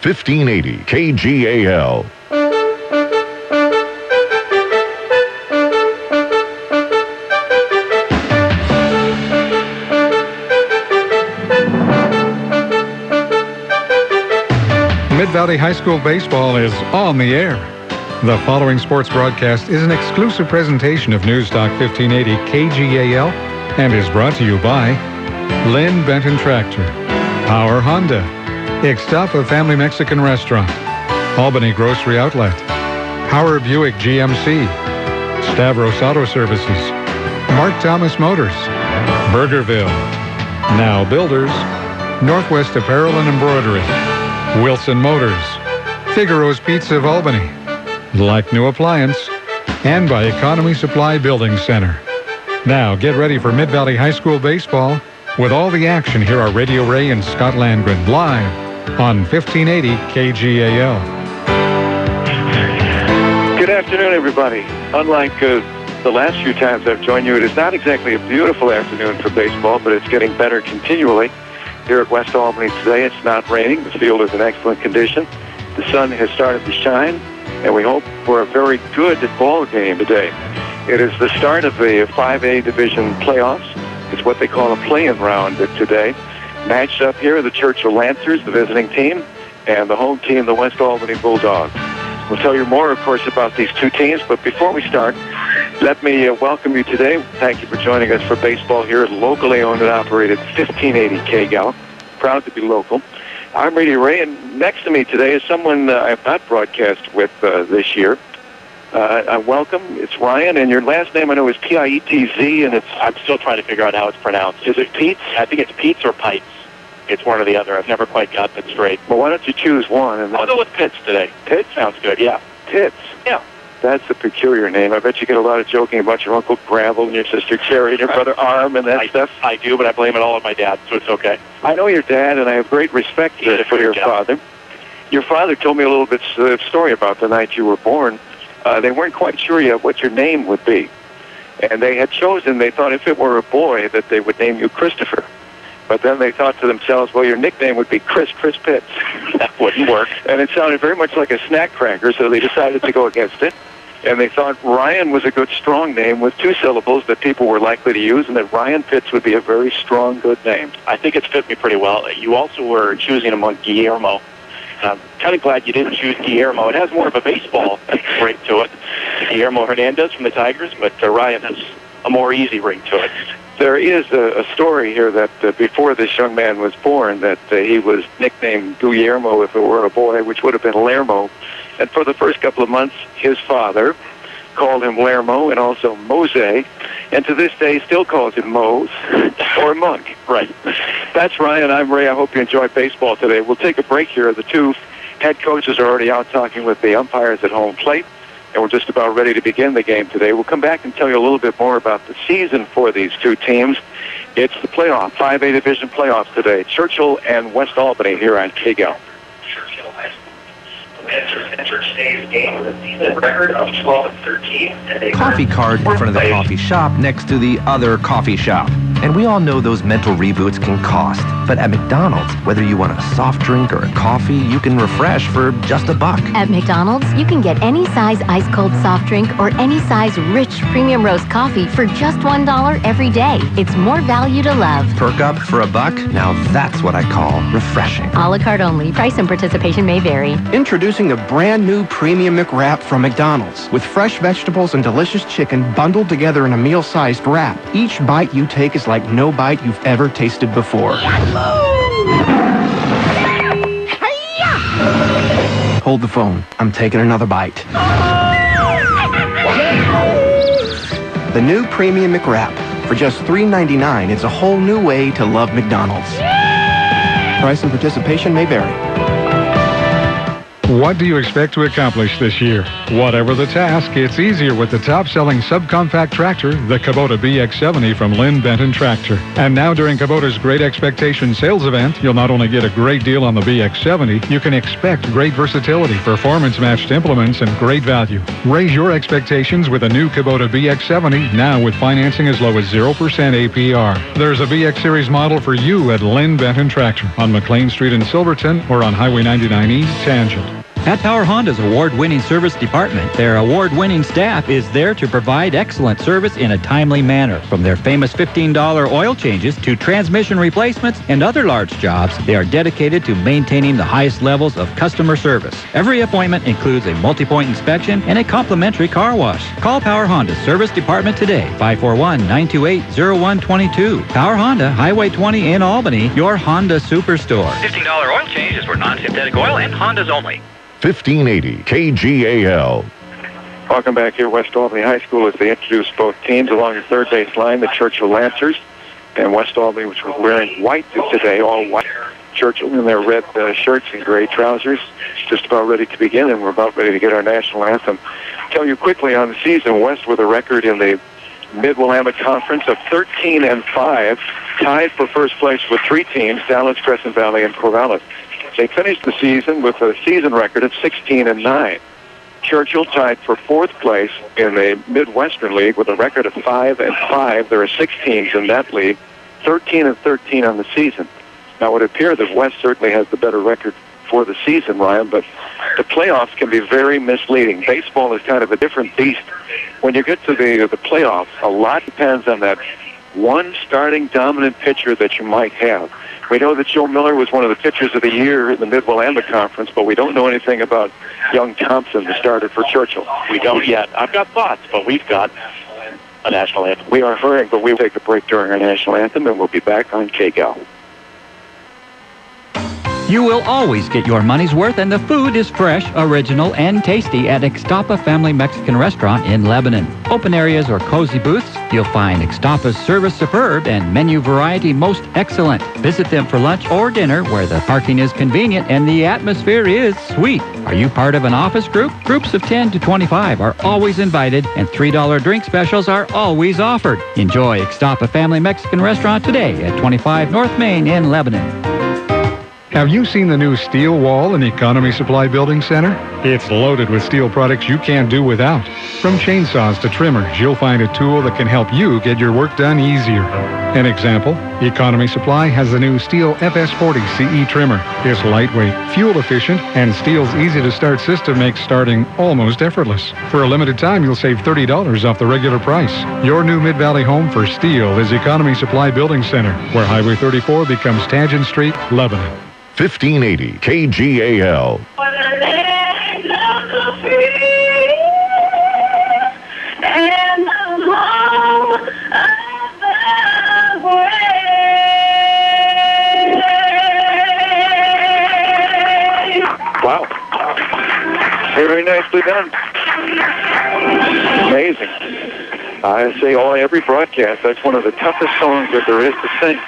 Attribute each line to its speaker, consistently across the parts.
Speaker 1: 1580 KGAL.
Speaker 2: Mid-Valley High School baseball is on the air. The following sports broadcast is an exclusive presentation of News Talk 1580 KGAL and is brought to you by Lynn Benton Tractor, Power Honda, Ixtapa Family Mexican Restaurant, Albany Grocery Outlet, Howard Buick GMC, Stavros Auto Services, Mark Thomas Motors, Burgerville, Now Builders, Northwest Apparel and Embroidery, Wilson Motors, Figaro's Pizza of Albany, Like New Appliance, and by Economy Supply Building Center. Now get ready for Mid-Valley High School baseball. With all the action, here are Radio Ray and Scott Landgren live on 1580 KGAL.
Speaker 3: Good afternoon, everybody. Unlike the last few times I've joined you, it is not exactly a beautiful afternoon for baseball, but it's getting better continually. Here at West Albany today, it's not raining. The field is in excellent condition. The sun has started to shine, and we hope for a very good ball game today. It is the start of the 5A division playoffs. It's what they call a play-in round today. Matched up here are the Churchill Lancers, the visiting team, and the home team, the West Albany Bulldogs. We'll tell you more, of course, about these two teams, but before we start, let me welcome you today. Thank you for joining us for baseball here at locally owned and operated 1580 KGAL. Proud to be local. I'm Radio Ray, and next to me today is someone I have not broadcast with this year. Welcome. It's Ryan, and your last name I know is Pietz, and
Speaker 4: I'm still trying to figure out how it's pronounced.
Speaker 3: Is it Pete's?
Speaker 4: I think it's Pete's or Pites. It's one or the other. I've never quite got that straight.
Speaker 3: Well, why don't you choose one? And
Speaker 4: I'll go with Pitts today.
Speaker 3: Pitts?
Speaker 4: Sounds good, yeah.
Speaker 3: Pitts?
Speaker 4: Yeah.
Speaker 3: That's a peculiar name. I bet you get a lot of joking about your Uncle Gravel and your sister Cherry and your brother Arm and that stuff.
Speaker 4: I do, but I blame it all on my dad, so it's okay.
Speaker 3: I know your dad, and I have great respect for your father. Your father told me a little bit of story about the night you were born. They weren't quite sure yet what your name would be. And they had chosen, they thought if it were a boy, that they would name you Christopher. But then they thought to themselves, well, your nickname would be Chris Pitts.
Speaker 4: That wouldn't work.
Speaker 3: And it sounded very much like a snack cracker, so they decided to go against it. And they thought Ryan was a good, strong name with two syllables that people were likely to use, and that Ryan Pitts would be a very strong, good name.
Speaker 4: I think it's fit me pretty well. You also were choosing among Guillermo. I'm kind of glad you didn't choose Guillermo. It has more of a baseball ring to it. Guillermo Hernandez from the Tigers, but Ryan has a more easy ring to it.
Speaker 3: There is a story here that before this young man was born, that he was nicknamed Guillermo if it were a boy, which would have been Lermo. And for the first couple of months, his father called him Lermo and also Mose, and to this day still calls him Mose or Monk.
Speaker 4: Right.
Speaker 3: That's Ryan. I'm Ray. I hope you enjoy baseball today. We'll take a break here. The two head coaches are already out talking with the umpires at home plate, and we're just about ready to begin the game today. We'll come back and tell you a little bit more about the season for these two teams. It's the playoff, 5A division playoffs today. Churchill and West Albany here on KGAL.
Speaker 4: Churchill High School. Entered today's game with a season record of 12-13.
Speaker 5: Coffee cart in front of the coffee shop next to the other coffee shop. And we all know those mental reboots can cost. But at McDonald's, whether you want a soft drink or a coffee, you can refresh for just $1.
Speaker 6: At McDonald's, you can get any size ice-cold soft drink or any size rich premium roast coffee for just $1 every day. It's more value to love.
Speaker 5: Perk up for $1? Now that's what I call refreshing.
Speaker 6: A la carte only. Price and participation may vary.
Speaker 7: Introducing the brand new Premium McWrap from McDonald's. With fresh vegetables and delicious chicken bundled together in a meal-sized wrap. Each bite you take is like no bite you've ever tasted before. Hold the phone. I'm taking another bite. The new Premium McWrap. For just $3.99, it's a whole new way to love McDonald's. Price and participation may vary.
Speaker 2: What do you expect to accomplish this year? Whatever the task, it's easier with the top-selling subcompact tractor, the Kubota BX70 from Lynn Benton Tractor. And now during Kubota's Great Expectation sales event, you'll not only get a great deal on the BX70, you can expect great versatility, performance-matched implements, and great value. Raise your expectations with a new Kubota BX70 now with financing as low as 0% APR. There's a BX Series model for you at Lynn Benton Tractor on McLean Street in Silverton or on Highway 99E Tangent.
Speaker 8: At Power Honda's award-winning service department, their award-winning staff is there to provide excellent service in a timely manner. From their famous $15 oil changes to transmission replacements and other large jobs, they are dedicated to maintaining the highest levels of customer service. Every appointment includes a multi-point inspection and a complimentary car wash. Call Power Honda's service department today, 541-928-0122. Power Honda, Highway 20 in Albany, your Honda superstore.
Speaker 9: $15 oil changes for non-synthetic oil and Hondas only.
Speaker 1: 1580 KGAL.
Speaker 3: Welcome back here, West Albany High School, as they introduce both teams along the third base line, the Churchill Lancers and West Albany, which was wearing white today, all white. Churchill in their red shirts and gray trousers, just about ready to begin, and we're about ready to get our national anthem. Tell you quickly on the season, West with a record in the Mid-Willamette Conference of 13-5, tied for first place with three teams, Dallas, Crescent Valley, and Corvallis. They finished the season with a season record of 16-9. Churchill tied for fourth place in the Midwestern League with a record of 5-5. There are 6 teams in that league, 13-13 on the season. Now, it would appear that West certainly has the better record for the season, Ryan, but the playoffs can be very misleading. Baseball is kind of a different beast. When you get to the playoffs, a lot depends on that one starting dominant pitcher that you might have. We know that Joe Miller was one of the pitchers of the year in the Mid-Willamette Conference, but we don't know anything about young Thompson, the starter for Churchill.
Speaker 4: We don't yet. I've got thoughts, but we've got a national anthem.
Speaker 3: We are hurrying, but we'll take a break during our national anthem, and we'll be back on KGAL.
Speaker 8: You will always get your money's worth, and the food is fresh, original, and tasty at Ixtapa Family Mexican Restaurant in Lebanon. Open areas or cozy booths, you'll find Ixtapa's service superb and menu variety most excellent. Visit them for lunch or dinner where the parking is convenient and the atmosphere is sweet. Are you part of an office group? Groups of 10 to 25 are always invited, and $3 drink specials are always offered. Enjoy Ixtapa Family Mexican Restaurant today at 25 North Main in Lebanon.
Speaker 2: Have you seen the new steel wall in Economy Supply Building Center? It's loaded with steel products you can't do without. From chainsaws to trimmers, you'll find a tool that can help you get your work done easier. An example, Economy Supply has the new Steel FS40 CE trimmer. It's lightweight, fuel efficient, and Steel's easy-to-start system makes starting almost effortless. For a limited time, you'll save $30 off the regular price. Your new Mid-Valley home for steel is Economy Supply Building Center, where Highway 34 becomes Tangent Street, Lebanon.
Speaker 1: 1580 KGAL.
Speaker 3: Wow. Very nicely done. Amazing. I say every broadcast, that's one of the toughest songs that there is to sing.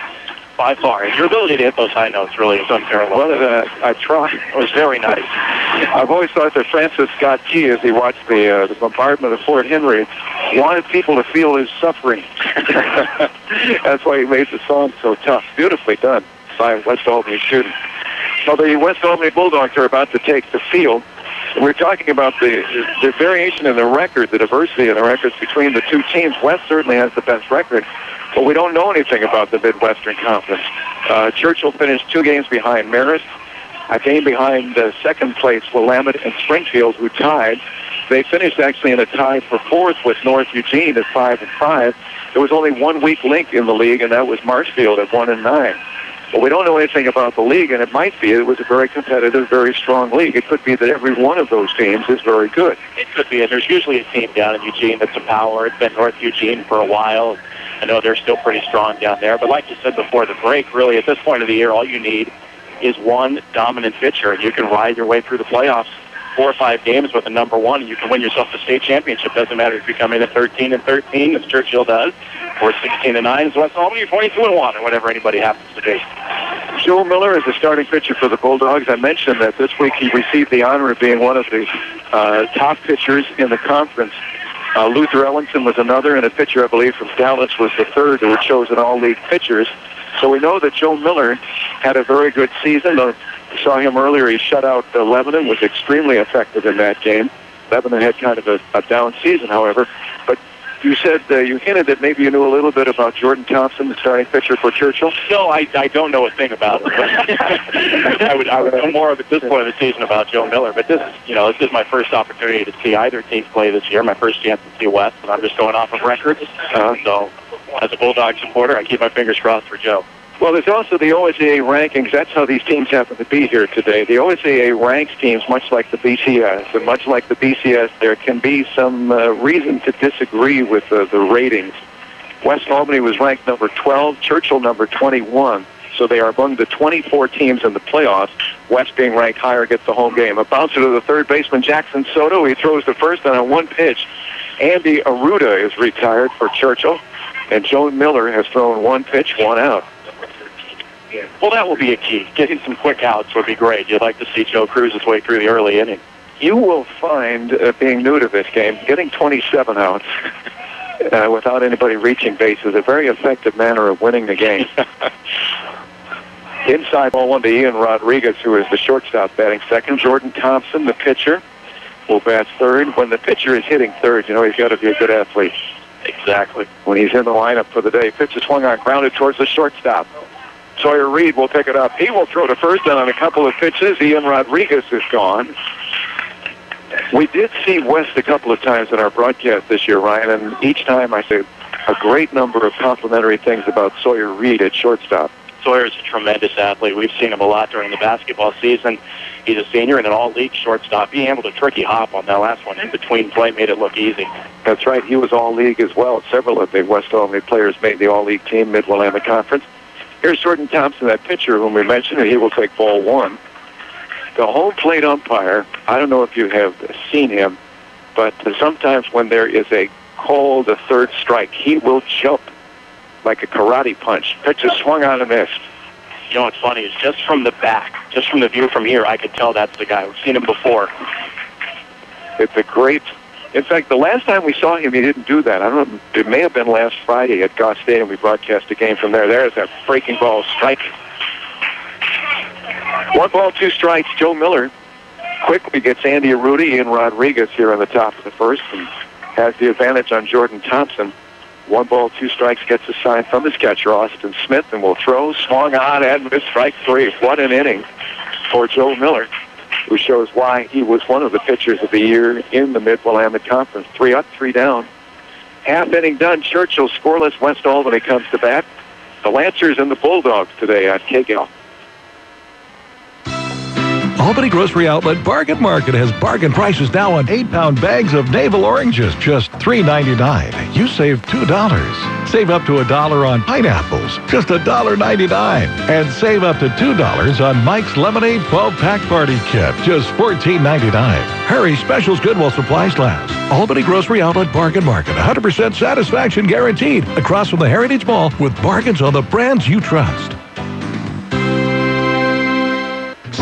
Speaker 4: By far. Your ability to hit those high notes really is unparalleled.
Speaker 3: Well, I tried.
Speaker 4: It was very nice.
Speaker 3: I've always thought that Francis Scott Key, as he watched the bombardment of Fort Henry, wanted people to feel his suffering. That's why he made the song so tough. Beautifully done by West Albany students. Well, the West Albany Bulldogs are about to take the field. We're talking about the variation in the record, the diversity in the records between the two teams. West certainly has the best record, but we don't know anything about the Midwestern Conference. Churchill finished 2 games behind Marist, a game behind second place Willamette and Springfield, who tied. They finished actually in a tie for fourth with North Eugene at 5-5. There was only 1 weak link in the league, and that was Marshfield at 1-9. But we don't know anything about the league, and it might be it was a very competitive, very strong league. It could be that every one of those teams is very good.
Speaker 4: It could be, and there's usually a team down in Eugene that's a power. It's been North Eugene for a while. I know they're still pretty strong down there, but like you said before the break, really at this point of the year, all you need is one dominant pitcher, and you can ride your way through the playoffs 4 or 5 games with a number one, and you can win yourself the state championship. Doesn't matter if you come in at 13-13, as Churchill does, or 16-9, as West Albany, 22-1, or whatever anybody happens to be.
Speaker 3: Joe Miller is the starting pitcher for the Bulldogs. I mentioned that this week he received the honor of being one of the top pitchers in the conference. Luther Ellingson was another, and a pitcher, I believe, from Dallas was the third who were chosen all-league pitchers. So we know that Joe Miller had a very good season. We saw him earlier. He shut out Lebanon, was extremely effective in that game. Lebanon had kind of a down season, however. But you said, you hinted that maybe you knew a little bit about Jordan Thompson, the starting pitcher for Churchill.
Speaker 4: No, I don't know a thing about him. I would know more at this point of the season about Joe Miller. But this is my first opportunity to see either team play this year, my first chance to see West, and I'm just going off of records. So as a Bulldog supporter, I keep my fingers crossed for Joe.
Speaker 3: Well, there's also the OSAA rankings. That's how these teams happen to be here today. The OSAA ranks teams much like the BCS, and much like the BCS, there can be some reason to disagree with the ratings. West Albany was ranked number 12, Churchill number 21, so they are among the 24 teams in the playoffs. West being ranked higher gets the home game. A bouncer to the third baseman, Jackson Soto. He throws the first, and on one pitch, Andy Arruda is retired for Churchill, and Joe Miller has thrown one pitch, one out.
Speaker 4: Well, that will be a key. Getting some quick outs would be great. You'd like to see Joe cruise his way through the early inning.
Speaker 3: You will find, being new to this game, getting 27 outs without anybody reaching base is a very effective manner of winning the game. Inside ball one to Ian Rodriguez, who is the shortstop, batting second. Jordan Thompson, the pitcher, will bat third. When the pitcher is hitting third, he's got to be a good athlete.
Speaker 4: Exactly.
Speaker 3: When he's in the lineup for the day. Pitch is swung on, grounded towards the shortstop. Sawyer Reed will pick it up. He will throw to first, and on a couple of pitches, Ian Rodriguez is gone. We did see West a couple of times in our broadcast this year, Ryan, and each time I say a great number of complimentary things about Sawyer Reed at shortstop.
Speaker 4: Sawyer's a tremendous athlete. We've seen him a lot during the basketball season. He's a senior and an all-league shortstop. Being able to tricky hop on that last one in between play made it look easy.
Speaker 3: That's right. He was all-league as well. Several of the West Albany players made the all-league team, Mid-Willamette Conference. Here's Jordan Thompson, that pitcher whom we mentioned, and he will take ball one. The home plate umpire, I don't know if you have seen him, but sometimes when there is a called a third strike, he will jump like a karate punch. Pitch is swung on and missed.
Speaker 4: You know what's funny is just from the back, just from the view from here, I could tell that's the guy. We've seen him before.
Speaker 3: It's a great... In fact, the last time we saw him, he didn't do that. I don't know. It may have been last Friday at Goss Stadium. We broadcast a game from there. There's that breaking ball strike. 1 ball, 2 strikes. Joe Miller quickly gets Andy Arruda and Rodriguez here on the top of the first and has the advantage on Jordan Thompson. 1 ball, 2 strikes gets a sign from his catcher, Austin Smith, and will throw. Swung on and missed, strike 3. What an inning for Joe Miller, who shows why he was one of the pitchers of the year in the Mid-Willamette Conference. 3 up, 3 down. Half inning done. Churchill scoreless. West Albany comes to bat. The Lancers and the Bulldogs today on KGAL.
Speaker 10: Albany Grocery Outlet Bargain Market has bargain prices now on 8-pound bags of navel oranges, just $3.99. You save $2. Save up to $1 on pineapples, just $1.99. And save up to $2 on Mike's Lemonade 12-pack party kit, just $14.99. Hurry, specials good while supplies last. Albany Grocery Outlet Bargain Market, 100% satisfaction guaranteed. Across from the Heritage Mall with bargains on the brands you trust.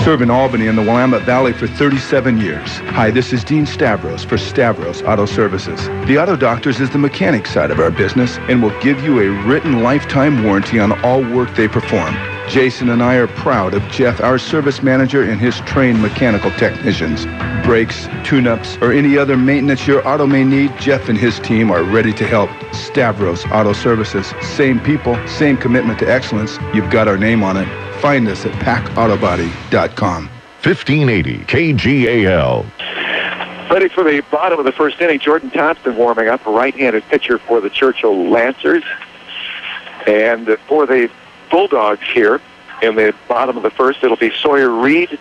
Speaker 11: Serving Albany and the Willamette Valley for 37 years. Hi, this is Dean Stavros for Stavros Auto Services. The Auto Doctors is the mechanic side of our business and will give you a written lifetime warranty on all work they perform. Jason and I are proud of Jeff, our service manager, and his trained mechanical technicians. Brakes, tune-ups, or any other maintenance your auto may need, Jeff and his team are ready to help. Stavros Auto Services. Same people, same commitment to excellence. You've got our name on it. Find us at packautobody.com.
Speaker 1: 1580 KGAL.
Speaker 3: Ready for the bottom of the first inning. Jordan Thompson warming up, a right-handed pitcher for the Churchill Lancers. And for the Bulldogs here in the bottom of the first, it'll be Sawyer Reed,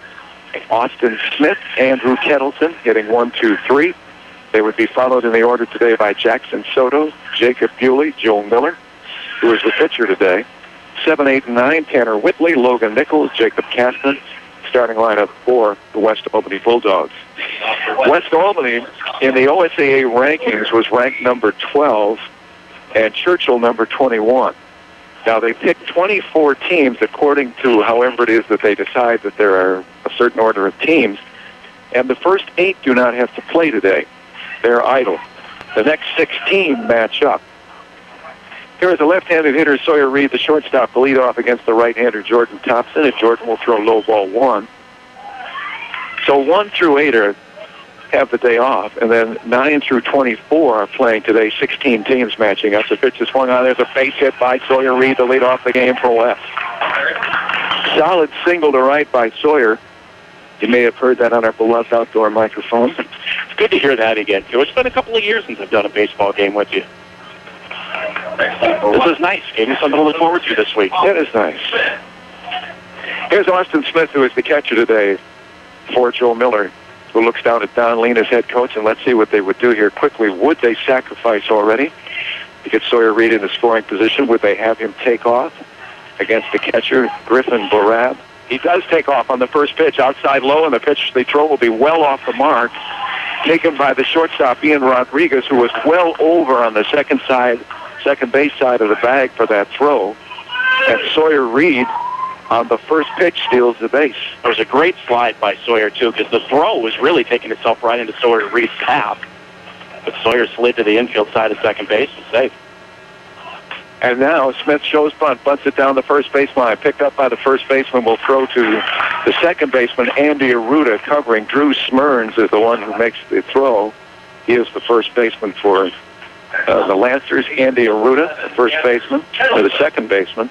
Speaker 3: Austin Smith, Andrew Kettleson hitting 1, 2, 3. They would be followed in the order today by Jackson Soto, Jacob Bewley, Joe Miller, who is the pitcher today. 7, 8, and 9, Tanner Whitley, Logan Nichols, Jacob Kastner, starting lineup for the West Albany Bulldogs. West Albany in the OSAA rankings was ranked number 12 and Churchill number 21. Now, they pick 24 teams according to however it is that they decide that there are a certain order of teams. And the first 8 do not have to play today. They're idle. The next 16 match up. Here is the left-handed hitter, Sawyer Reed, the shortstop, the leadoff against the right-hander, Jordan Thompson, and Jordan will throw low ball 1. So 1 through 8 have the day off, and then 9 through 24 are playing today, 16 teams matching up. The pitch is swung on. There's a base hit by Sawyer Reed to lead off the game for West. Solid single to right by Sawyer. You may have heard that on our beloved outdoor microphone.
Speaker 4: It's good to hear that again, too. It's been a couple of years since I've done a baseball game with you. This is nice. Gave me something to look forward to this week.
Speaker 3: It is nice. Here's Austin Smith, who is the catcher today for Joe Miller, who looks down at Don Lean as head coach, and let's see what they would do here quickly. Would they sacrifice already to get Sawyer Reed in the scoring position? Would they have him take off against the catcher, Griffin Barab? He does take off on the first pitch, outside low, and the pitch they throw will be well off the mark, taken by the shortstop, Ian Rodriguez, who was well over on the second base side of the bag for that throw. And Sawyer Reed, on the first pitch, steals the base.
Speaker 4: There was a great slide by Sawyer, too, because the throw was really taking itself right into Sawyer Reed's path. But Sawyer slid to the infield side of second base and safe.
Speaker 3: And now Smith shows bunt, bunts it down the first baseline. Picked up by the first baseman, will throw to the second baseman, Andy Arruda, covering. Drew Smyrns is the one who makes the throw. He is the first baseman for the Lancers. Andy Arruda, the first baseman, or the second baseman.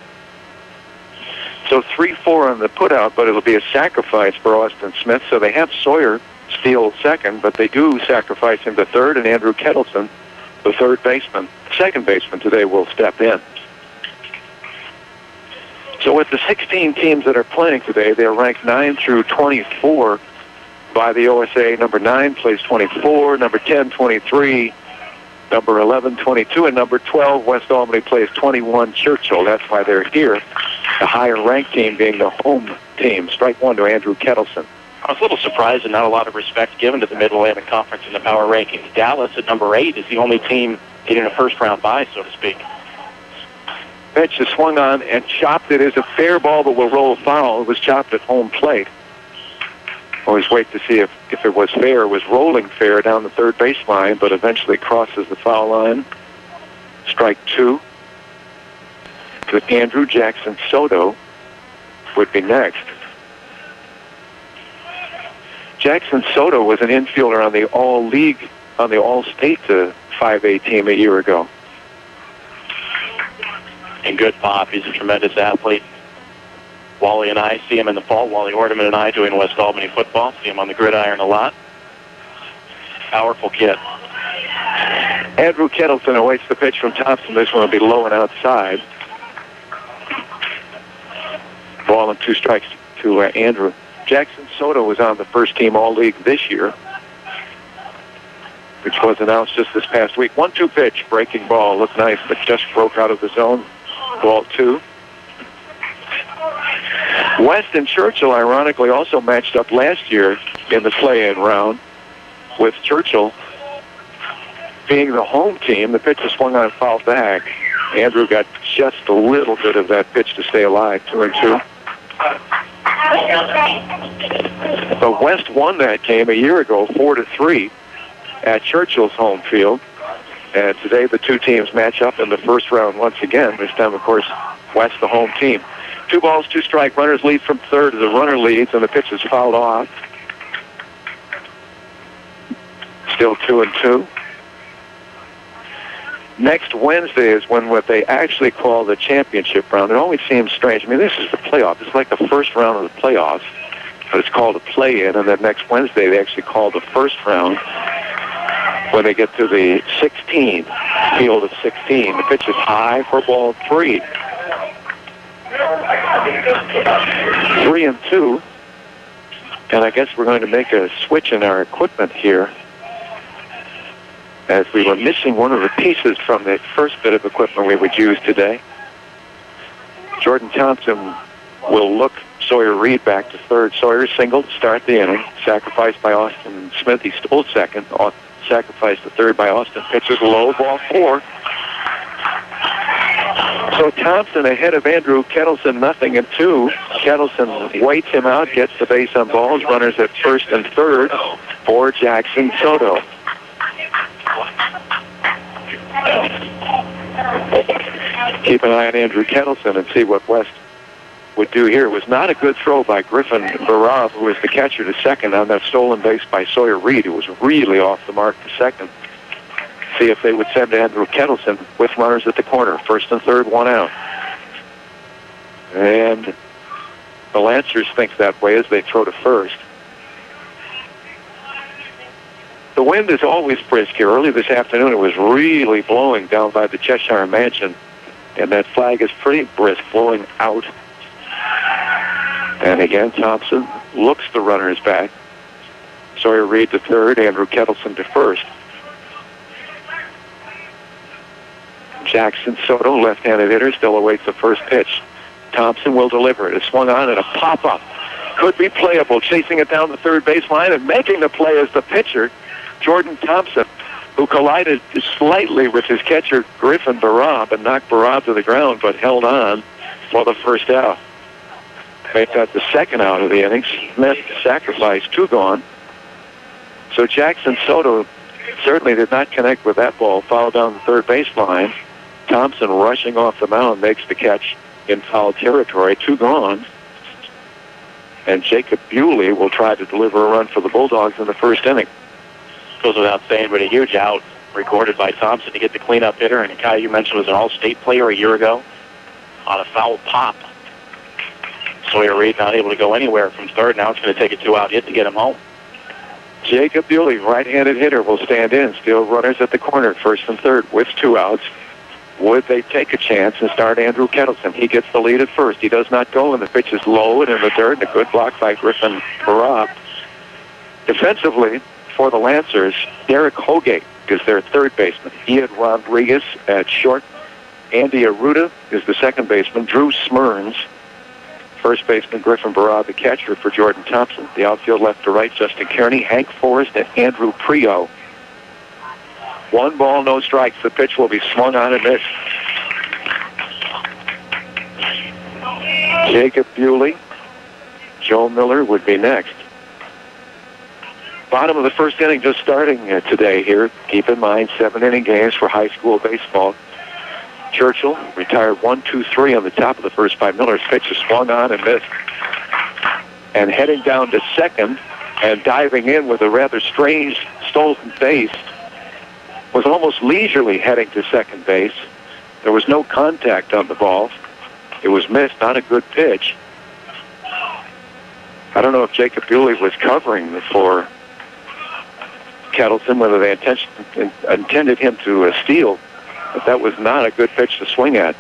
Speaker 3: So 3-4 on the putout, but it'll be a sacrifice for Austin Smith. So they have Sawyer steal second, but they do sacrifice him to third, and Andrew Kettleson, the third baseman, second baseman today, will step in. So with the 16 teams that are playing today, they're ranked 9 through 24 by the OSA. Number 9 plays 24, number 10, 23, number 11, 22, and number 12, West Albany, plays 21, Churchill. That's why they're here. The higher-ranked team being the home team. Strike one to Andrew Kettleson.
Speaker 4: I was a little surprised and not a lot of respect given to the Mid-Atlantic Conference in the power rankings. Dallas at number 8 is the only team getting a first-round bye, so to speak.
Speaker 3: Pitch is swung on and chopped. It is a fair ball, but will roll foul. It was chopped at home plate. Always wait to see if it was fair. It was rolling fair down the third baseline, but eventually crosses the foul line. Strike two. To Andrew Jackson Soto would be next. Jackson Soto was an infielder on the All-League, on the All-State 5A team a year ago.
Speaker 4: And good pop. He's a tremendous athlete. Wally and I see him in the fall. Wally Ordeman and I doing West Albany football. See him on the gridiron a lot. Powerful kid.
Speaker 3: Andrew Kettleson awaits the pitch from Thompson. This one will be low and outside. Ball and 2 strikes to Andrew. Jackson Soto was on the first team All-League this year, which was announced just this past week. 1-2 pitch, breaking ball. Looked nice, but just broke out of the zone. Ball 2. West and Churchill, ironically, also matched up last year in the play-in round, with Churchill being the home team. The pitch was swung on and fouled back. Andrew got just a little bit of that pitch to stay alive. 2-2. But West won that game a year ago, 4-3, at Churchill's home field. And today the two teams match up in the first round once again. This time, of course, West the home team. 2 balls, 2 strike. Runners lead from third as the runner leads, and the pitch is fouled off. Still 2-2. Next Wednesday is when what they actually call the championship round. It always seems strange. I mean, this is the playoff. It's like the first round of the playoffs, but it's called a play-in. And then next Wednesday, they actually call the first round when they get to the 16, field of 16. The pitch is high for ball 3. 3-2. And I guess we're going to make a switch in our equipment here, as we were missing one of the pieces from the first bit of equipment we would use today. Jordan Thompson will look Sawyer Reed back to third. Sawyer singled to start the inning, sacrificed by Austin Smith. He stole second, sacrificed to third by Austin. Pitches low, ball 4. So Thompson ahead of Andrew Kettleson, 0-2. Kettleson waits him out, gets the base on balls. Runners at first and third for Jackson Soto. Keep an eye on Andrew Kettleson and see what West would do here. It was not a good throw by Griffin Barab, who was the catcher, to second on that stolen base by Sawyer Reed, who was really off the mark to second. See if they would send Andrew Kettleson with runners at the corner. First and third, one out. And the Lancers think that way as they throw to first. The wind is always brisk here. Early this afternoon, it was really blowing down by the Cheshire Mansion. And that flag is pretty brisk, blowing out. And again, Thompson looks the runners back. Sawyer Reed to third, Andrew Kettleson to first. Jackson Soto, left-handed hitter, still awaits the first pitch. Thompson will deliver it. It's swung on and a pop-up. Could be playable. Chasing it down the third baseline and making the play as the pitcher, Jordan Thompson, who collided slightly with his catcher, Griffin Barab, and knocked Barab to the ground, but held on for the first out. Made that the second out of the innings. Smith sacrificed, 2 gone. So Jackson Soto certainly did not connect with that ball. Foul down the third baseline. Thompson rushing off the mound makes the catch in foul territory. 2 gone. And Jacob Bewley will try to deliver a run for the Bulldogs in the first inning.
Speaker 4: Goes without saying, but a huge out recorded by Thompson to get the cleanup hitter. And a guy you mentioned was an all-state player a year ago on a foul pop. Sawyer Reed not able to go anywhere from third. Now it's going to take a 2-out hit to get him home.
Speaker 3: Jacob Bewley, right-handed hitter, will stand in. Still runners at the corner, first and third, with 2 outs. Would they take a chance and start Andrew Kettleson? He gets the lead at first. He does not go, and the pitch is low and in the dirt, and a good block by Griffin Barab. Defensively, for the Lancers, Derek Hogate is their third baseman. Ian Rodriguez at short. Andy Arruda is the second baseman. Drew Smyrns, first baseman. Griffin Barab, the catcher for Jordan Thompson. The outfield left to right, Justin Kearney, Hank Forrest, and Andrew Prio. 1 ball, no strikes. The pitch will be swung on and missed. Jacob Bewley. Joe Miller would be next. Bottom of the first inning just starting today here. Keep in mind, 7-inning games for high school baseball. Churchill retired 1-2-3 on the top of the first by Miller's pitch is swung on and missed. And heading down to second and diving in with a rather strange stolen base, was almost leisurely heading to second base. There was no contact on the ball. It was missed, not a good pitch. I don't know if Jacob Bewley was covering for Kettleson, whether they intended him to steal, but that was not a good pitch to swing at.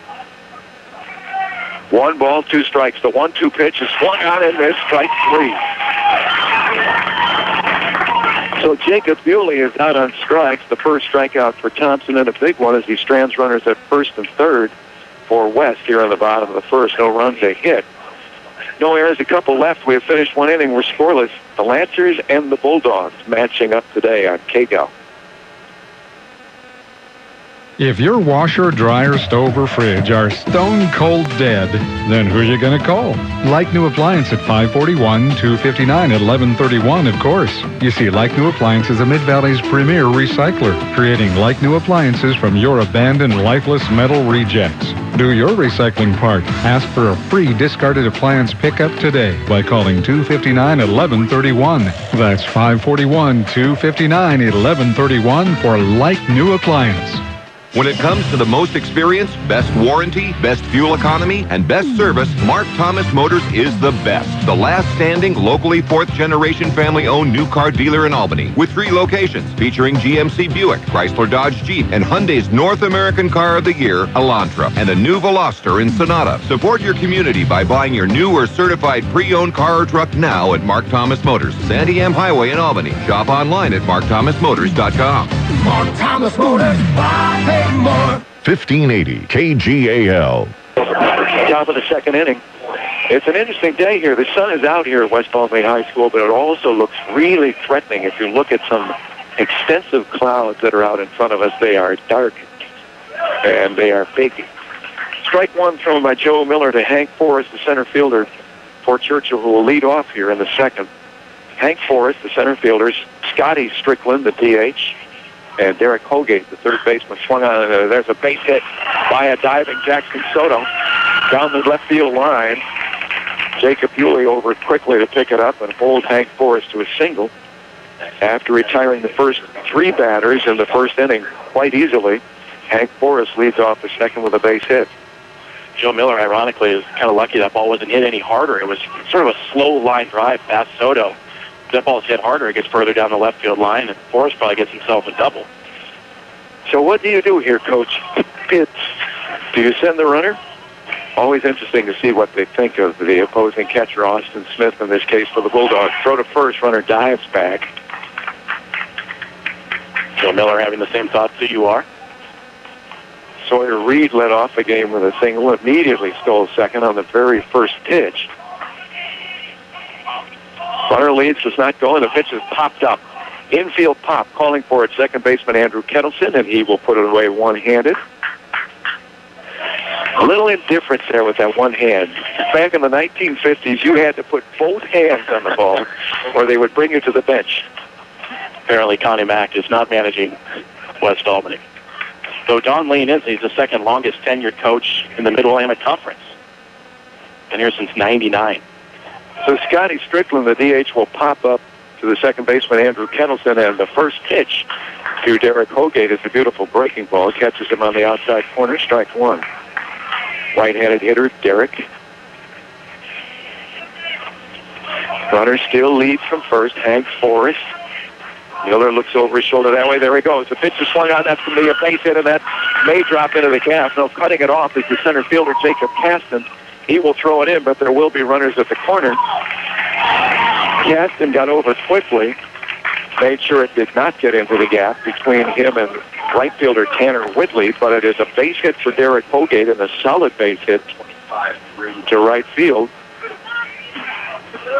Speaker 3: 1 ball, 2 strikes. The 1-2 pitch is swung on and missed, strike 3. So Jacob Bewley is out on strikes. The first strikeout for Thompson, and a big one as he strands runners at first and third for West here on the bottom of the first. No runs, a hit. No errors, a couple left. We have finished 1 inning. We're scoreless. The Lancers and the Bulldogs matching up today on KGAL.
Speaker 2: If your washer, dryer, stove, or fridge are stone cold dead, then who are you going to call? Like New Appliance at 541-259 at 1131, of course. You see, Like New Appliance is a Mid-Valley's premier recycler, creating like new appliances from your abandoned, lifeless metal rejects. Do your recycling part. Ask for a free discarded appliance pickup today by calling 259 at 1131. That's 541-259 at 1131 for Like New Appliance.
Speaker 12: When it comes to the most experience, best warranty, best fuel economy, and best service, Mark Thomas Motors is the best. The last standing, locally 4th-generation family-owned new car dealer in Albany, with 3 locations featuring GMC Buick, Chrysler Dodge Jeep, and Hyundai's North American Car of the Year, Elantra, and a new Veloster and Sonata. Support your community by buying your new or certified pre-owned car or truck now at Mark Thomas Motors, Sandy M Highway in Albany. Shop online at markthomasmotors.com.
Speaker 1: Mark Thomas Motors, buy, pay more. 1580 KGAL.
Speaker 3: Top of the second inning. It's an interesting day here. The sun is out here at West Albany High School, but it also looks really threatening. If you look at some extensive clouds that are out in front of us, they are dark and they are big. Strike one thrown by Joe Miller to Hank Forrest, the center fielder for Churchill, who will lead off here in the second. Hank Forrest, the center fielders, Scotty Strickland, the DH, and Derek Holgate, the third baseman, swung on. There's a base hit by a diving Jackson Soto down the left field line. Jacob Hewley over quickly to pick it up and hold Hank Forrest to a single. After retiring the first three batters in the first inning quite easily, Hank Forrest leads off the second with a base hit.
Speaker 4: Joe Miller, ironically, is kind of lucky that ball wasn't hit any harder. It was sort of a slow line drive past Soto. If that ball's hit harder, it gets further down the left field line, and Forrest probably gets himself a double.
Speaker 3: So what do you do here, Coach? Do you send the runner? Always interesting to see what they think of the opposing catcher, Austin Smith, in this case for the Bulldogs. Throw to first, runner dives back.
Speaker 4: Joe Miller having the same thoughts that you are.
Speaker 3: Sawyer Reed led off the game with a single, immediately stole second on the very first pitch. Runner leads, does not go, and the pitch is popped up. Infield pop, calling for it, second baseman Andrew Kettleson, and he will put it away one-handed. A little indifference there with that one hand. Back in the 1950s, you had to put both hands on the ball, or they would bring you to the bench.
Speaker 4: Apparently, Connie Mack is not managing West Albany. Though Don Lean is, he's the second longest tenured coach in the Mid-Willamette Conference. Been here since '99.
Speaker 3: So Scotty Strickland, the DH, will pop up to the second baseman, Andrew Kettleson, and the first pitch to Derek Holgate is a beautiful breaking ball. Catches him on the outside corner, strike one. Right-handed hitter, Derek. Runner still leads from first, Hank Forrest. Miller looks over his shoulder that way. There he goes. The pitch is swung out. That's going to be a base hit, and that may drop into the gap. No, cutting it off is the center fielder, Jacob Caston. He will throw it in, but there will be runners at the corner. Caston got over quickly, made sure it did not get into the gap between him and right fielder Tanner Whitley, but it is a base hit for Derek Holgate and a solid base hit to right field.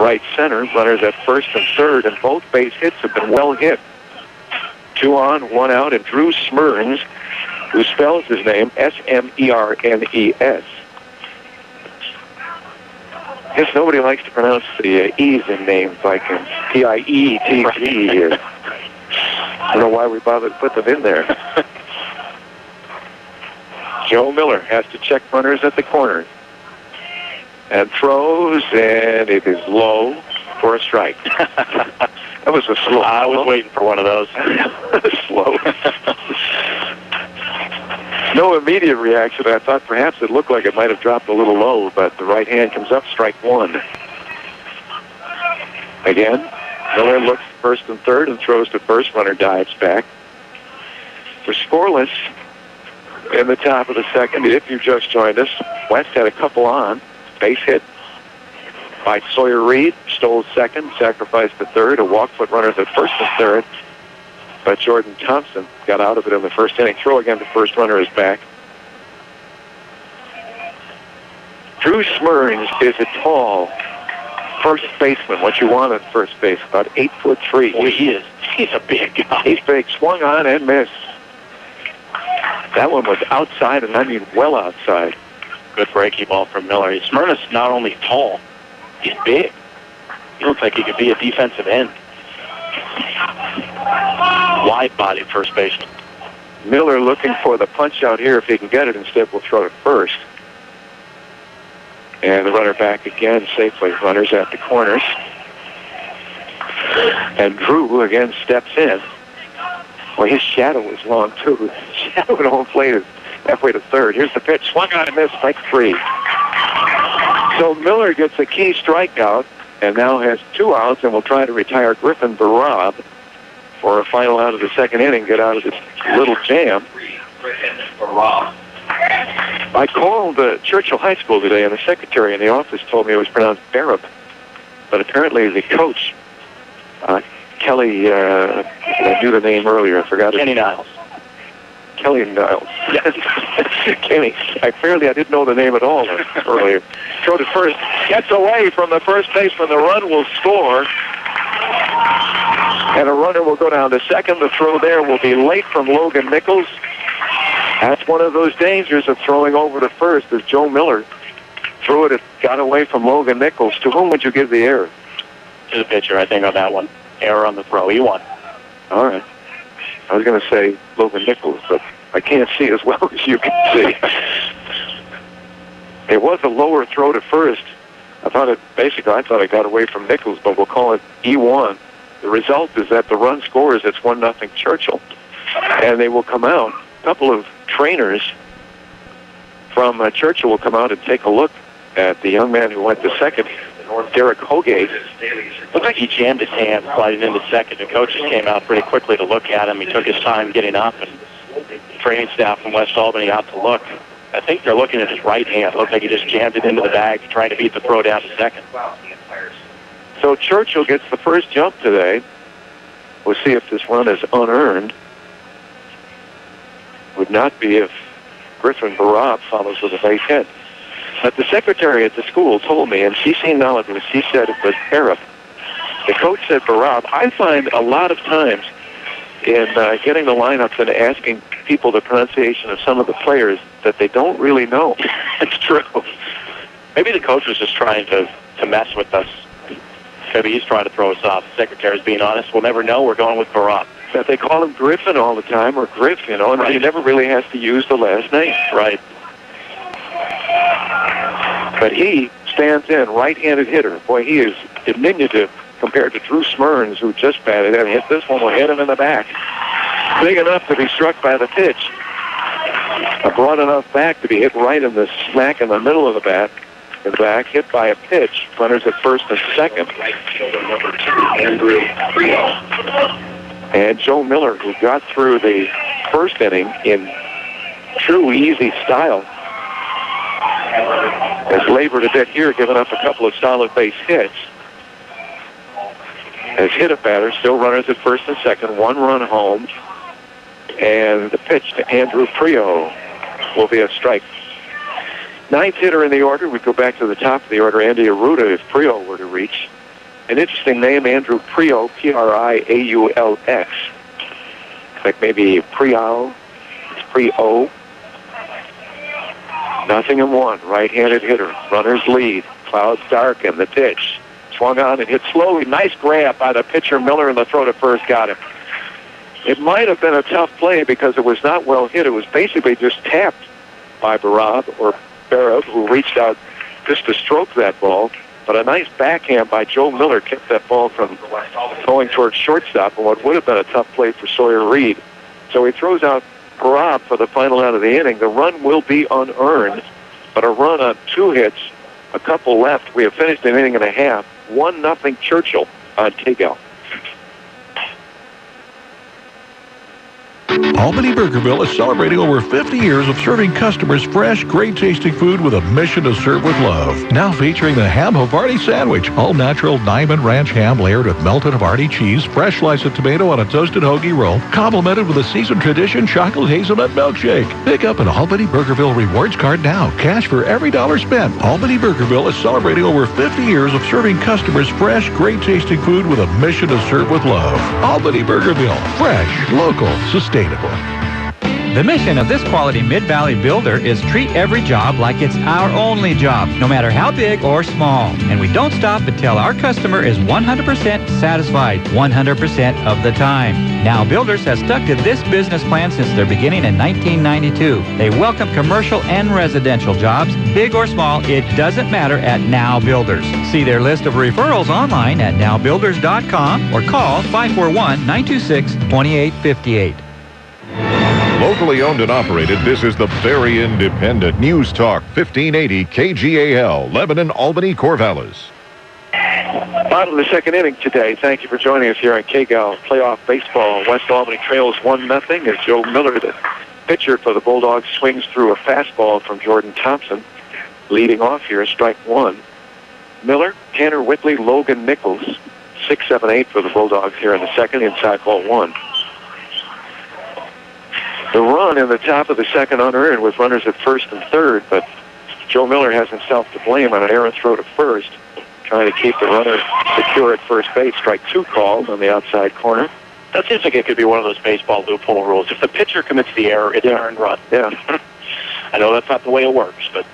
Speaker 3: Right center, runners at first and third, and both base hits have been well hit. 2 on, 1 out, and Drew Smurns, who spells his name S-M-E-R-N-E-S. I guess nobody likes to pronounce the E's in names like P-I-E-T-G. I don't know why we bothered to put them in there. Joe Miller has to check runners at the corners. And throws, and it is low for a strike. That was a slow.
Speaker 4: I was waiting for one of those.
Speaker 3: Slow. No immediate reaction. I thought perhaps it looked like it might have dropped a little low, but the right hand comes up, strike one. Again, Miller looks first and third and throws to first. Runner dives back. We're scoreless in the top of the second. If you just joined us, West had a couple on. Base hit by Sawyer Reed, stole second, sacrificed the third. A walk-foot runners at first and third, but Jordan Thompson got out of it in the first inning. Throw again to first, runner is back. Drew Smurns is a tall first baseman, what you want at first base, about 8'3".
Speaker 4: Boy, he is. He's a big guy.
Speaker 3: He's big, swung on and missed. That one was outside, and I mean well outside.
Speaker 4: Good breaking ball from Miller. Smyrna's not only tall, he's big. He looks like he could be a defensive end. Wide-bodied first baseman.
Speaker 3: Miller looking for the punch out here if he can get it. Instead, will throw to first. And the runner back again safely. Runners at the corners. And Drew again steps in. Well, his shadow is long, too. The shadow at home plate is halfway to third. Here's the pitch. Swung on and missed, strike three. So Miller gets a key strikeout and now has 2 outs and will try to retire Griffin Barab for a final out of the second inning, get out of this little jam. I called Churchill High School today, and the secretary in the office told me it was pronounced Barab. But apparently the coach, Kelly, I knew the name earlier, I forgot it.
Speaker 4: Kenny Niles.
Speaker 3: Kelly Niles. Yes. Kenny. I didn't know the name at all earlier. Throw to first. Gets away from the first baseman. The run will score. And a runner will go down to second. The throw there will be late from Logan Nichols. That's one of those dangers of throwing over to first, as Joe Miller threw it. It got away from Logan Nichols. To whom would you give the error?
Speaker 4: To the pitcher, I think, on that one. Error on the throw. He won.
Speaker 3: All right. I was going to say Logan Nichols, but I can't see as well as you can see. It was a lower throw to first. I thought it got away from Nichols, but we'll call it E1. The result is that the run scores. It's 1-0 Churchill. And they will come out. A couple of trainers from Churchill will come out and take a look at the young man who went to second, Derek Hogate.
Speaker 4: Looked like he jammed his hand sliding into second. The coaches came out pretty quickly to look at him. He took his time getting up, and the training staff from West Albany out to look. I think they're looking at his right hand. Looked like he just jammed it into the bag, trying to beat the throw down to second.
Speaker 3: So Churchill gets the first jump today. We'll see if this run is unearned. Would not be if Griffin Barab follows with a base hit. But the secretary at the school told me, and she seemed knowledgeable, she said it was Arab. The coach said Barab. I find a lot of times in getting the lineups and asking people the pronunciation of some of the players that they don't really know.
Speaker 4: It's true. Maybe the coach was just trying to mess with us. Maybe he's trying to throw us off. The secretary's being honest. We'll never know. We're going with Barab.
Speaker 3: That they call him Griffin all the time, or Griff, and right. He never really has to use the last name.
Speaker 4: Right.
Speaker 3: But he stands in, right-handed hitter. Boy, he is diminutive compared to Drew Smyrns, who just batted and hit this one. Will hit him in the back. Big enough to be struck by the pitch. A broad enough back to be hit right in the smack in the middle of the bat. In the back, hit by a pitch. Runners at first and second. And Joe Miller, who got through the first inning in true easy style, has labored a bit here, giving up a couple of solid base hits. Has hit a batter, still runners at first and second, 1 run home. And the pitch to Andrew Prio will be a strike. 9th hitter in the order. We go back to the top of the order, Andy Arruda, if Prio were to reach. An interesting name, Andrew Prio, P-R-I-A-U-L-X. Like maybe Prio, it's Prio. 0-1, right-handed hitter. Runners lead. Clouds darken. The pitch. Swung on and hit slowly. Nice grab by the pitcher Miller, and the throw to first got him. It might have been a tough play because it was not well hit. It was basically just tapped by Barab, who reached out just to stroke that ball. But a nice backhand by Joe Miller kept that ball from going towards shortstop, and what would have been a tough play for Sawyer Reed. So he throws out Barab for the final out of the inning. The run will be unearned, but a run on 2 hits, a couple left. We have finished an inning and a half. 1-0 Churchill on KGAL.
Speaker 10: Albany Burgerville is celebrating over 50 years of serving customers fresh, great-tasting food with a mission to serve with love. Now featuring the Ham Havarti Sandwich, all-natural Diamond Ranch ham layered with melted Havarti cheese, fresh slice of tomato on a toasted hoagie roll, complemented with a seasoned tradition chocolate hazelnut milkshake. Pick up an Albany Burgerville rewards card now. Cash for every dollar spent. Albany Burgerville is celebrating over 50 years of serving customers fresh, great-tasting food with a mission to serve with love. Albany Burgerville, fresh, local, sustainable.
Speaker 8: The mission of this quality Mid-Valley builder is treat every job like it's our only job, no matter how big or small. And we don't stop until our customer is 100% satisfied 100% of the time. Now Builders has stuck to this business plan since their beginning in 1992. They welcome commercial and residential jobs, big or small, it doesn't matter at Now Builders. See their list of referrals online at nowbuilders.com or call 541-926-2858.
Speaker 1: Locally owned and operated, this is the very independent News Talk 1580 KGAL, Lebanon, Albany, Corvallis.
Speaker 3: Bottom of the second inning today. Thank you for joining us here on KGAL Playoff Baseball. West Albany trails 1-0 as Joe Miller, the pitcher for the Bulldogs, swings through a fastball from Jordan Thompson. Leading off here, strike 1. Miller, Tanner Whitley, Logan Nichols, 6, 7, 8 for the Bulldogs here in the second, inside ball 1. The run in the top of the second unearned with runners at first and third, but Joe Miller has himself to blame on an errant throw to first, trying to keep the runner secure at first base. Strike 2 called on the outside corner.
Speaker 4: That seems like it could be one of those baseball loophole rules. If the pitcher commits the error, it's an earned run.
Speaker 3: Yeah.
Speaker 4: I know that's not the way it works, but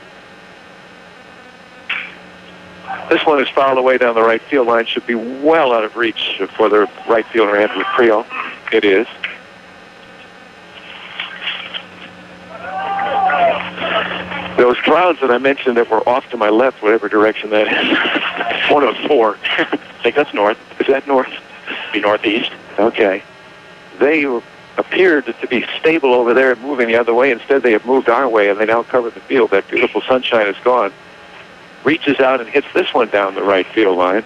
Speaker 3: this one is fouled away down the right field line. Should be well out of reach for the right fielder, Andrew Creel. It is. Those clouds that I mentioned that were off to my left, whatever direction that is, 104.
Speaker 4: I think that's north.
Speaker 3: Is that north?
Speaker 4: Be northeast.
Speaker 3: Okay. They appeared to be stable over there and moving the other way. Instead, they have moved our way, and they now cover the field. That beautiful sunshine is gone. Reaches out and hits this one down the right field line.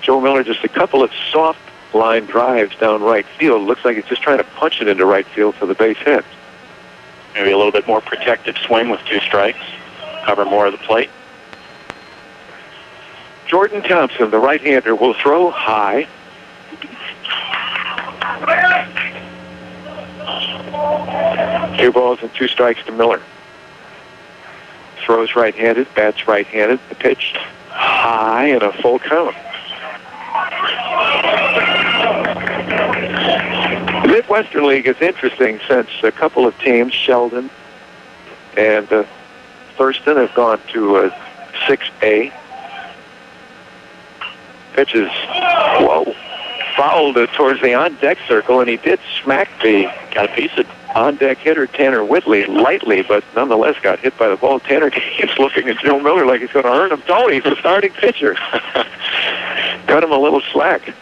Speaker 3: Joe Miller, just a couple of soft line drives down right field. Looks like he's just trying to punch it into right field for the base hit.
Speaker 4: Maybe a little bit more protective swing with 2 strikes. Cover more of the plate.
Speaker 3: Jordan Thompson, the right-hander, will throw high. Two balls and 2 strikes to Miller. Throws right-handed, bats right-handed. The pitch high and a full count. The Midwestern League is interesting since a couple of teams, Sheldon and Thurston, have gone to 6A. Pitches, whoa, fouled towards the on-deck circle, and he did smack the
Speaker 4: got a piece of
Speaker 3: on-deck hitter Tanner Whitley lightly, but nonetheless got hit by the ball. Tanner keeps looking at Joe Miller like he's going to hurt him. Don't, he's the starting pitcher. Cut him a little slack.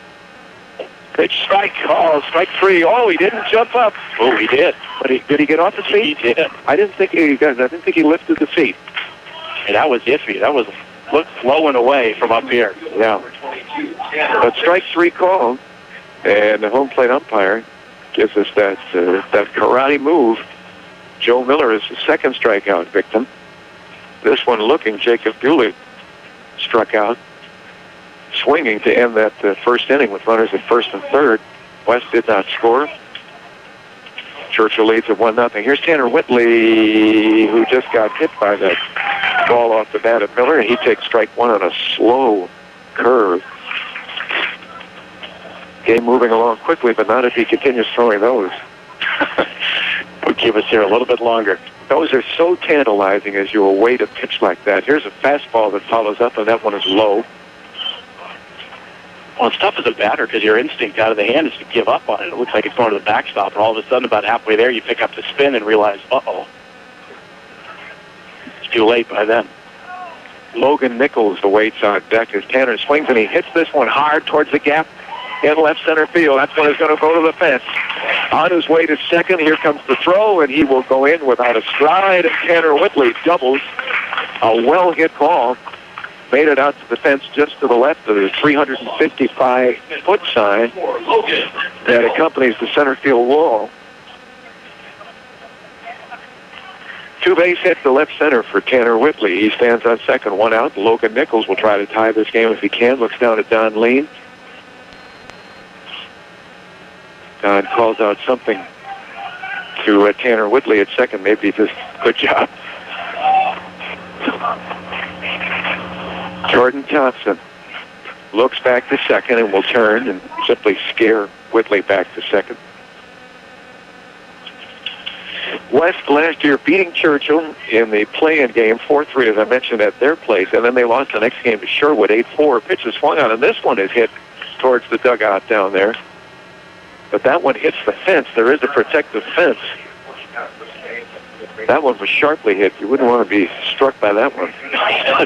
Speaker 3: Pitch, strike, strike 3. Oh, he didn't jump up.
Speaker 4: Oh, he did.
Speaker 3: But did he get off his feet?
Speaker 4: He did.
Speaker 3: I didn't think he lifted the feet.
Speaker 4: And that was iffy. That was looked flowing away from up here.
Speaker 3: Yeah. But strike 3 called, and the home plate umpire gives us that karate move. Joe Miller is the second strikeout victim. This one looking, Jacob Bewley struck out, swinging to end that first inning with runners at first and third. West did not score. Churchill leads at 1-0. Here's Tanner Whitley, who just got hit by that ball off the bat of Miller, and he takes strike 1 on a slow curve. Game moving along quickly, but not if he continues throwing those.
Speaker 4: Would keep us here a little bit longer.
Speaker 3: Those are so tantalizing as you await a pitch like that. Here's a fastball that follows up, and that one is low.
Speaker 4: Well, it's tough as a batter because your instinct out of the hand is to give up on it. It looks like it's going to the backstop, and all of a sudden, about halfway there, you pick up the spin and realize, uh-oh. It's too late by then.
Speaker 3: Logan Nichols awaits on deck as Tanner swings, and he hits this one hard towards the gap in left center field. That's one is going to go to the fence. On his way to second, here comes the throw, and he will go in without a stride, and Tanner Whitley doubles. A well-hit ball. Made it out to the fence just to the left of the 355-foot sign that accompanies the center field wall. 2 base hits to left center for Tanner Whitley. He stands on second, 1 out. Logan Nichols will try to tie this game if he can. Looks down at Don Lean. Don calls out something to Tanner Whitley at second. Maybe just good job. Jordan Thompson looks back to second and will turn and simply scare Whitley back to second. West last year beating Churchill in the play-in game 4-3, as I mentioned, at their place, and then they lost the next game to Sherwood 8-4. Pitch is swung on, and this one is hit towards the dugout down there. But that one hits the fence. There is a protective fence. That one was sharply hit. You wouldn't want to be struck by that one.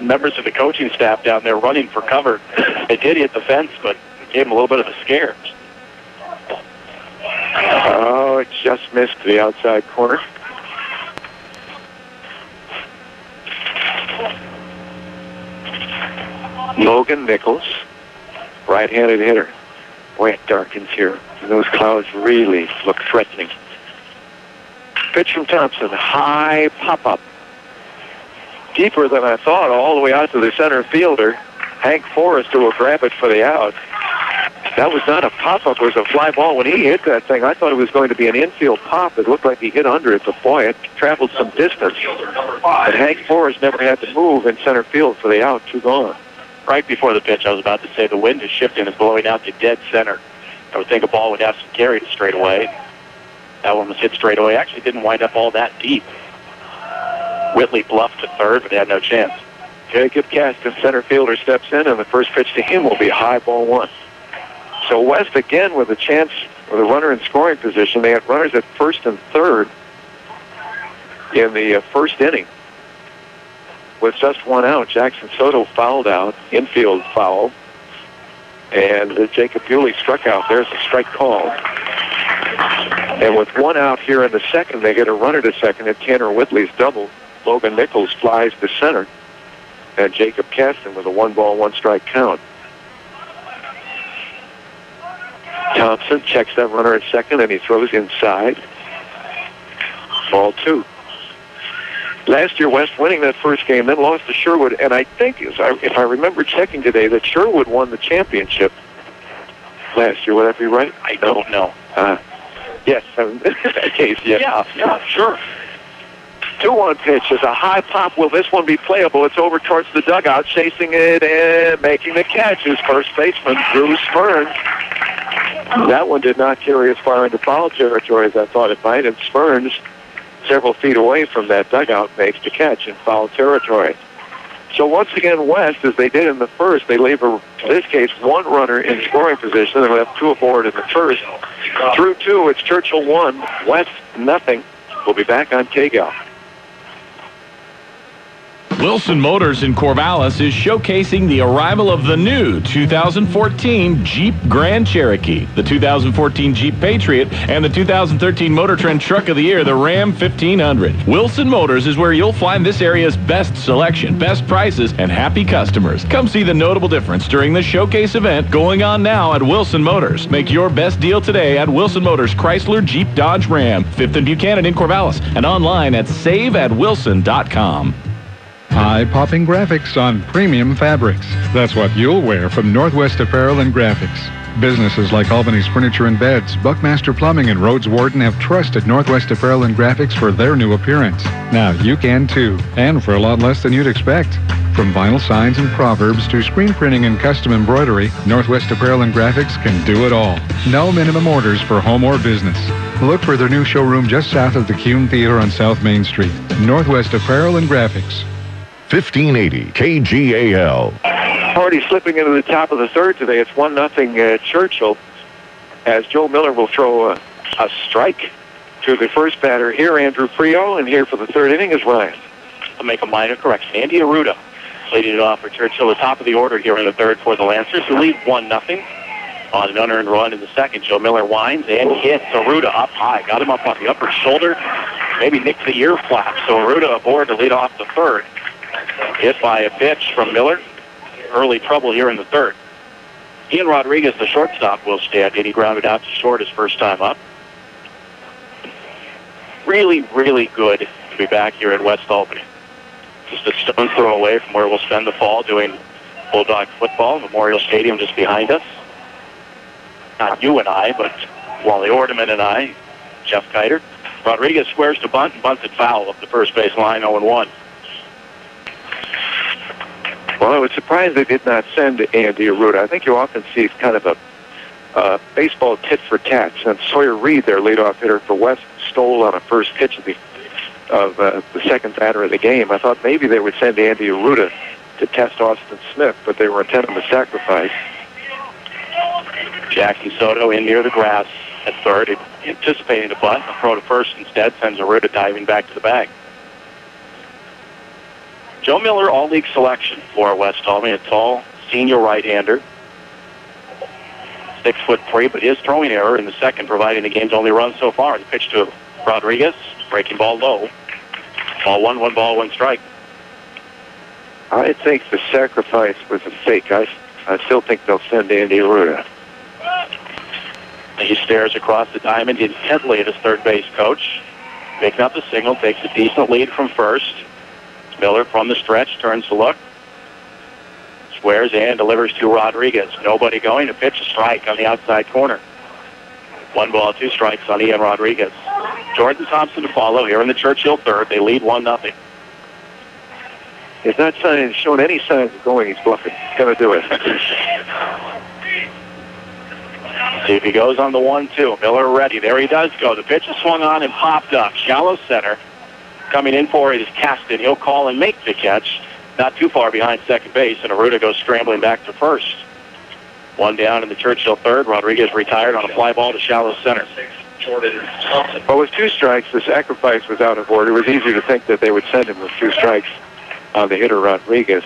Speaker 4: Members of the coaching staff down there running for cover. It did hit the fence, but it gave him a little bit of a scare.
Speaker 3: Oh, it just missed the outside corner. Logan Nichols, right-handed hitter. Boy, it darkens here. Those clouds really look threatening. Pitch from Thompson, high pop-up. Deeper than I thought, all the way out to the center fielder. Hank Forrester will grab it for the out. That was not a pop-up, it was a fly ball. When he hit that thing, I thought it was going to be an infield pop. It looked like he hit under it, but boy, it traveled some distance. And Hank Forrest never had to move in center field for the out, 2 gone.
Speaker 4: Right before the pitch, I was about to say the wind is shifting and blowing out to dead center. I would think a ball would have some carry to straight away. That one was hit straight away. Actually didn't wind up all that deep. Whitley bluffed to third, but had no chance.
Speaker 3: Jacob Caston, center fielder, steps in, and the first pitch to him will be high, ball one. So West again with a chance with a runner in scoring position. They had runners at first and third in the first inning. With just one out, Jackson Soto fouled out, infield foul, and Jacob Bewley struck out. There's a strike call. And with one out here in the second, they get a runner to second, and Tanner Whitley's double. Logan Nichols flies to center, and Jacob Caston with a 1-ball, 1-strike count. Thompson checks that runner at second, and he throws inside. Ball two. Last year, West winning that first game, then lost to Sherwood, and I think, if I remember checking today, that Sherwood won the championship last year. Would that be right?
Speaker 4: I don't know.
Speaker 3: Yes, in that case, yes.
Speaker 4: Yeah, sure.
Speaker 3: 2-1 pitch is a high pop. Will this one be playable? It's over towards the dugout, chasing it and making the catch is first baseman Drew Spurns. That one did not carry as far into foul territory as I thought it might, and Spurns, several feet away from that dugout, makes the catch in foul territory. So once again, West, as they did in the first, they leave, in this case, one runner in scoring position. They left two aboard in the first. Through two, it's Churchill 1, West nothing. We'll be back on KGAL.
Speaker 13: Wilson Motors in Corvallis is showcasing the arrival of the new 2014 Jeep Grand Cherokee, the 2014 Jeep Patriot, and the 2013 Motor Trend Truck of the Year, the Ram 1500. Wilson Motors is where you'll find this area's best selection, best prices, and happy customers. Come see the notable difference during the showcase event going on now at Wilson Motors. Make your best deal today at Wilson Motors Chrysler Jeep Dodge Ram, 5th and Buchanan in Corvallis, and online at saveatwilson.com.
Speaker 2: Eye-popping graphics on premium fabrics. That's what you'll wear from Northwest Apparel and Graphics. Businesses like Albany's Furniture and Beds, Buckmaster Plumbing, and Rhodes Warden have trusted Northwest Apparel and Graphics for their new appearance. Now you can too, and for a lot less than you'd expect. From vinyl signs and proverbs to screen printing and custom embroidery, Northwest Apparel and Graphics can do it all. No minimum orders for home or business. Look for their new showroom just south of the Kuhn Theater on South Main Street. Northwest Apparel and Graphics.
Speaker 1: 1580 KGAL.
Speaker 3: Already slipping into the top of the third today. It's 1-0 Churchill, as Joe Miller will throw a strike to the first batter here, Andrew Frio, and here for the third inning is Ryan.
Speaker 4: I'll make a minor correction. Andy Arruda leading it off for Churchill, the top of the order here in the third for the Lancers, who lead 1-0. On an unearned run in the second, Joe Miller winds and hits Arruda up high. Got him up on the upper shoulder, maybe nicked the ear flap. So Arruda aboard to lead off the third. Hit by a pitch from Miller. Early trouble here in the third. Ian Rodriguez, the shortstop, will stand in. He grounded out to short his first time up. Really, really good to be back here at West Albany. Just a stone's throw away from where we'll spend the fall doing Bulldog football. Memorial Stadium just behind us. Not you and I, but Wally Ordeman and I, Jeff Kiter. Rodriguez squares to bunt and bunts it foul up the first base line, 0-1.
Speaker 3: Well, I was surprised they did not send Andy Arruda. I think you often see kind of a baseball tit for tat. And Sawyer Reed, their leadoff hitter for West, stole on a first pitch of the second batter of the game. I thought maybe they would send Andy Arruda to test Austin Smith, but they were intent on the sacrifice.
Speaker 4: Jackson Soto in near the grass at third, anticipating the bunt. A throw to first instead sends Arruda diving back to the bag. Joe Miller, all-league selection for West Albany, a tall senior right-hander. 6'3", but his throwing error in the second, providing the game's only run so far. The pitch to Rodriguez, breaking ball low. Ball one, 1-1 strike.
Speaker 3: I think the sacrifice was a fake. I still think they'll send Andy Arruda.
Speaker 4: He stares across the diamond intently at his third base coach. Making up the signal, takes a decent lead from first. Miller from the stretch turns to look. Squares and delivers to Rodriguez. Nobody going to pitch a strike on the outside corner. 1-2 strikes on Ian Rodriguez. Jordan Thompson to follow here in the Churchill third. They lead 1-0.
Speaker 3: He's not showing any signs of going. He's bluffing. He's going to do it.
Speaker 4: See if he goes on the 1-2. Miller ready. There he does go. The pitch is swung on and popped up. Shallow center. Coming in for it is Caston. He'll call and make the catch. Not too far behind second base, and Aruda goes scrambling back to first. One down in the Churchill third. Rodriguez retired on a fly ball to shallow center.
Speaker 3: Well, with 2 strikes, the sacrifice was out of order. It was easy to think that they would send him with 2 strikes on the hitter Rodriguez.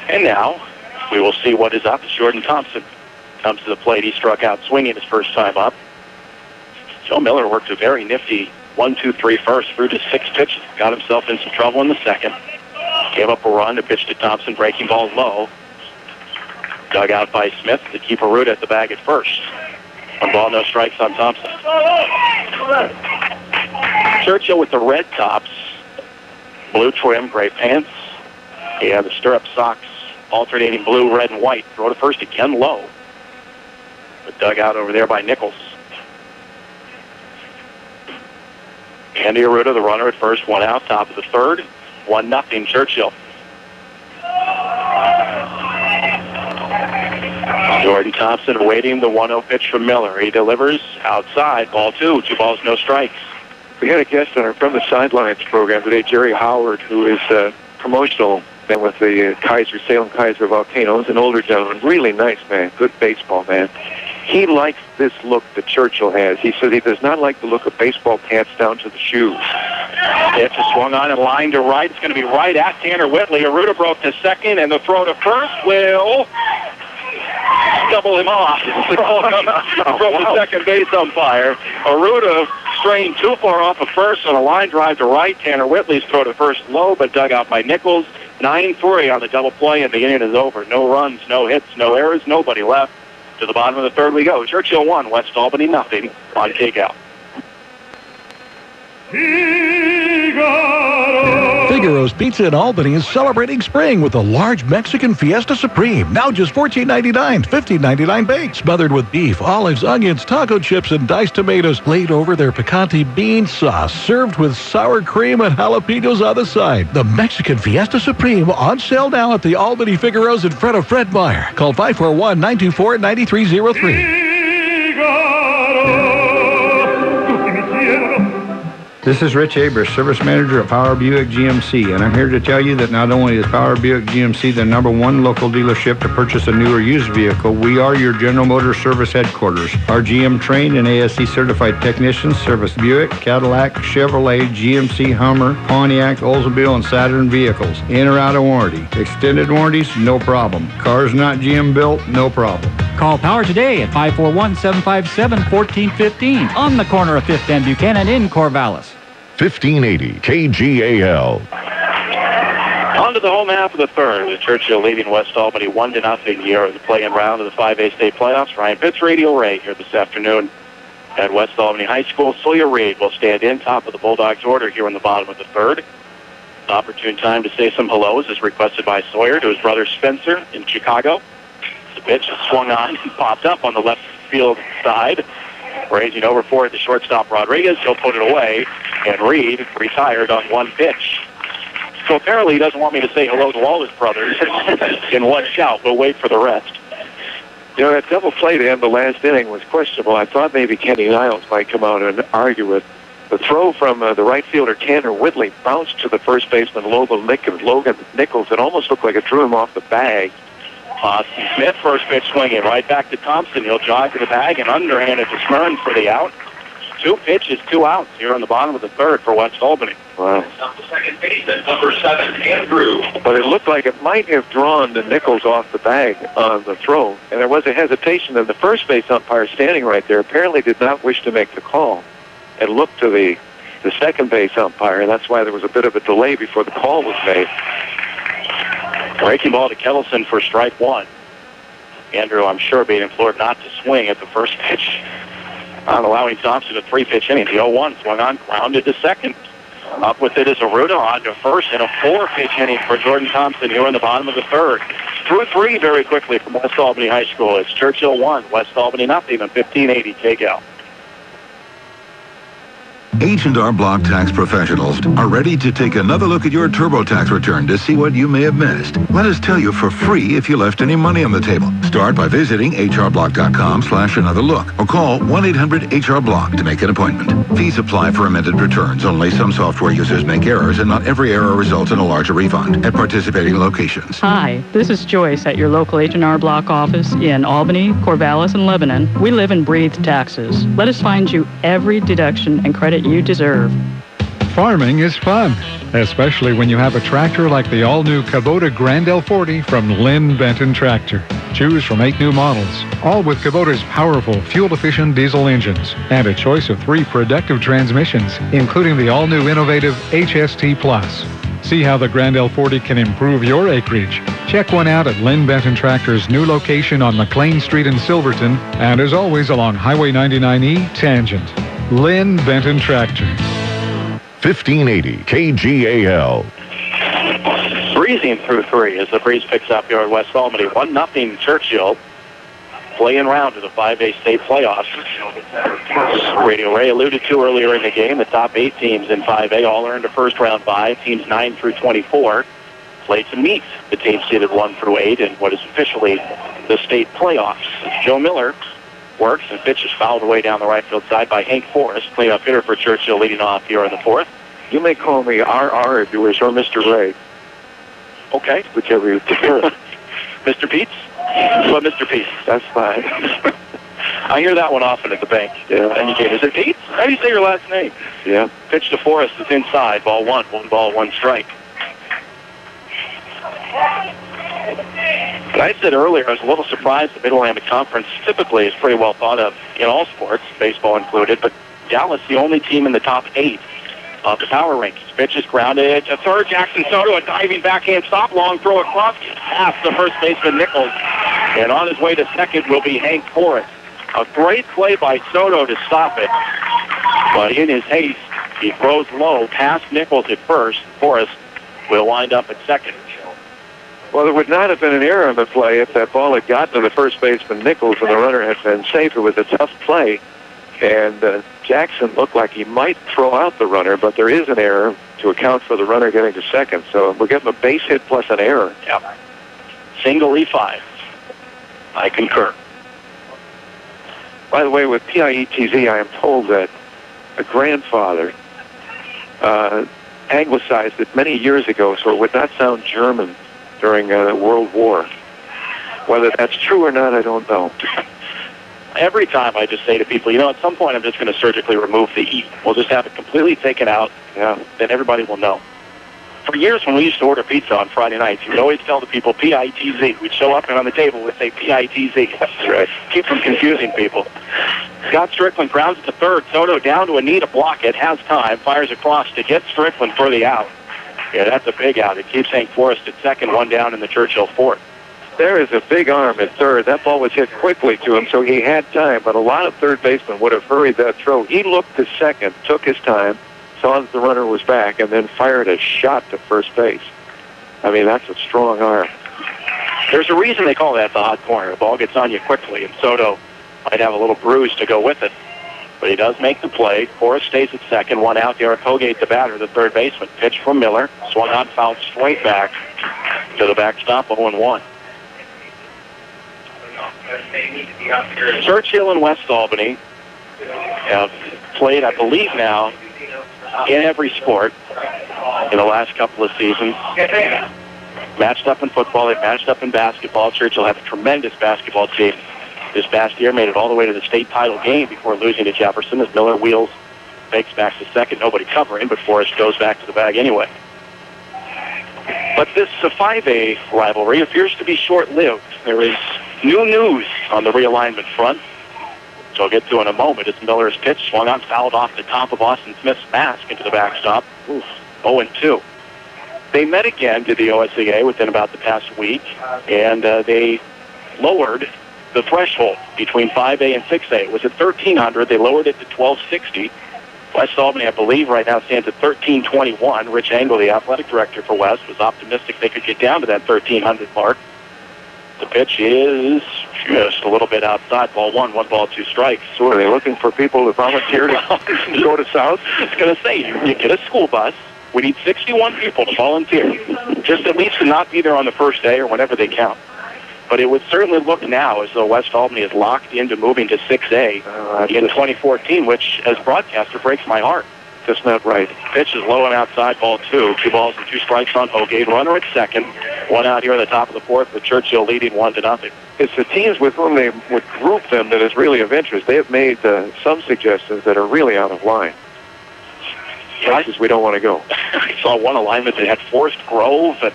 Speaker 4: And now we will see what is up. Jordan Thompson comes to the plate. He struck out swinging his first time up. Joe Miller worked a very nifty 1-2-3 first, threw to 6 pitches. Got himself in some trouble in the second. Gave up a run to pitch to Thompson, breaking ball low. Dug out by Smith to keep Aruda at the bag at first. 1 ball, no strikes on Thompson. Churchill with the red tops, blue trim, gray pants. He had the stirrup socks, alternating blue, red, and white. Throw to first again low. But dug out over there by Nichols. Andy Aruda, the runner at first, 1 out, top of the third. 1-0 Churchill. Jordan Thompson awaiting the 1-0 pitch from Miller. He delivers outside, ball 2. 2 balls, no strikes.
Speaker 3: We had a guest on our From the Sidelines program today, Jerry Howard, who is promotional man with the Salem Kaiser Volcanoes, an older gentleman, really nice man, good baseball man. He likes this look that Churchill has. He says he does not like the look of baseball pants down to the shoes.
Speaker 4: Pitch is swung on and lined to right. It's going to be right at Tanner Whitley. Aruda broke to second, and the throw to first will double him off from the second base umpire. Aruda strained too far off of first on a line drive to right. Tanner Whitley's throw to first low, but dug out by Nichols. 9-3 on the double play, and the inning is over. No runs, no hits, no errors, nobody left. To the bottom of the third we go. Churchill 1, West Albany 0 on KGAL.
Speaker 10: Figaro's Pizza in Albany is celebrating spring with a large Mexican Fiesta Supreme. Now just $14.99, $15.99 baked. Smothered with beef, olives, onions, taco chips, and diced tomatoes. Laid over their picante bean sauce. Served with sour cream and jalapenos on the side. The Mexican Fiesta Supreme on sale now at the Albany Figaro's in front of Fred Meyer. Call 541-924-9303.
Speaker 14: This is Rich Abers, Service Manager at Power Buick GMC, and I'm here to tell you that not only is Power Buick GMC the #1 local dealership to purchase a new or used vehicle, we are your General Motors service headquarters. Our GM-trained and ASE-certified technicians service Buick, Cadillac, Chevrolet, GMC, Hummer, Pontiac, Oldsmobile, and Saturn vehicles. In or out of warranty. Extended warranties, no problem. Cars not GM built, no problem.
Speaker 8: Call Power today at 541-757-1415 on the corner of 5th and Buchanan in Corvallis.
Speaker 1: 1580 KGAL.
Speaker 4: On to the home half of the third. The Churchill leading West Albany 1-0 here in the play-in round of the 5A state playoffs. Ryan Pitts, Radio Ray here this afternoon at West Albany High School. Sawyer Reed will stand in top of the Bulldogs order here in the bottom of the third. Opportune time to say some hellos as requested by Sawyer to his brother Spencer in Chicago. The pitch is swung on and popped up on the left field side. Raising over for it, the shortstop Rodriguez. He'll put it away, and Reed retired on 1 pitch. So apparently he doesn't want me to say hello to all his brothers in one shout. We'll wait for the rest.
Speaker 3: You know, that double play to end the last inning was questionable. I thought maybe Kenny Niles might come out and argue with. The throw from the right fielder Tanner Whitley bounced to the first baseman Logan Nichols. It almost looked like it threw him off the bag.
Speaker 4: Austin Smith, first pitch swinging right back to Thompson. He'll drive to the bag and underhand it to Smyrn for the out. 2 pitches, 2 outs here on the bottom of the third for West Albany.
Speaker 3: Wow.
Speaker 9: Down to second base at number 7, Andrew.
Speaker 3: But it looked like it might have drawn the Nichols off the bag on the throw. And there was a hesitation, and the first base umpire standing right there apparently did not wish to make the call and looked to the second base umpire. That's why there was a bit of a delay before the call was made.
Speaker 4: Breaking ball to Kettleson for strike 1. Andrew, I'm sure, being implored not to swing at the first pitch, not allowing Thompson a 3-pitch inning. The 0-1 swung on, grounded to second. Up with it is Aruda on to first, and a 4-pitch inning for Jordan Thompson here in the bottom of the third. Through 3 very quickly from West Albany High School. It's Churchill 1, West Albany 0 on 1580 KGAL.
Speaker 15: H&R Block tax professionals are ready to take another look at your TurboTax return to see what you may have missed. Let us tell you for free if you left any money on the table. Start by visiting hrblock.com/anotherlook or call 1-800-HR-BLOCK to make an appointment. Fees apply for amended returns. Only some software users make errors, and not every error results in a larger refund at participating locations.
Speaker 16: Hi, this is Joyce at your local H&R Block office in Albany, Corvallis, and Lebanon. We live and breathe taxes. Let us find you every deduction and credit you deserve.
Speaker 2: Farming is fun, especially when you have a tractor like the all-new Kubota Grand L40 from Lynn Benton Tractor. Choose from 8 new models, all with Kubota's powerful, fuel-efficient diesel engines and a choice of 3 productive transmissions, including the all-new innovative HST Plus. See how the Grand L40 can improve your acreage. Check one out at Lynn Benton Tractor's new location on McLean Street in Silverton, and as always along Highway 99E Tangent. Lynn Benton Tractor.
Speaker 1: 1580 KGAL.
Speaker 4: Breezing through 3 as the breeze picks up here at West Albany. 1-0 Churchill. Playing round to the 5A state playoffs. Radio Ray alluded to earlier in the game, the top 8 teams in 5A all earned a first-round bye. Teams 9 through 24 played to meet the teams seeded 1 through 8 in what is officially the state playoffs. Joe Miller works and pitches fouled away down the right field side by Hank Forrest. Cleanup hitter for Churchill leading off here in the 4th.
Speaker 3: You may call me RR if you wish, or Mr. Ray.
Speaker 4: Okay.
Speaker 3: Whichever you prefer.
Speaker 4: Mr. Peets? Well, Mr. Peets.
Speaker 3: That's fine.
Speaker 4: I hear that one often at the bank.
Speaker 3: Yeah.
Speaker 4: Indicator. Is it Peets? How do you say your last name?
Speaker 3: Yeah.
Speaker 4: Pitch to Forrest is inside. Ball 1. 1 ball, 1 strike. But I said earlier, I was a little surprised the Mid-Atlantic Conference typically is pretty well thought of in all sports, baseball included, but Dallas, the only team in the top 8 of the power rankings. Pitch is grounded to third. Jackson Soto, a diving backhand stop, long throw across, past the first baseman Nichols. And on his way to second will be Hank Forrest. A great play by Soto to stop it. But in his haste, he throws low past Nichols at first. Forrest will wind up at second.
Speaker 3: Well, there would not have been an error on the play if that ball had gotten to the first baseman Nichols and the runner had been safe. It was a tough play. And Jackson looked like he might throw out the runner, but there is an error to account for the runner getting to second. So we're getting a base hit plus an error.
Speaker 4: Yep. Single E5. I concur.
Speaker 3: By the way, with PIETZ, I am told that a grandfather anglicized it many years ago, so it would not sound German during World War. Whether that's true or not, I don't know.
Speaker 4: Every time I just say to people, at some point I'm just going to surgically remove the E. We'll just have it completely taken out.
Speaker 3: Yeah.
Speaker 4: Then everybody will know. For years when we used to order pizza on Friday nights, we'd always tell the people PITZ. We'd show up and on the table we'd say PITZ.
Speaker 3: That's right.
Speaker 4: Keep from confusing people. Scott Strickland grounds it to third. Soto down to a knee to block it. Has time. Fires across to get Strickland for the out. Yeah, that's a big out. It keeps Hank Forrest at second, 1 down in the Churchill 4th.
Speaker 3: There is a big arm at third. That ball was hit quickly to him, so he had time. But a lot of third basemen would have hurried that throw. He looked to second, took his time, saw that the runner was back, and then fired a shot to first base. I mean, that's a strong arm.
Speaker 4: There's a reason they call that the hot corner. The ball gets on you quickly, and Soto might have a little bruise to go with it. But he does make the play. Forrest stays at second, 1 out. Derek Hogate, the batter, the third baseman. Pitch from Miller. Swung on, fouled straight back to the backstop, 0-1. Churchill and West Albany have played, I believe now, in every sport in the last couple of seasons. Matched up in football, they've matched up in basketball. Churchill had a tremendous basketball team this past year, made it all the way to the state title game before losing to Jefferson as Miller wheels, fakes back to second, nobody covering, but Forrest goes back to the bag anyway. But this 5A rivalry appears to be short-lived. There is new news on the realignment front, which I'll get to in a moment, as Miller's pitch swung on, fouled off the top of Austin Smith's mask into the backstop. 0-2. They met again to the OSCA within about the past week, and they lowered the threshold between 5A and 6A. It was at 1,300. They lowered it to 1,260. West Albany, I believe, right now stands at 1,321. Rich Engel, the athletic director for West, was optimistic they could get down to that 1,300 mark. The pitch is just a little bit outside. Ball 1, 1-2
Speaker 3: So are they looking for people to volunteer to go to South?
Speaker 4: I was going to say, you get a school bus. We need 61 people to volunteer, just at least to not be there on the first day or whenever they count. But it would certainly look now as though West Albany is locked into moving to 6A in 2014, which, as broadcaster, breaks my heart.
Speaker 3: That's not right.
Speaker 4: Pitch is low and outside, ball 2. 2 balls and 2 strikes on Hogate. Runner at second. One out here at the top of the fourth with Churchill leading 1-0.
Speaker 3: It's the teams with whom they would group them that is really of interest. They have made some suggestions that are really out of line. Places we don't want to go.
Speaker 4: I saw one alignment that had Forest Grove and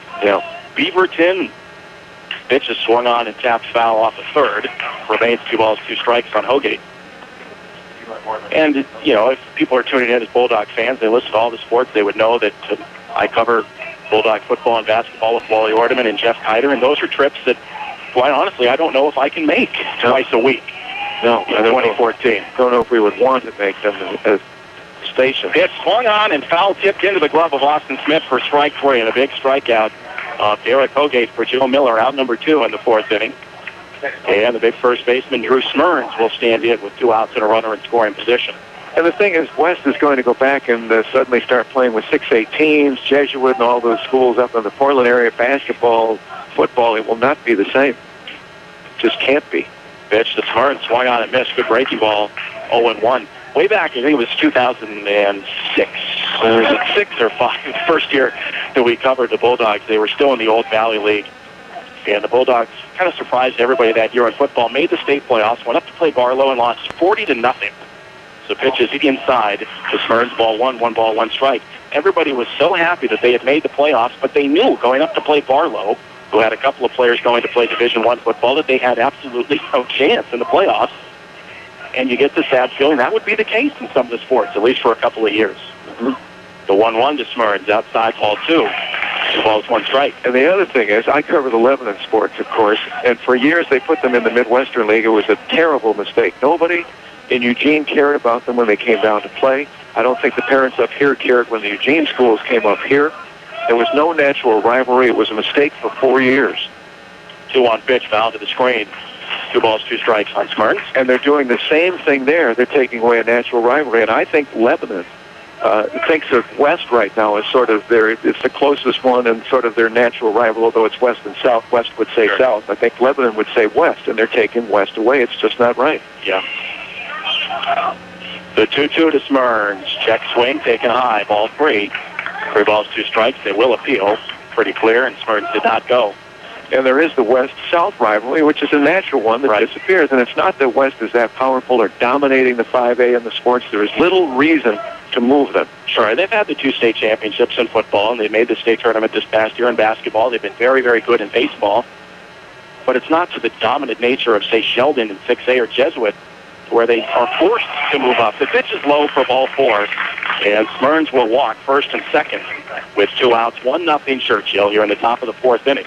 Speaker 4: Beaverton. Pitch is swung on and tapped foul off the third. Remains 2 balls, 2 strikes on Hogate. And, if people are tuning in as Bulldog fans, they listen to all the sports, they would know that I cover Bulldog football and basketball with Wally Ordeman and Jeff Kiter, and those are trips that, quite honestly, I don't know if I can make twice a week.
Speaker 3: No,
Speaker 4: in 2014.
Speaker 3: Don't know if we would want to make them as station.
Speaker 4: Pitch swung on and foul tipped into the glove of Austin Smith for strike 3, and a big strikeout of Derek Hogate for Joe Miller, out number 2 in the 4th inning. And the big first baseman, Drew Smurns, will stand in with 2 outs and a runner in scoring position.
Speaker 3: And the thing is, West is going to go back and suddenly start playing with 6A teams, Jesuit and all those schools up in the Portland area, basketball, football. It will not be the same. It just can't be.
Speaker 4: Pitch to Smurns, swung on and missed. Good breaking ball, 0-1. Way back, I think it was 2006. Was it 6 or 5? The first year that we covered the Bulldogs, they were still in the Old Valley League. And the Bulldogs kind of surprised everybody that year in football, made the state playoffs, went up to play Barlow and lost 40-0. So pitch is inside to Smurns, ball 1, 1 strike. Everybody was so happy that they had made the playoffs, but they knew going up to play Barlow, who had a couple of players going to play Division I football, that they had absolutely no chance in the playoffs. And you get the sad feeling that would be the case in some of the sports, at least for a couple of years. The 1-1 to Smurns, outside, ball 2. 2 balls, 1 strike.
Speaker 3: And the other thing is, I cover the Lebanon sports, of course, and for years they put them in the Midwestern League. It was a terrible mistake. Nobody in Eugene cared about them when they came down to play. I don't think the parents up here cared when the Eugene schools came up here. There was no natural rivalry. It was a mistake for 4 years.
Speaker 4: 2-1 pitch, foul to the screen. 2 balls, 2 strikes on Smurns.
Speaker 3: And they're doing the same thing there. They're taking away a natural rivalry. And I think Lebanon thinks of West right now as sort of it's the closest one and sort of their natural rival, although it's West and South. West would say South. I think Lebanon would say West, and they're taking West away. It's just not right.
Speaker 4: Yeah. The 2-2 to Smurns. Check swing, taken high, ball 3. 3 balls, 2 strikes. They will appeal. Pretty clear, and Smurns did not go.
Speaker 3: And there is the West-South rivalry, which is a natural one that disappears. And it's not that West is that powerful or dominating the 5A in the sports. There is little reason to move them.
Speaker 4: Sure, they've had the 2 state championships in football, and they made the state tournament this past year in basketball. They've been very, very good in baseball. But it's not to the dominant nature of, say, Sheldon in 6A or Jesuit, where they are forced to move up. The pitch is low for ball 4, and Smurns will walk first and second with 2 outs. 1-0 Churchill here in the top of the 4th inning.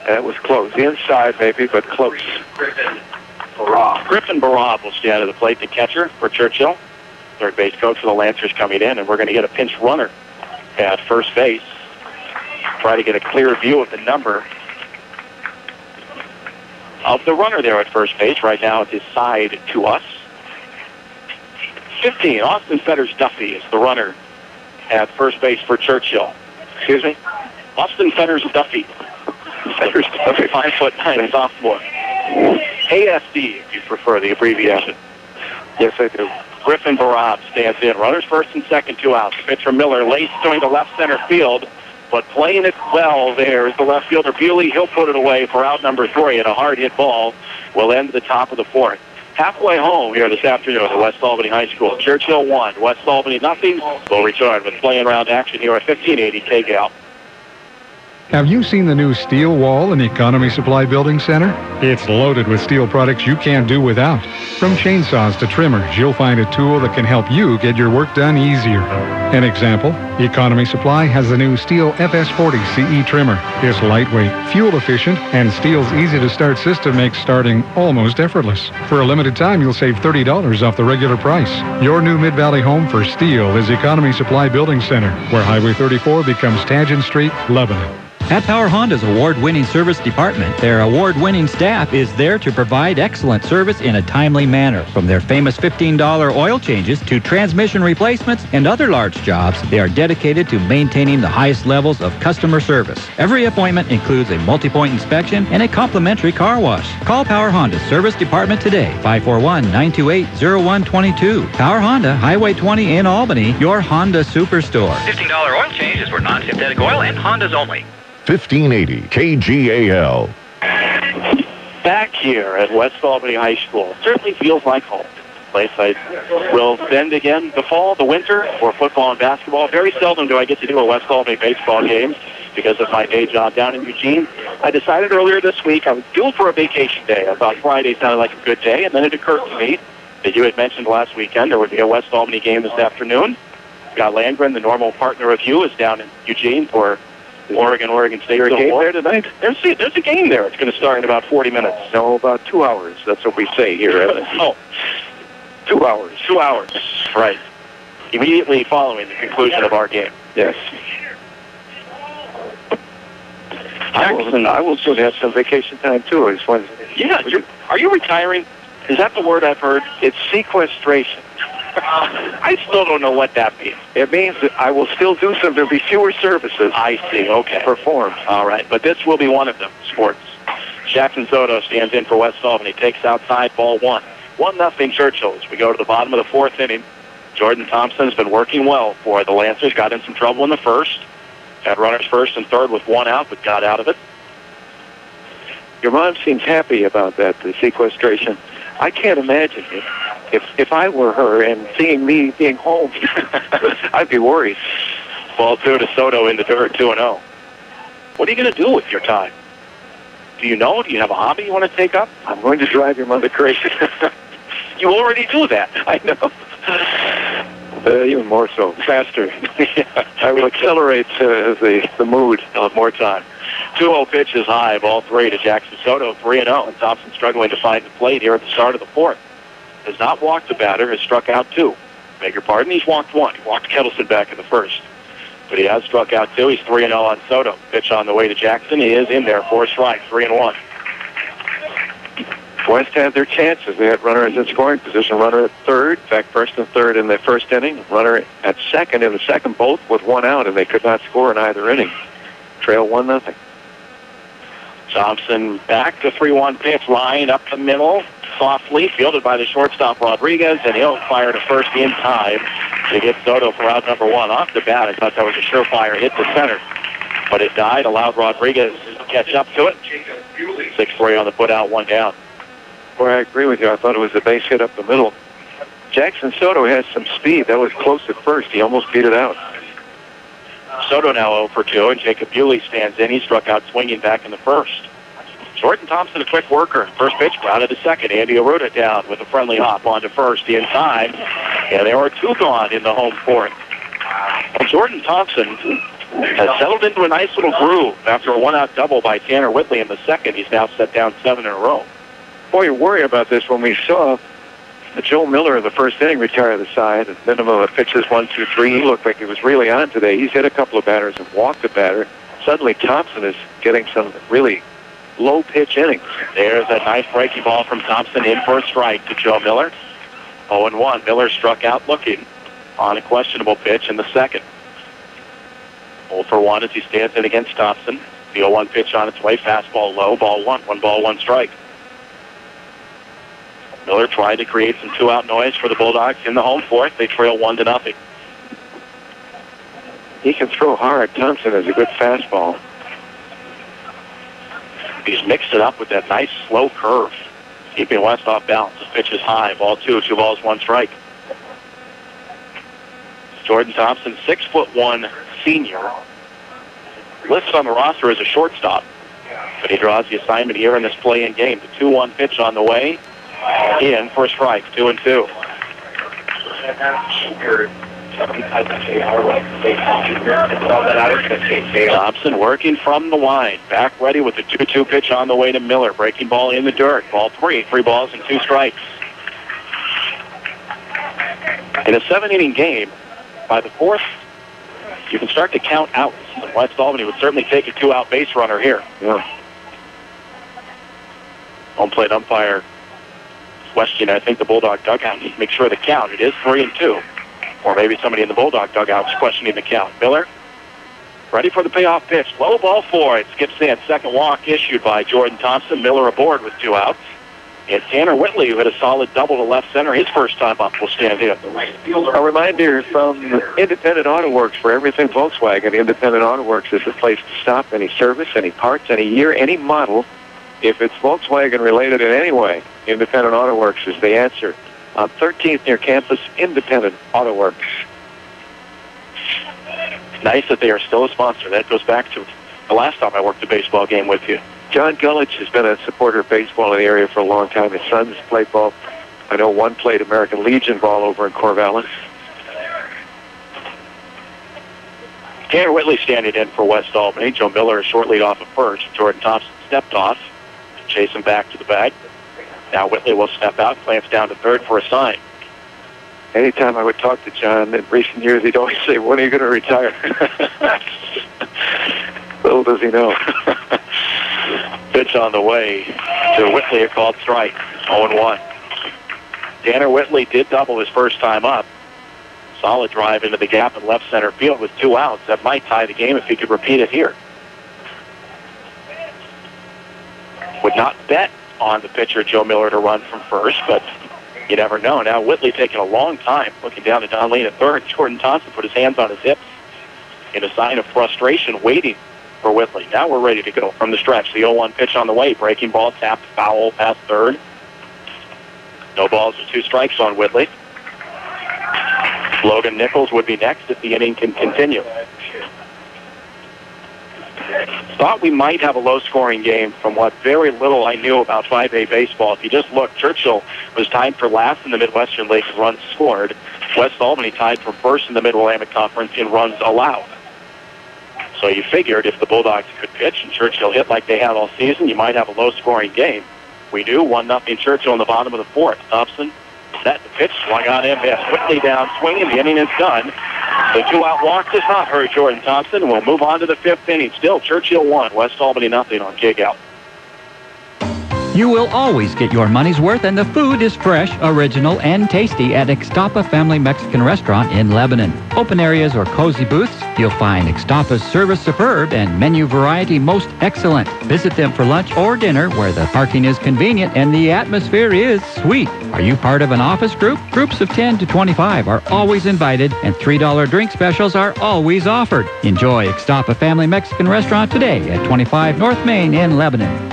Speaker 3: That was close. Inside, maybe, but close.
Speaker 4: Griffin Barab will stand at the plate, the catcher for Churchill. Third base coach for the Lancers coming in, and we're going to get a pinch runner at first base. Try to get a clear view of the number of the runner there at first base. Right now it's his side to us. 15, Austin Fetters Duffy is the runner at first base for Churchill.
Speaker 3: Excuse me?
Speaker 4: Austin Fetters Duffy. Fetters Duffy, 5'9", sophomore. ASD, if you prefer the abbreviation.
Speaker 3: Yes, I do.
Speaker 4: Griffin Barab stands in. Runners first and second, 2 outs. Pitcher Miller laced going to left center field, but playing it well there is the left fielder Bewley. He'll put it away for out number 3, and a hard hit ball will end the top of the 4th. Halfway home here this afternoon at West Albany High School. Churchill 1, West Albany nothing. We'll return with playing round action here at 1580 KGAL.
Speaker 2: Have you seen the new steel wall in Economy Supply Building Center? It's loaded with steel products you can't do without. From chainsaws to trimmers, you'll find a tool that can help you get your work done easier. An example, Economy Supply has the new Steel FS40 CE trimmer. It's lightweight, fuel efficient, and Steel's easy-to-start system makes starting almost effortless. For a limited time, you'll save $30 off the regular price. Your new Mid-Valley home for steel is Economy Supply Building Center, where Highway 34 becomes Tangent Street, Lebanon.
Speaker 8: At Power Honda's award-winning service department, their award-winning staff is there to provide excellent service in a timely manner. From their famous $15 oil changes to transmission replacements and other large jobs, they are dedicated to maintaining the highest levels of customer service. Every appointment includes a multi-point inspection and a complimentary car wash. Call Power Honda's service department today, 541-928-0122. Power Honda, Highway 20 in Albany, your Honda Superstore.
Speaker 17: $15 oil change is for non-synthetic oil and Hondas only.
Speaker 1: 1580 KGAL.
Speaker 4: Back here at West Albany High School. Certainly feels like home. Place I will spend again the fall, the winter, for football and basketball. Very seldom do I get to do a West Albany baseball game because of my day job down in Eugene. I decided earlier this week I was due for a vacation day. I thought Friday sounded like a good day, and then it occurred to me that you had mentioned last weekend there would be a West Albany game this afternoon. Scott Landgren, the normal partner of you, is down in Eugene for Oregon State.
Speaker 3: Is there a game there tonight?
Speaker 4: There's a game there. It's going to start in about 40 minutes.
Speaker 3: No, about 2 hours. That's what we say here.
Speaker 4: Oh,
Speaker 3: 2 hours.
Speaker 4: 2 hours. Right. Immediately following the conclusion of our game.
Speaker 3: Yes. I will soon have some vacation time, too.
Speaker 4: Yeah. Are you retiring? Is that the word I've heard?
Speaker 3: It's sequestration.
Speaker 4: I still don't know what that means.
Speaker 3: It means that I will still do some. There'll be fewer services.
Speaker 4: I see. Okay.
Speaker 3: Performed.
Speaker 4: All right. But this will be one of them, sports. Jackson Soto stands in for West Albany. Takes outside, ball one. 1-0 Churchill as we go to the bottom of the fourth inning. Jordan Thompson has been working well for the Lancers. Got in some trouble in the first. Had runners first and third with one out, but got out of it.
Speaker 3: Your mom seems happy about that, the sequestration. I can't imagine it. If I were her and seeing me being home, I'd be worried.
Speaker 4: Ball two to Soto in the dirt, 2-0. What are you going to do with your time? Do you know? Do you have a hobby you want to take up?
Speaker 3: I'm going to drive your mother crazy.
Speaker 4: You already do that.
Speaker 3: I know. Even more so. Faster. I will accelerate the mood.
Speaker 4: I'll have more time. 2-0 pitch is high. Ball three to Jackson Soto, 3-0. And Thompson struggling to find the plate here at the start of the fourth. Has not walked the batter, has struck out two. Beg your pardon, he's walked one. He walked Kettleson back in the first. But he has struck out two. He's 3-0 on Soto. Pitch on the way to Jackson. He is in there for a strike, 3-1.
Speaker 3: West had their chances. They had runners in scoring position, runner at third. In fact, first and third in the first inning, runner at second in the second, both with one out, and they could not score in either inning. Trail 1-0.
Speaker 4: Thompson back to 3-1 pitch, line up the middle, softly, fielded by the shortstop Rodriguez, and he'll fire to first in time to get Soto for out number one. Off the bat, I thought that was a surefire hit to center, but it died, allowed Rodriguez to catch up to it. 6-3 on the put out, one down.
Speaker 3: Boy, I agree with you. I thought it was a base hit up the middle. Jackson Soto has some speed. That was close at first. He almost beat it out.
Speaker 4: Soto now 0 for 2, and Jacob Bewley stands in. He struck out swinging back in the first. Jordan Thompson, a quick worker. First pitch, grounded to second. Andy Arruda down with a friendly hop onto first in time. And there are two gone in the home fourth. Well, Jordan Thompson has settled into a nice little groove after a one-out double by Tanner Whitley in the second. He's now set down 7 in a row.
Speaker 3: Boy, you worry about this when we saw Joe Miller in the first inning retire the side. At minimum of pitches 1, 2, 3. He looked like he was really on today. He's hit a couple of batters and walked a batter. Suddenly Thompson is getting some really low pitch innings.
Speaker 4: There's a nice breaking ball from Thompson in for a strike to Joe Miller. 0-1. Miller struck out looking on a questionable pitch in the second. 0 for 1 as he stands in against Thompson. The 0-1 pitch on its way. Fastball low. Ball one. 1 ball, 1 strike. Miller tried to create some two-out noise for the Bulldogs in the home fourth. They trail 1-0.
Speaker 3: He can throw hard. Thompson has a good fastball.
Speaker 4: He's mixed it up with that nice slow curve, keeping West off balance. The pitch is high. Ball 2, 2 balls, 1 strike. Jordan Thompson, 6'1" senior. Lists on the roster as a shortstop, but he draws the assignment here in this play-in game. The 2-1 pitch on the way. In for a strike, 2-2. Thompson working from the line. Back ready with the 2-2 pitch on the way to Miller. Breaking ball in the dirt. Ball 3. 3 balls and 2 strikes. In a 7-inning game, by the fourth you can start to count outs. And West Albany would certainly take a 2-out base runner here.
Speaker 3: Yeah.
Speaker 4: Home plate umpire questioning, I think, the Bulldog dugout. Make sure of the count. It is 3-2. Or maybe somebody in the Bulldog dugout is questioning the count. Miller, ready for the payoff pitch. Low ball 4. It skips in. Second walk issued by Jordan Thompson. Miller aboard with 2 outs. And Tanner Whitley, who hit a solid double to left center, his first time up, will stand in.
Speaker 3: A reminder from Independent Auto Works for everything Volkswagen. Independent Auto Works is the place to stop. Any service, any parts, any year, any model. If it's Volkswagen related in any way, Independent Auto Works is the answer. On 13th near campus, Independent Auto Works.
Speaker 4: Nice that they are still a sponsor. That goes back to the last time I worked a baseball game with you.
Speaker 3: John Gullich has been a supporter of baseball in the area for a long time. His sons played ball. I know one played American Legion ball over in Corvallis.
Speaker 4: Tanner Whitley standing in for West Albany. Joe Miller is short lead off at first. Jordan Thompson stepped off. Chase him back to the bag. Now Whitley will step out, glance down to third for a sign.
Speaker 3: Anytime I would talk to John in recent years, he'd always say, when are you going to retire? Little does he know.
Speaker 4: Pitch on the way to Whitley, a called strike, 0-1. Tanner Whitley did double his first time up. Solid drive into the gap in left center field with 2 outs. That might tie the game if he could repeat it here. Would not bet on the pitcher, Joe Miller, to run from first, but you never know. Now Whitley taking a long time, looking down to Don Lane at third. Jordan Thompson put his hands on his hips in a sign of frustration, waiting for Whitley. Now we're ready to go from the stretch. The 0-1 pitch on the way. Breaking ball tapped foul past third. No balls and 2 strikes on Whitley. Logan Nichols would be next if the inning can continue. Thought we might have a low-scoring game from what very little I knew about 5A baseball. If you just look, Churchill was tied for last in the Midwestern League in runs scored. West Albany tied for first in the Mid-Willamette Conference in runs allowed. So you figured if the Bulldogs could pitch and Churchill hit like they have all season, you might have a low-scoring game. We do. 1-0 Churchill in the bottom of the 4th. Thompson set the pitch, swung on him, missed. Whitley down swinging. The inning is done. The 2-out walk does not hurt Jordan Thompson. We'll move on to the 5th inning. Still Churchill 1, West Albany 0 on KGAL.
Speaker 8: You will always get your money's worth, and the food is fresh, original, and tasty at Ixtapa Family Mexican Restaurant in Lebanon. Open areas or cozy booths, you'll find Ixtapa's service superb and menu variety most excellent. Visit them for lunch or dinner where the parking is convenient and the atmosphere is sweet. Are you part of an office group? Groups of 10 to 25 are always invited, and $3 drink specials are always offered. Enjoy Ixtapa Family Mexican Restaurant today at 25 North Main in Lebanon.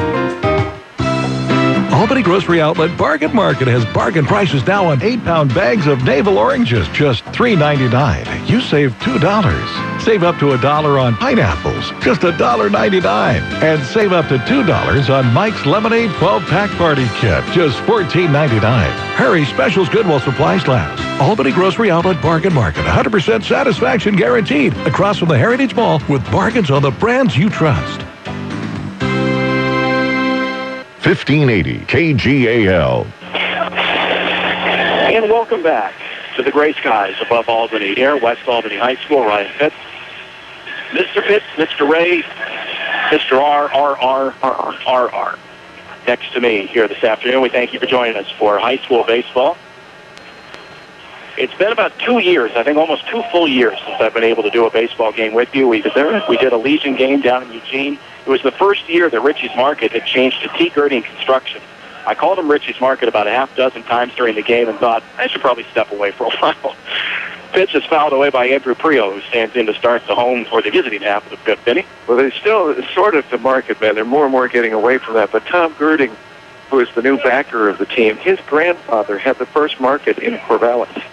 Speaker 10: Albany Grocery Outlet Bargain Market has bargain prices now on 8-pound bags of navel oranges, just $3.99. You save $2. Save up to $1 on pineapples, just $1.99. And save up to $2 on Mike's Lemonade 12-pack party kit, just $14.99. Hurry, specials good while supplies last. Albany Grocery Outlet Bargain Market, 100% satisfaction guaranteed. Across from the Heritage Mall with bargains on the brands you trust.
Speaker 1: 1580 KGAL.
Speaker 4: And welcome back to the gray skies above Albany here, West Albany High School. Ryan Pitts, Mr. Pitts, Mr. Ray, Mr. R. Next to me here this afternoon. We thank you for joining us for high school baseball. It's been about 2 years, I think almost 2 full years since I've been able to do a baseball game with you. We did a Legion game down in Eugene. It was the first year that Ritchie's Market had changed to T. Girding Construction. I called him Ritchie's Market about a half dozen times during the game and thought, I should probably step away for a while. Pitch is fouled away by Andrew Prio, who stands in to start the home or the visiting half of the 5th inning.
Speaker 3: Well, they're still sort of the market, man. They're more and more getting away from that. But Tom Girding, who is the new backer of the team, his grandfather had the first market in Corvallis.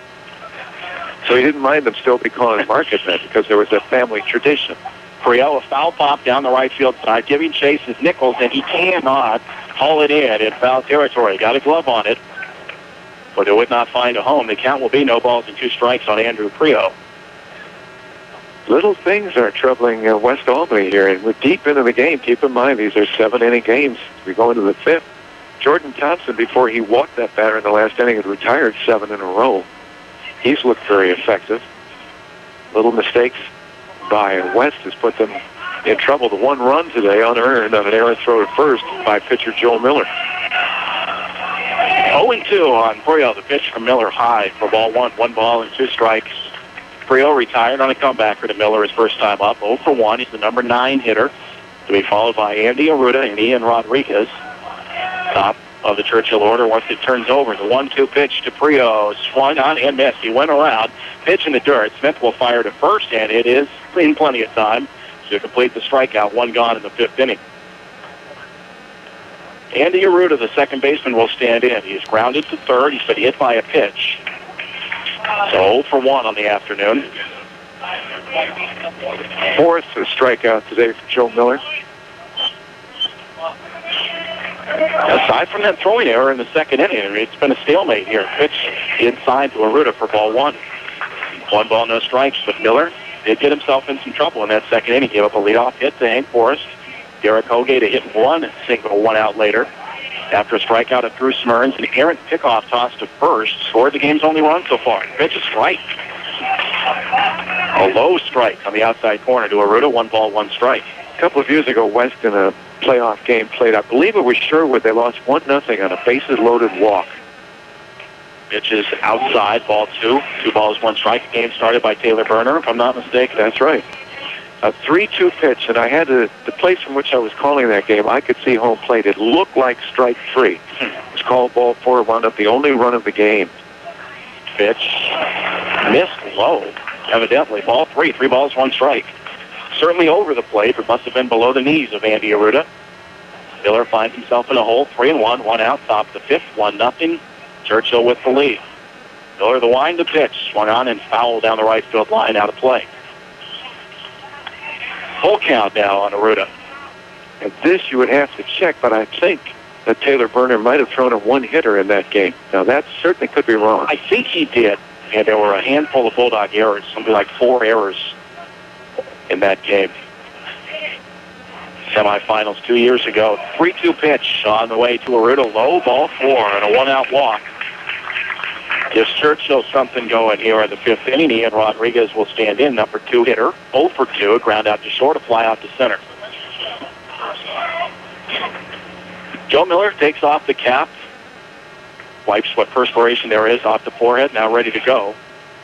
Speaker 3: So he didn't mind them still be calling it market then because there was a family tradition.
Speaker 4: Prio, a foul pop down the right field side, giving chase is Nichols, and he cannot haul it in foul territory. Got a glove on it, but it would not find a home. The count will be no balls and 2 strikes on Andrew Prio.
Speaker 3: Little things are troubling West Albany here, and we're deep into the game. Keep in mind, these are 7-inning games. We go into the 5th. Jordan Thompson, before he walked that batter in the last inning, had retired 7 in a row. He's looked very effective. Little mistakes by, and West has put them in trouble. The one run today unearned on an errant throw to first by pitcher Joe Miller.
Speaker 4: 0-2 on Prio. The pitch from Miller high for ball one. 1 ball and 2 strikes. Prio retired on a comebacker to Miller his first time up. 0-1. He's the number 9 hitter. To be followed by Andy Arruda and Ian Rodriguez. Top of the Churchill order once it turns over. The 1-2 pitch to Prio. Swung on and missed. He went around. Pitch in the dirt. Smith will fire to first, and it is in plenty of time to complete the strikeout. 1 gone in the 5th inning. Andy Arruda, the second baseman, will stand in. He's grounded to third. He's been hit by a pitch. So 0-1 on the afternoon.
Speaker 3: 4th strikeout today for Joe Miller.
Speaker 4: Aside from that throwing error in the second inning, it's been a stalemate here. Pitch inside to Arruda for ball 1. 1 ball, no strikes, but Miller did get himself in some trouble in that second inning. He gave up a leadoff hit to Hank Forrest. Derek Hoge to hit 1 single 1 out later. After a strikeout of Drew Smyrns, an errant pickoff toss to first scored the game's only run so far. Pitch a strike. A low strike on the outside corner to Arruda. 1 ball, 1 strike.
Speaker 3: A couple of years ago, West in a playoff game played, I believe it was Sherwood. They lost 1-0 on a bases-loaded walk.
Speaker 4: Pitch is outside, ball 2. 2 balls, 1 strike. Game started by Taylor Berner, if I'm not mistaken.
Speaker 3: That's right. A 3-2 pitch, and I had the place from which I was calling that game, I could see home plate. It looked like strike 3. It was called ball 4, wound up the only run of the game.
Speaker 4: Pitch missed low, evidently. Ball 3, 3 balls, 1 strike. Certainly over the plate, but must have been below the knees of Andy Arruda. Miller finds himself in a hole, 3-1, 1 out, top of the 5th, 1-0. Churchill with the lead. Miller the wind to pitch, swung on and fouled down the right field line, out of play. Full count now on Arruda.
Speaker 3: And this you would have to check, but I think that Taylor Berner might have thrown a 1-hitter in that game. Now, that certainly could be wrong.
Speaker 4: I think he did, and there were a handful of Bulldog errors, something like 4 errors in that game. Semifinals 2 years ago. 3-2 pitch on the way to Arruda. Low, ball 4, and a 1-out walk. Gives Churchill something going here in the 5th inning. Ian Rodriguez will stand in, number 2 hitter. 0 for 2, a ground out to short, a fly out to center. Joe Miller takes off the cap, wipes what perspiration there is off the forehead, now ready to go,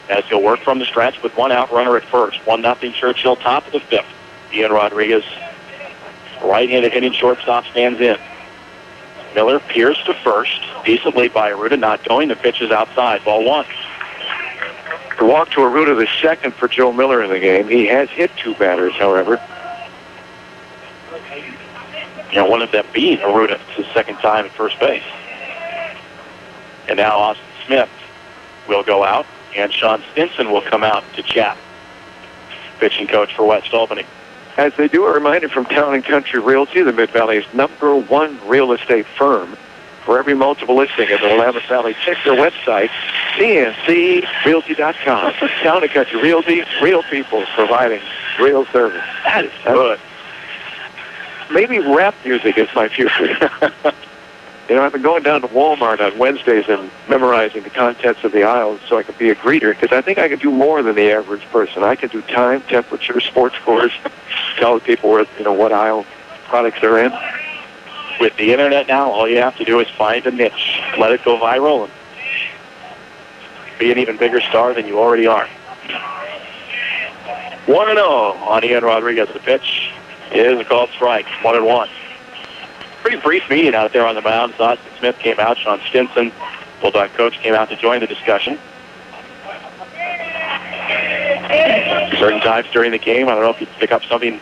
Speaker 4: as he'll work from the stretch with 1 out runner at first. 1-0 Churchill, top of the 5th. Ian Rodriguez, right-handed hitting shortstop, stands in. Miller peers to first, decently by Arruda, not going. The pitch is outside, ball 1.
Speaker 3: The walk to Arruda, the second for Joe Miller in the game. He has hit 2 batters, however.
Speaker 4: One of them being Arruda. It's his second time at first base. And now Austin Smith will go out, and Sean Stinson will come out to chat. Pitching coach for West Albany.
Speaker 3: As they do, a reminder from Town & Country Realty, the Mid-Valley's number 1 real estate firm. For every multiple listing in the Willamette Valley, check their website, cncrealty.com. Town & Country Realty, real people providing real service.
Speaker 4: That is good.
Speaker 3: Maybe rap music is my future. I've been going down to Walmart on Wednesdays and memorizing the contents of the aisles so I can be a greeter, because I think I can do more than the average person. I can do time, temperature, sports scores, tell people what aisle products they're in.
Speaker 4: With the internet now, all you have to do is find a niche, let it go viral, and be an even bigger star than you already are. 1-0 on Ian Rodriguez. The pitch is a called strike. 1-1. Pretty brief meeting out there on the mound. Austin Smith came out. Sean Stinson, Bulldog coach, came out to join the discussion. Certain times during the game, I don't know if you pick up something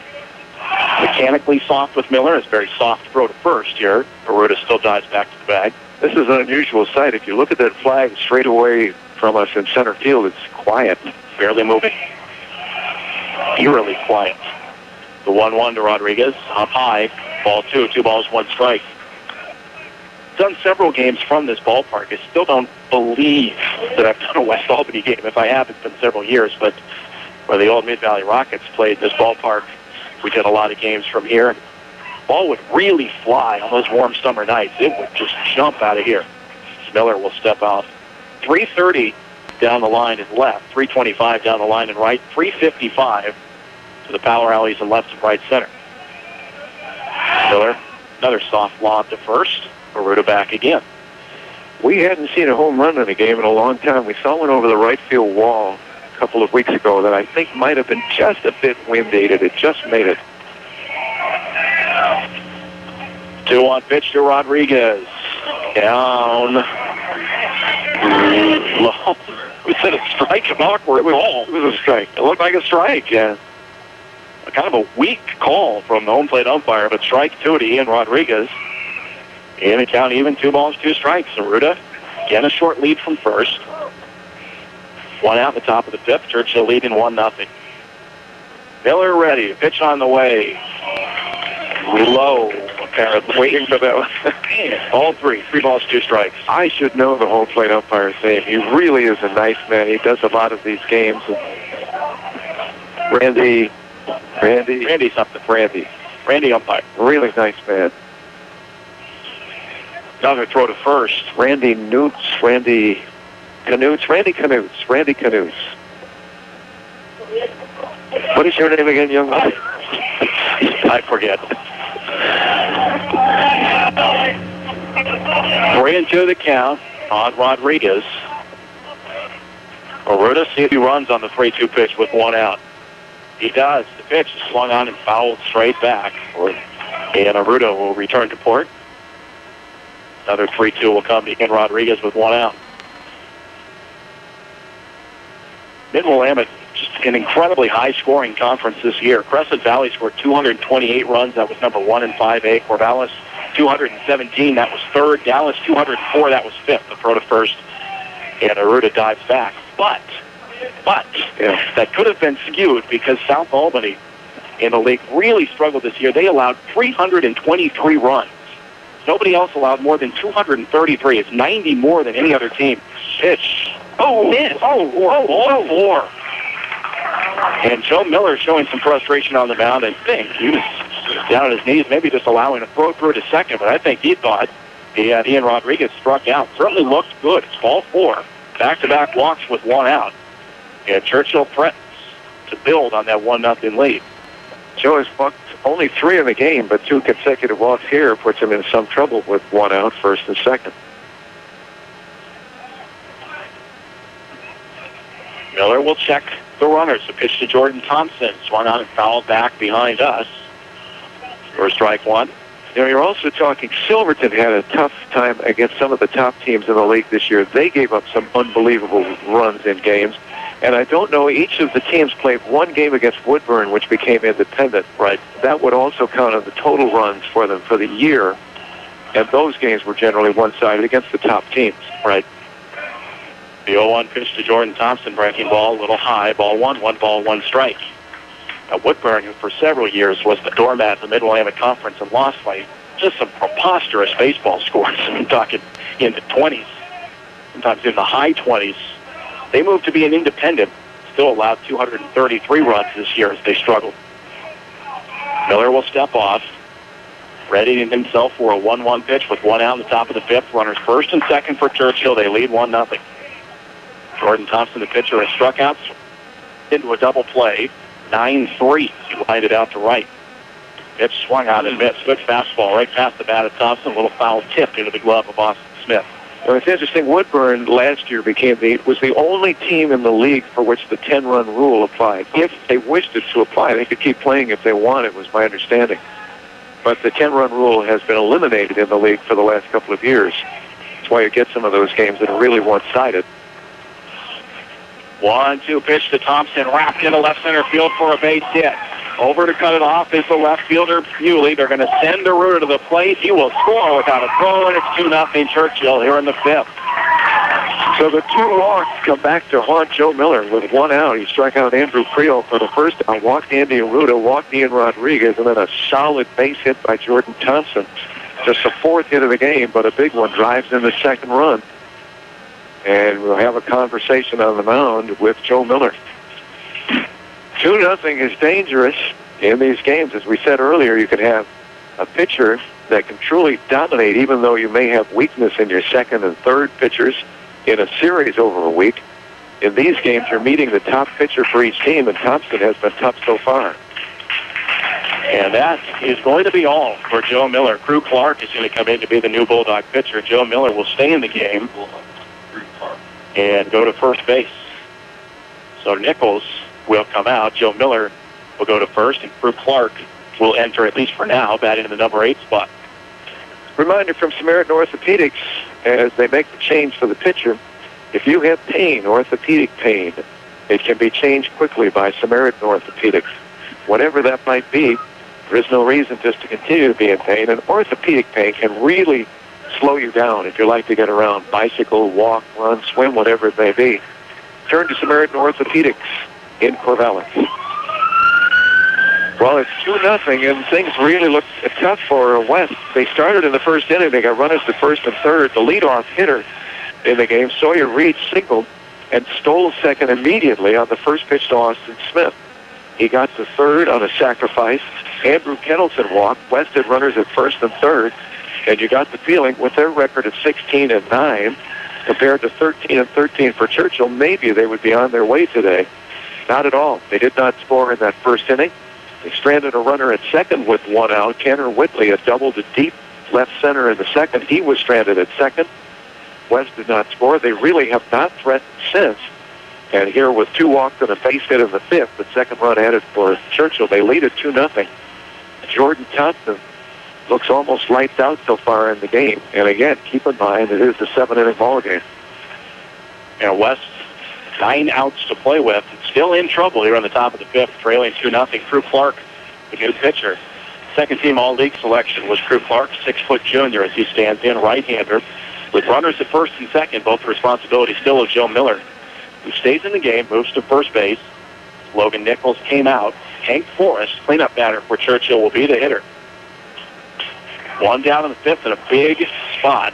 Speaker 4: mechanically soft with Miller. It's very soft throw to first here. Arruda still dives back to the bag.
Speaker 3: This is an unusual sight. If you look at that flag straight away from us in center field, it's quiet.
Speaker 4: Barely moving. Eerily quiet. The 1-1 to Rodriguez. Up high. Ball 2. 2 balls, 1 strike. Done several games from this ballpark. I still don't believe that I've done a West Albany game. If I have, it's been several years. But where the old Mid-Valley Rockets played this ballpark, we did a lot of games from here. Ball would really fly on those warm summer nights. It would just jump out of here. Miller will step out. 330 down the line in left. 325 down the line in right. 355 to the power alleys and left and right center. Miller, another soft lob to first. Aruda back again.
Speaker 3: We hadn't seen a home run in a game in a long time. We saw one over the right field wall a couple of weeks ago that I think might have been just a bit wind-aided. It just made it.
Speaker 4: 2-1 pitch to Rodriguez. Down. Low. Was it a strike? An awkward call.
Speaker 3: It was a strike.
Speaker 4: It looked like a strike, yeah. Kind of a weak call from the home plate umpire, but strike 2 to Ian Rodriguez. In the count even, 2 balls, 2 strikes. Aruda, again a short lead from first. 1 out in the top of the 5th. Churchill leading 1-0. Miller ready. Pitch on the way. Low, apparently.
Speaker 3: Waiting for that one.
Speaker 4: All 3 balls, 2 strikes.
Speaker 3: I should know the home plate umpire's name. He really is a nice man. He does a lot of these games. Randy something.
Speaker 4: Randy umpire.
Speaker 3: Really nice man.
Speaker 4: Another throw to first.
Speaker 3: Randy Canutes. What is your name again, young man?
Speaker 4: I forget. 3-2 the count on Rodriguez. Aruda, see if he runs on the 3-2 pitch with 1 out. He does. The pitch is swung on and fouled straight back. And Aruda will return to port. Another 3-2 will come to Ian Rodriguez with 1 out. Mid-Willamette, just an incredibly high-scoring conference this year. Crescent Valley scored 228 runs. That was number 1 in 5A. Corvallis, 217. That was 3rd. Dallas, 204. That was 5th. The throw to first. And Aruda dives back. But that could have been skewed because South Albany in the league really struggled this year. They allowed 323 runs. Nobody else allowed more than 233. It's 90 more than any other team. Pitch. Miss. Ball 4. And Joe Miller showing some frustration on the mound. I think he was down on his knees, maybe just allowing a throw through to second, but I think he thought Ian Rodriguez struck out. Certainly looked good. It's ball 4. Back-to-back walks with 1 out. And Churchill threatens to build on that 1-0 lead.
Speaker 3: Joe has walked only 3 in the game, but 2 consecutive walks here puts him in some trouble with 1 out, first and second.
Speaker 4: Miller will check the runners. The pitch to Jordan Thompson. Swung on and fouled back behind us. For strike 1.
Speaker 3: You know, you're also talking, Silverton had a tough time against some of the top teams in the league this year. They gave up some unbelievable runs in games. And I don't know, each of the teams played 1 game against Woodburn, which became independent.
Speaker 4: Right.
Speaker 3: That would also count on the total runs for them for the year. And those games were generally one-sided against the top teams.
Speaker 4: Right. The 0-1 pitch to Jordan Thompson, breaking ball a little high. Ball 1, 1 ball, 1 strike. Now, Woodburn, who for several years was the doormat of the Mid-Willamette Conference and lost by just some preposterous baseball scores. I'm talking in the 20s, sometimes in the high 20s. They moved to be an independent, still allowed 233 runs this year as they struggled. Miller will step off, readying himself for a 1-1 pitch with 1 out in the top of the 5th. Runners first and second for Churchill. They lead 1-0. Jordan Thompson, the pitcher, has struck out into a double play. 9-3. He lined it out to right. Pitch swung out and missed. Good fastball right past the bat of Thompson. A little foul tip into the glove of Austin Smith.
Speaker 3: Well, it's interesting. Woodburn last year was the only team in the league for which the 10-run rule applied. If they wished it to apply, they could keep playing if they wanted, was my understanding. But the 10-run rule has been eliminated in the league for the last couple of years. That's why you get some of those games that are really one-sided.
Speaker 4: 1-2 pitch to Thompson, wrapped into left center field for a base hit. Over to cut it off is the left fielder, Bewley. They're going to send Aruda to the plate. He will score without a throw, and it's 2-0 Churchill here in the 5th.
Speaker 3: So the 2 walks come back to haunt Joe Miller with 1 out. He struck out Andrew Creel for the first out, walked Andy Aruda, walked Ian Rodriguez, and then a solid base hit by Jordan Thompson. Just the 4th hit of the game, but a big one, drives in the 2nd run. And we'll have a conversation on the mound with Joe Miller. 2-0 is dangerous in these games. As we said earlier, you can have a pitcher that can truly dominate, even though you may have weakness in your 2nd and 3rd pitchers in a series over a week. In these games, you're meeting the top pitcher for each team, and Thompson has been tough so far.
Speaker 4: And that is going to be all for Joe Miller. Crew Clark is going to come in to be the new Bulldog pitcher. Joe Miller will stay in the game and go to first base. So Nichols will come out. Joe Miller will go to first, and Crew Clark will enter, at least for now, batting in the number 8 spot.
Speaker 3: Reminder from Samaritan Orthopedics as they make the change for the pitcher. If you have pain, orthopedic pain, it can be changed quickly by Samaritan Orthopedics. Whatever that might be, there is no reason just to continue to be in pain. And orthopedic pain can really slow you down if you like to get around, bicycle, walk, run, swim, whatever it may be. Turn to Samaritan Orthopedics in Corvallis. Well, it's 2-0, and things really look tough for West. They started in the first inning. They got runners to first and third. The leadoff hitter in the game, Sawyer Reed, singled and stole second immediately on the first pitch to Austin Smith. He got to third on a sacrifice. Andrew Kettleton walked. West had runners at first and third. And you got the feeling with their record of 16-9 compared to 13-13 for Churchill, maybe they would be on their way today. Not at all. They did not score in that first inning. They stranded a runner at second with 1 out. Tanner Whitley had doubled to deep left center in the second. He was stranded at second. West did not score. They really have not threatened since. And here with 2 walks and a base hit in the 5th, the second run added for Churchill, they lead at 2-0. Jordan Thompson looks almost lights out so far in the game. And again, keep in mind, it is a 7-inning ball game.
Speaker 4: And West, 9 outs to play with, and still in trouble here on the top of the 5th, trailing 2-0. Crew Clark, the new pitcher. Second team All-League selection was Crew Clark, 6-foot junior as he stands in, right-hander. With runners at first and second, both the responsibility still of Joe Miller, who stays in the game, moves to first base. Logan Nichols came out. Hank Forrest, cleanup batter for Churchill, will be the hitter. 1 down in the 5th and a big spot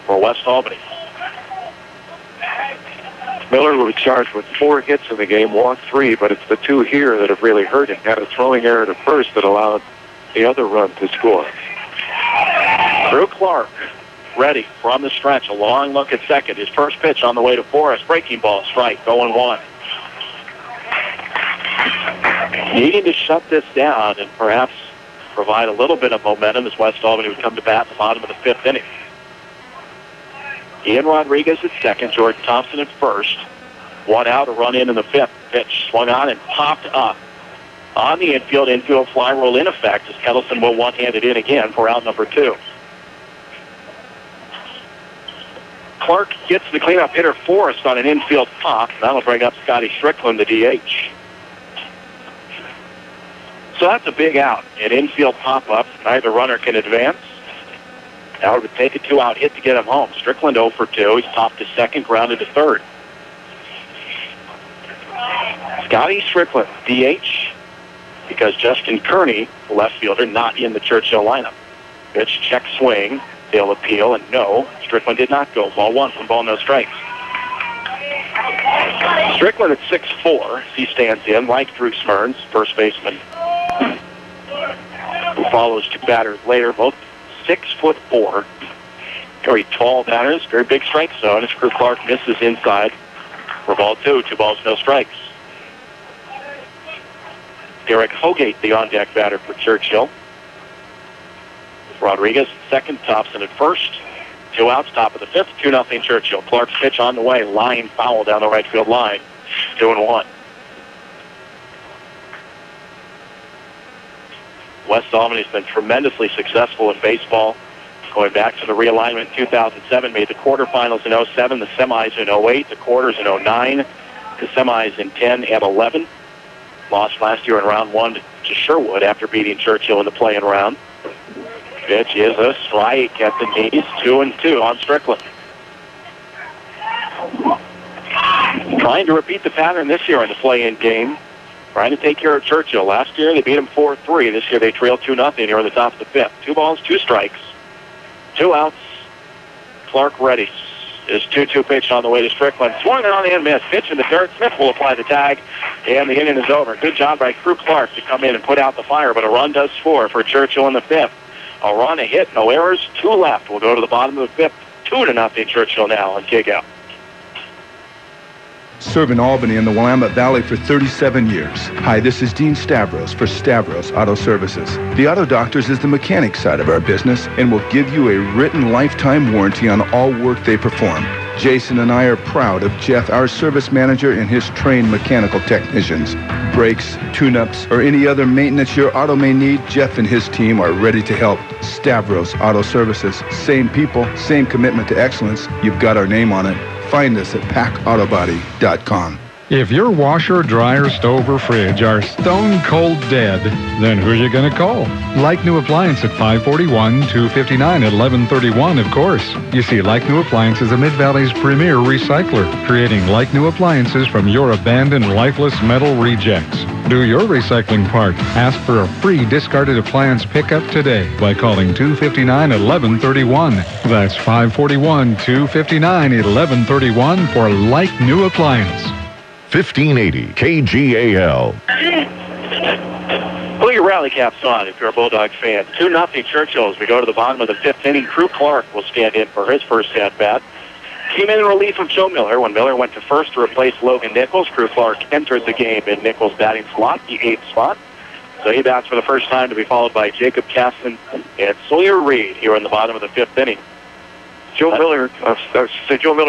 Speaker 4: for West Albany.
Speaker 3: Miller will be charged with 4 hits in the game, walked 3, but it's the 2 here that have really hurt him. Had a throwing error to first that allowed the other run to score.
Speaker 4: Drew Clark, ready from the stretch. A long look at second. His first pitch on the way to Forrest. Breaking ball, strike, 0-1. Needing to shut this down and perhaps provide a little bit of momentum as West Albany would come to bat at the bottom of the 5th inning. Ian Rodriguez at second, Jordan Thompson at first. 1 out, a run in the 5th. Pitch swung on and popped up on the infield fly rule in effect as Kettleton will one-hand it in again for out number 2. Clark gets the cleanup hitter Forrest on an infield pop. That'll bring up Scotty Strickland, the DH. So that's a big out. An infield pop-up. Neither runner can advance. Now it would take a 2-out hit to get him home. Strickland 0 for 2. He's popped to second, grounded to third. Scotty Strickland, DH, because Justin Kearney, the left fielder, not in the Churchill lineup. Pitch, check, swing. They'll appeal, and no, Strickland did not go. Ball 1 from ball, no strikes. Strickland at 6'4", he stands in, like Drew Smyrns, first baseman, who follows 2 batters later, both 6'4". Very tall batters, very big strike zone as Crew Clark misses inside for ball 2. 2 balls, no strikes. Derek Hogate, the on-deck batter for Churchill. Rodriguez at second, Thompson at first. 2 outs, top of the 5th, 2-0 Churchill. Clark's pitch on the way, line foul down the right field line. 2-1. West Albany has been tremendously successful in baseball. Going back to the realignment in 2007, made the quarterfinals in 07, the semis in 08, the quarters in 09, the semis in 10 and 11. Lost last year in round 1 to Sherwood after beating Churchill in the play-in round. Pitch is a strike at the knees, 2-2 on Strickland. Trying to repeat the pattern this year in the play-in game. Trying to take care of Churchill. Last year they beat him 4-3. This year they trailed 2-0 here on the top of the 5th. 2 balls, 2 strikes. 2 outs. Clark ready. His 2-2 pitch on the way to Strickland. Swung on and missed. Pitch in the dirt. Smith will apply the tag. And the inning is over. Good job by Crew Clark to come in and put out the fire. But a run does score for Churchill in the 5th. A run, a hit, no errors, 2 left. We'll go to the bottom of the 5th. 2-0 Churchill now on KGAL.
Speaker 11: Serving Albany and the Willamette Valley for 37 years. Hi, this is Dean Stavros for Stavros Auto Services. The Auto Doctors is the mechanic side of our business and will give you a written lifetime warranty on all work they perform. Jason and I are proud of Jeff, our service manager, and his trained mechanical technicians. Brakes, tune-ups, or any other maintenance your auto may need, Jeff and his team are ready to help. Stavros Auto Services. Same people, same commitment to excellence. You've got our name on it. Find us at packautobody.com.
Speaker 2: If your washer, dryer, stove, or fridge are stone cold dead, then who are you going to call? Like New Appliance at 541-259 at 1131, of course. You see, Like New Appliance is the Mid-Valley's premier recycler, creating like new appliances from your abandoned, lifeless metal rejects. Do your recycling part. Ask for a free discarded appliance pickup today by calling 259 at 1131. That's 541-259 at 1131 for Like New Appliance.
Speaker 1: 1580 KGAL.
Speaker 4: Pull your rally caps on if you're a Bulldogs fan. 2-0 Churchill as we go to the bottom of the 5th inning. Crew Clark will stand in for his first at-bat. Came in relief of Joe Miller when Miller went to first to replace Logan Nichols. Crew Clark entered the game in Nichols' batting slot, the 8th spot. So he bats for the first time to be followed by Jacob Caston and Sawyer Reed here in the bottom of the 5th inning.
Speaker 3: Joe Miller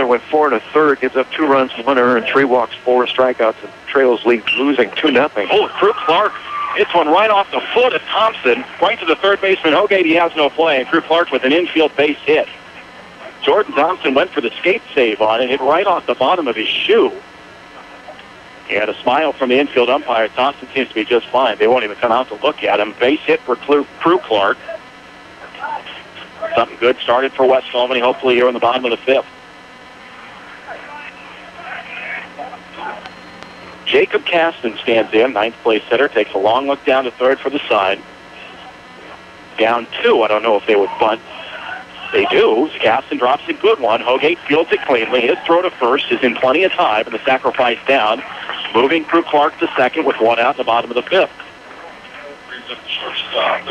Speaker 3: went 4 1/3, gives up 2 runs, 1 earned, 3 walks, 4 strikeouts, and trails league losing 2-0.
Speaker 4: Oh, Crew Clark hits one right off the foot of Thompson, right to the third baseman Hogate. He has no play, and Crew Clark with an infield base hit. Jordan Thompson went for the skate save on it, hit right off the bottom of his shoe. And a smile from the infield umpire. Thompson seems to be just fine. They won't even come out to look at him. Base hit for Crew Clark. Something good started for West Albany, hopefully here in the bottom of the 5th. Jacob Caston stands in, 9th place hitter, takes a long look down to third for the side. Down 2, I don't know if they would bunt. They do. Caston drops a good one. Hogate fields it cleanly. His throw to first is in plenty of time, and the sacrifice down. Moving Crew Clark to second with 1 out in the bottom of the 5th.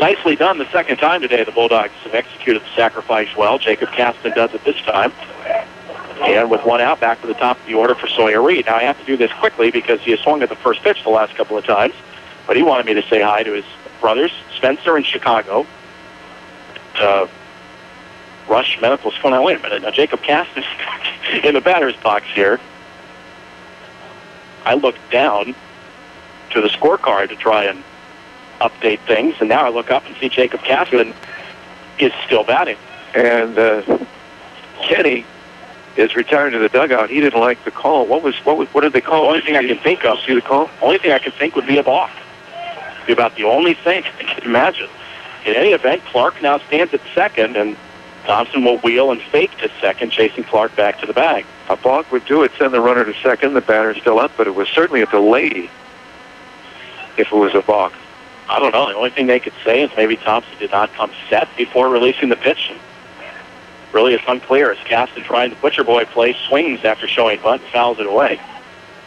Speaker 4: Nicely done the second time today. The Bulldogs have executed the sacrifice well. Jacob Caston does it this time. And with 1 out, back to the top of the order for Sawyer Reed. Now, I have to do this quickly because he has swung at the first pitch the last couple of times. But he wanted me to say hi to his brothers, Spencer in Chicago. Rush Medical School. Now, wait a minute. Now, Jacob Caston in the batter's box here. I looked down to the scorecard to try and update things, and now I look up and see Jacob Caston is still batting.
Speaker 3: And Kenny is retiring to the dugout. He didn't like the call. What did they call?
Speaker 4: The only thing I can think of.
Speaker 3: See the call?
Speaker 4: Only thing I can think would be a balk. Be about the only thing I can imagine. In any event, Clark now stands at second, and Thompson will wheel and fake to second, chasing Clark back to the bag.
Speaker 3: A balk would do it, send the runner to second. The batter's still up, but it was certainly a delay if it was a balk.
Speaker 4: I don't know. The only thing they could say is maybe Thompson did not come set before releasing the pitch. And really, it's unclear as Caston, trying the Butcher Boy play, swings after showing bunt and fouls it away.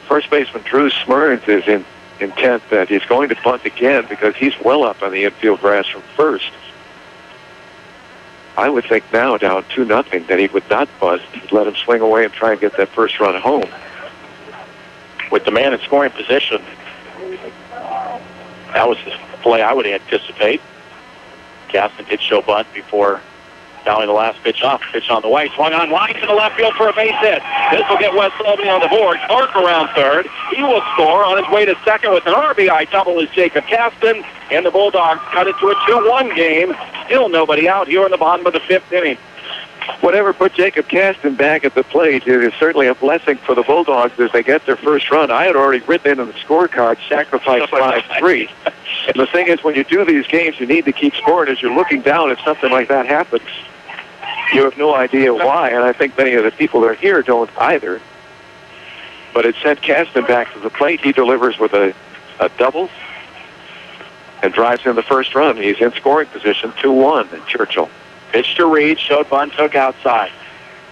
Speaker 3: First baseman Drew Smurns is intent that he's going to bunt again because he's well up on the infield grass from first. I would think now, down 2-0, that he would not bunt. He'd let him swing away and try and get that first run home.
Speaker 4: With the man in scoring position, that was the play I would anticipate. Caston did show bunt before fouling the last pitch off. Pitch on the way, swung on line to the left field for a base hit. This will get West Albany on the board. Clark around third. He will score on his way to second with an RBI double as Jacob Caston, and the Bulldogs cut it to a 2-1 game. Still nobody out here in the bottom of the 5th inning.
Speaker 3: Whatever put Jacob Caston back at the plate, it is certainly a blessing for the Bulldogs as they get their first run. I had already written into the scorecard, sacrifice 5-3. And the thing is, when you do these games, you need to keep scoring. As you're looking down, if something like that happens, you have no idea why, and I think many of the people that are here don't either. But it sent Caston back to the plate. He delivers with a double and drives in the first run. He's in scoring position, 2-1 in Churchill.
Speaker 4: Pitch to Reed, showed bunt, took outside.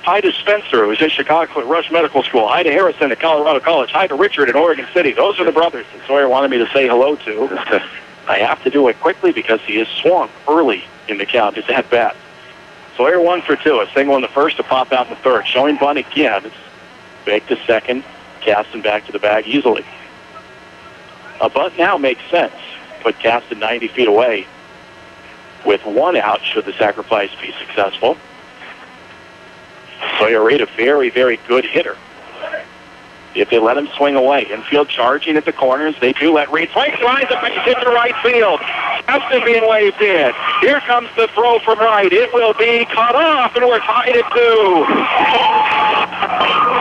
Speaker 4: Hi to Spencer, who's in Chicago at Rush Medical School. Hi to Harrison at Colorado College. Hi to Richard at Oregon City. Those are the brothers that Sawyer wanted me to say hello to. I have to do it quickly because he is swung early in the count, his at-bat. Sawyer 1 for 2, a single in the first to pop out in the third. Showing bunt again. It's back to second. Caston back to the bag easily. A bunt now makes sense. Put Caston 90 feet away with one out should the sacrifice be successful. Sawyer Reed, a very, very good hitter. If they let him swing away, infield charging at the corners, they do let Reed swing. Lines a base hit to right field. Caston being waved in. Here comes the throw from right. It will be cut off, and we're tied at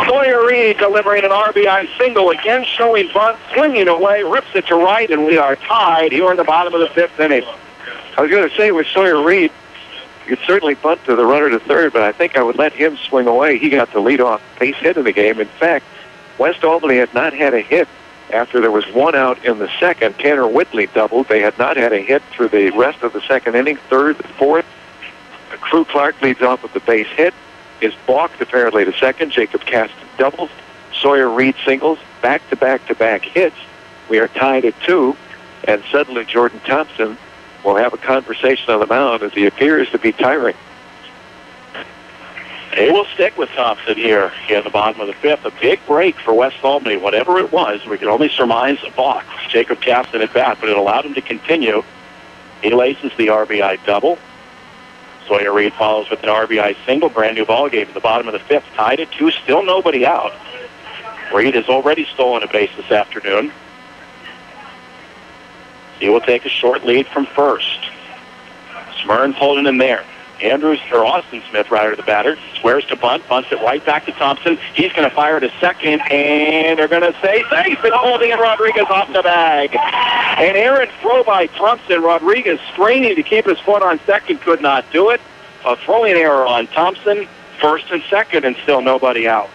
Speaker 4: 2. Sawyer Reed delivering an RBI single, again showing bunt, swinging away, rips it to right, and we are tied here in the bottom of the 5th inning.
Speaker 3: I was going to say with Sawyer Reed, you could certainly bunt to the runner to third, but I think I would let him swing away. He got the leadoff base hit in the game. In fact, West Albany had not had a hit after there was one out in the second. Tanner Whitley doubled. They had not had a hit through the rest of the second inning, third, fourth. Crew Clark leads off with the base hit, is balked apparently to second. Jacob Caston doubles. Sawyer Reed singles, back-to-back-to-back hits. We are tied at 2, and suddenly Jordan Thompson will have a conversation on the mound as he appears to be tiring.
Speaker 4: They will stick with Thompson here in the bottom of the 5th. A big break for West Albany. Whatever it was, we could only surmise a balk. Jacob Caston at bat, but it allowed him to continue. He laces the RBI double. Sawyer Reed follows with an RBI single. Brand new ball game in the bottom of the 5th. Tied at 2, still nobody out. Reed has already stolen a base this afternoon. He will take a short lead from first. Smyrn's holding him there. Austin Smith, rather, the batter, squares to bunt, bunts it right back to Thompson. He's going to fire to second, and they're going to say safe, and holding Rodriguez off the bag. An errant throw by Thompson. Rodriguez straining to keep his foot on second, could not do it. A throwing error on Thompson, first and second, and still nobody out.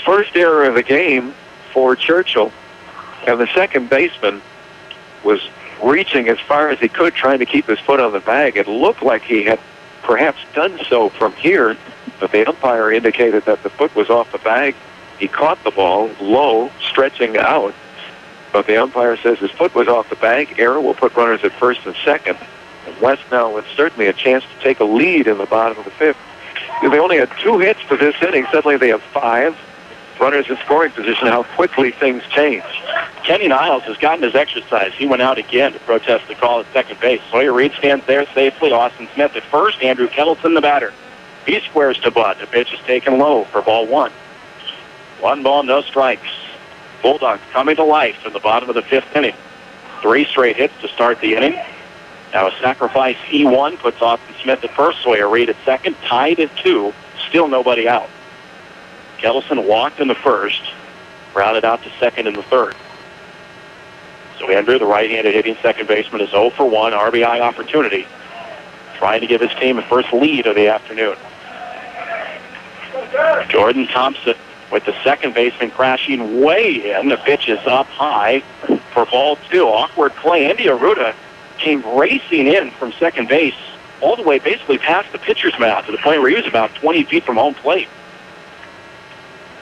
Speaker 3: First error of the game for Churchill, and the second baseman was reaching as far as he could, trying to keep his foot on the bag. It looked like he had perhaps done so from here, but the umpire indicated that the foot was off the bag. He caught the ball low, stretching out, but the umpire says his foot was off the bag. Error will put runners at first and second. And West now with certainly a chance to take a lead in the bottom of the 5th. They only had 2 hits for this inning. Suddenly they have 5. Runners in scoring position, how quickly things change.
Speaker 4: Kenny Niles has gotten his exercise. He went out again to protest the call at second base. Sawyer Reed stands there safely. Austin Smith at first. Andrew Kettleton, the batter. He squares to bunt. The pitch is taken low for ball 1. 1 ball, no strikes. Bulldogs coming to life in the bottom of the 5th inning. 3 straight hits to start the inning. Now a sacrifice E1 puts Austin Smith at first. Sawyer Reed at second. Tied at 2. Still nobody out. Kettleson walked in the first, grounded out to second in the third. So Andrew, the right-handed hitting second baseman, is 0 for 1, RBI opportunity, trying to give his team a first lead of the afternoon. Jordan Thompson with the second baseman crashing way in. The pitch is up high for ball 2. Awkward play. Andy Arruda came racing in from second base all the way basically past the pitcher's mound to the point where he was about 20 feet from home plate.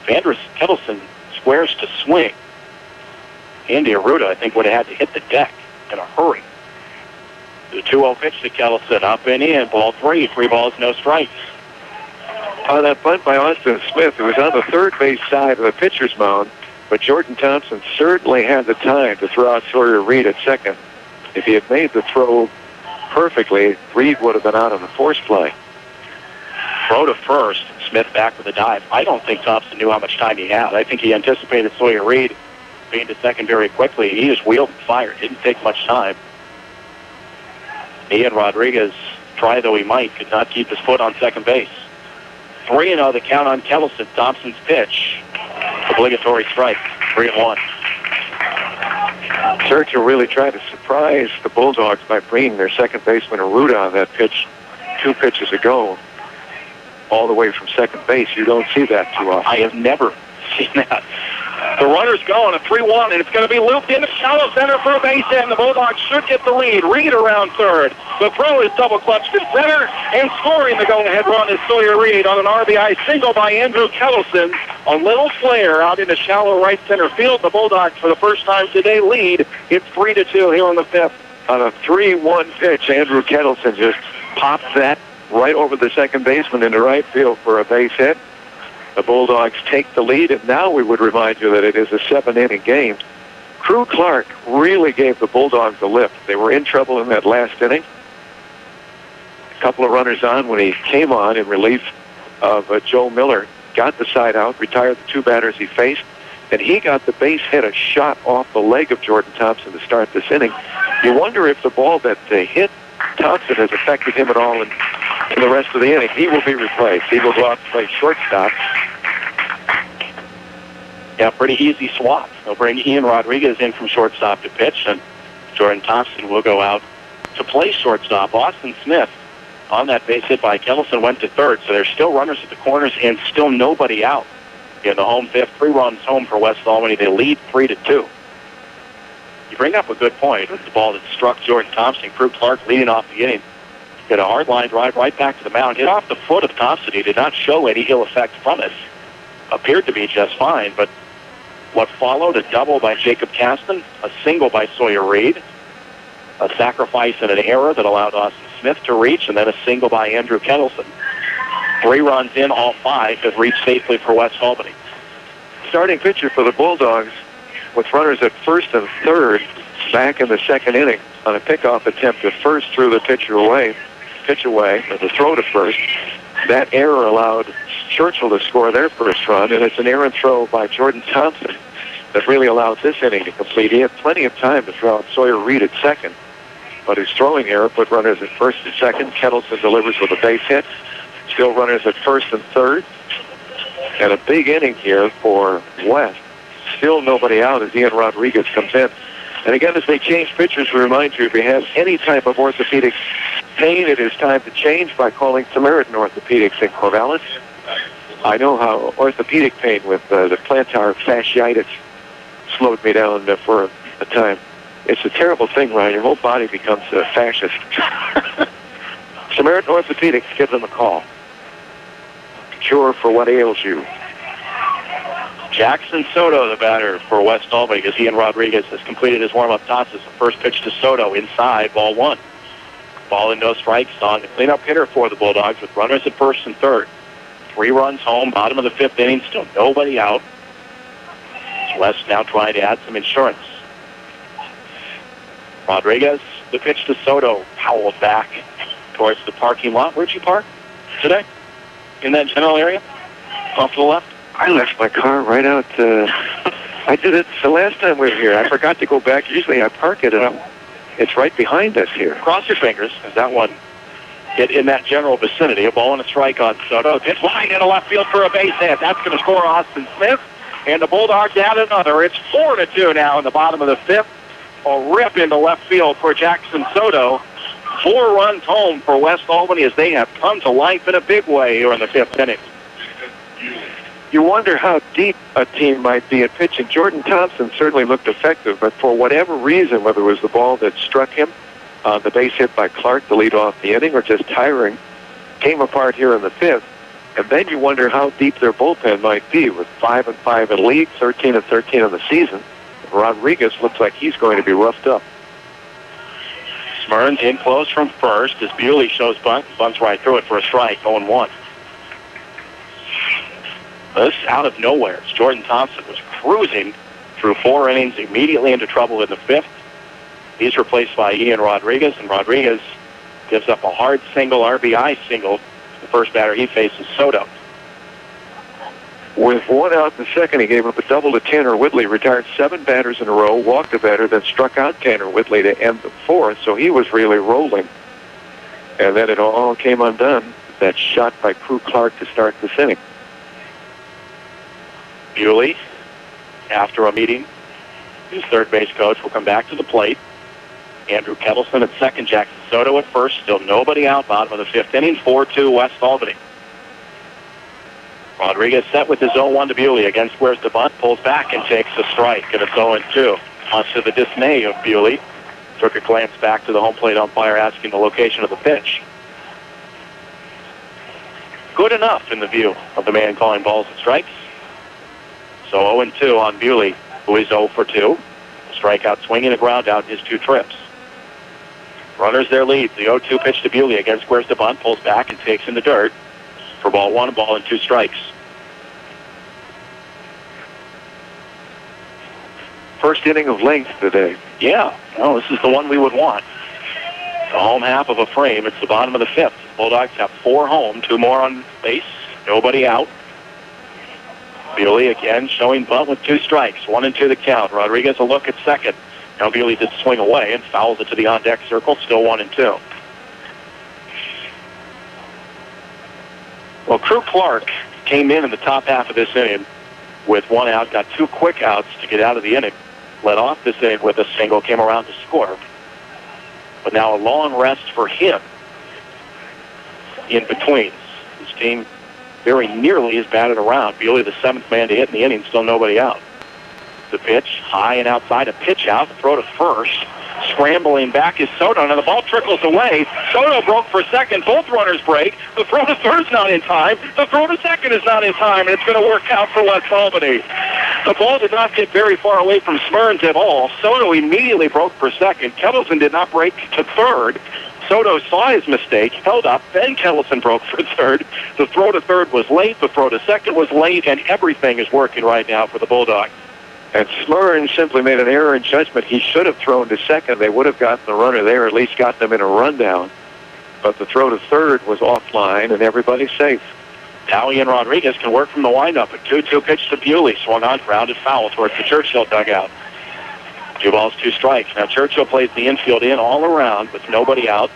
Speaker 4: Vandris Kettleson squares to swing. Andy Arruda, I think, would have had to hit the deck in a hurry. The 2-0 pitch to Kettleson, up and in, ball 3, 3 balls, no strikes.
Speaker 3: On that bunt by Austin Smith, it was on the third base side of the pitcher's mound, but Jordan Thompson certainly had the time to throw out Sawyer Reed at second. If he had made the throw perfectly, Reed would have been out on the force play.
Speaker 4: Throw to first, Smith back with a dive. I don't think Thompson knew how much time he had. I think he anticipated Sawyer Reed being to second very quickly. He just wheeled and fired. Didn't take much time. He and Rodriguez, try though he might, could not keep his foot on second base. 3-0 the count on Kettleson. Thompson's pitch. Obligatory strike. 3-1.
Speaker 3: Churchill really tried to surprise the Bulldogs by bringing their second baseman Arruda on that pitch 2 pitches ago, all the way from second base. You don't see that too often.
Speaker 4: I have never seen that. The runner's going, a 3-1, and it's going to be looped into shallow center for a base hit, and the Bulldogs should get the lead. Reed around third. The throw is double clutched in center, and scoring the go-ahead run is Sawyer Reed on an RBI single by Andrew Kettleson. A little flare out into shallow right center field. The Bulldogs, for the first time today, lead. It's 3-2 here on the 5th.
Speaker 3: On a 3-1 pitch, Andrew Kettleson just popped that right over the second baseman into right field for a base hit. The Bulldogs take the lead, and now we would remind you that it is a 7-inning game. Crew Clark really gave the Bulldogs a lift. They were in trouble in that last inning. A couple of runners on when he came on in relief of Joe Miller. Got the side out, retired the 2 batters he faced, and he got the base hit, a shot off the leg of Jordan Thompson to start this inning. You wonder if the ball that hit Thompson has affected him at all in the rest of the inning. He will be replaced. He will go out to play shortstop.
Speaker 4: Yeah, pretty easy swap. They'll bring Ian Rodriguez in from shortstop to pitch, and Jordan Thompson will go out to play shortstop. Austin Smith on that base hit by Kellison went to third, so there's still runners at the corners and still nobody out in the home fifth. 3 runs home for West Albany. They lead 3-2. You bring up a good point. The ball that struck Jordan Thompson. Crew Clark leading off the inning. Got a hard line drive right back to the mound. Hit off the foot of Thompson. He did not show any ill effect from it. Appeared to be just fine, but what followed, a double by Jacob Caston, a single by Sawyer Reed, a sacrifice and an error that allowed Austin Smith to reach, and then a single by Andrew Kettleson. 3 runs in, all 5 have reached safely for West Albany.
Speaker 3: Starting pitcher for the Bulldogs with runners at first and third back in the second inning on a pickoff attempt at first threw the pitch away, or the throw to first. That error allowed Churchill to score their first run, and it's an errant throw by Jordan Thompson that really allows this inning to complete. He had plenty of time to throw out Sawyer Reed at second, but his throwing error put runners at first and second. Kettleson delivers with a base hit. Still runners at first and third. And a big inning here for West. Still nobody out as Ian Rodriguez comes in. And again, as they change pitchers, we remind you, if you have any type of orthopedic pain, it is time to change by calling Samaritan Orthopedics in Corvallis. I know how orthopedic pain with the plantar fasciitis slowed me down for a time. It's a terrible thing, Ryan. Your whole body becomes fascist. Samaritan Orthopedics, give them a call. Cure for what ails you.
Speaker 4: Jackson Soto, the batter for West Albany, as Ian Rodriguez has completed his warm-up tosses. The first pitch to Soto, inside, ball 1. Ball and no strikes on the cleanup hitter for the Bulldogs with runners at first and third. 3 runs home, bottom of the 5th inning, still nobody out. West now trying to add some insurance. Rodriguez, the pitch to Soto, fouled back towards the parking lot. Where'd you park today? In that general area? Off to the left?
Speaker 3: I left my car right out. I did it the last time we were here. I forgot to go back. Usually I park it, and it's right behind us here.
Speaker 4: Cross your fingers, as that one hit in that general vicinity. A ball and a strike on Soto. Hit line into left field for a base hit. That's going to score Austin Smith. And the Bulldogs add another. It's 4-2 now in the bottom of the 5th. A rip into left field for Jackson Soto. 4 runs home for West Albany as they have come to life in a big way here in the 5th inning.
Speaker 3: You wonder how deep a team might be at pitching. Jordan Thompson certainly looked effective, but for whatever reason, whether it was the ball that struck him, the base hit by Clark to lead off the inning, or just tiring, came apart here in the 5th. And then you wonder how deep their bullpen might be with 5-5 in league, 13-13 in the season. Rodriguez looks like he's going to be roughed up.
Speaker 4: Smyrn's in close from first as Bewley shows bunt, bunts right through it for a strike, 0-1. This out of nowhere. Jordan Thompson was cruising through 4 innings, immediately into trouble in the 5th. He's replaced by Ian Rodriguez, and Rodriguez gives up a hard single, RBI single. The first batter he faces, Soto.
Speaker 3: With 1 out in the second, he gave up a double to Tanner Whitley, retired 7 batters in a row, walked a batter, then struck out Tanner Whitley to end the 4th, so he was really rolling. And then it all came undone. That shot by Crew Clark to start this inning.
Speaker 4: Bewley, after a meeting, his third base coach will come back to the plate. Andrew Kettleson at second, Jackson Soto at first. Still nobody out, bottom of the 5th inning, 4-2 West Albany. Rodriguez set with his 0-1 to Bewley. Again squares the bunt, pulls back and takes a strike, and it's 0-2. Much to the dismay of Bewley. Took a glance back to the home plate umpire asking the location of the pitch. Good enough in the view of the man calling balls and strikes. So 0-2 on Bewley, who is 0 for 2. Strikeout, swinging, a ground out his 2 trips. Runners their lead. The 0-2 pitch to Bewley. Again squares the bunt, pulls back and takes in the dirt for ball 1, a ball and 2 strikes.
Speaker 3: first inning of length today.
Speaker 4: Yeah, no, this is the one we would want. The home half of a frame. It's the bottom of the fifth. Bulldogs have 4 home, 2 more on base, nobody out. Bewley again showing bunt with 2 strikes, 1-2 the count. Rodriguez a look at second. Now Bewley did swing away and fouls it to the on-deck circle, still 1-2. Well, Crew Clark came in the top half of this inning with 1 out, got 2 quick outs to get out of the inning. Led off this inning with a single, came around to score. But now a long rest for him in between. His team very nearly is batted around. Bewley, the 7th man to hit in the inning, still nobody out. The pitch, high and outside, a pitch out, throw to first. Scrambling back is Soto, and the ball trickles away. Soto broke for second. Both runners break. The throw to third's not in time. The throw to second is not in time, and it's going to work out for West Albany. The ball did not get very far away from Smyrns at all. Soto immediately broke for second. Kettleson did not break to third. Soto saw his mistake, held up, then Kettleson broke for third. The throw to third was late. The throw to second was late, and everything is working right now for the Bulldogs.
Speaker 3: And Smyrns simply made an error in judgment. He should have thrown to second. They would have gotten the runner there, at least got them in a rundown. But the throw to third was offline, and everybody's safe.
Speaker 4: Dowie and Rodriguez can work from the windup. A 2-2 pitch to Bewley. Swung on, grounded foul towards the Churchill dugout. 2 balls, 2 strikes. Now Churchill plays the infield in all around with nobody out.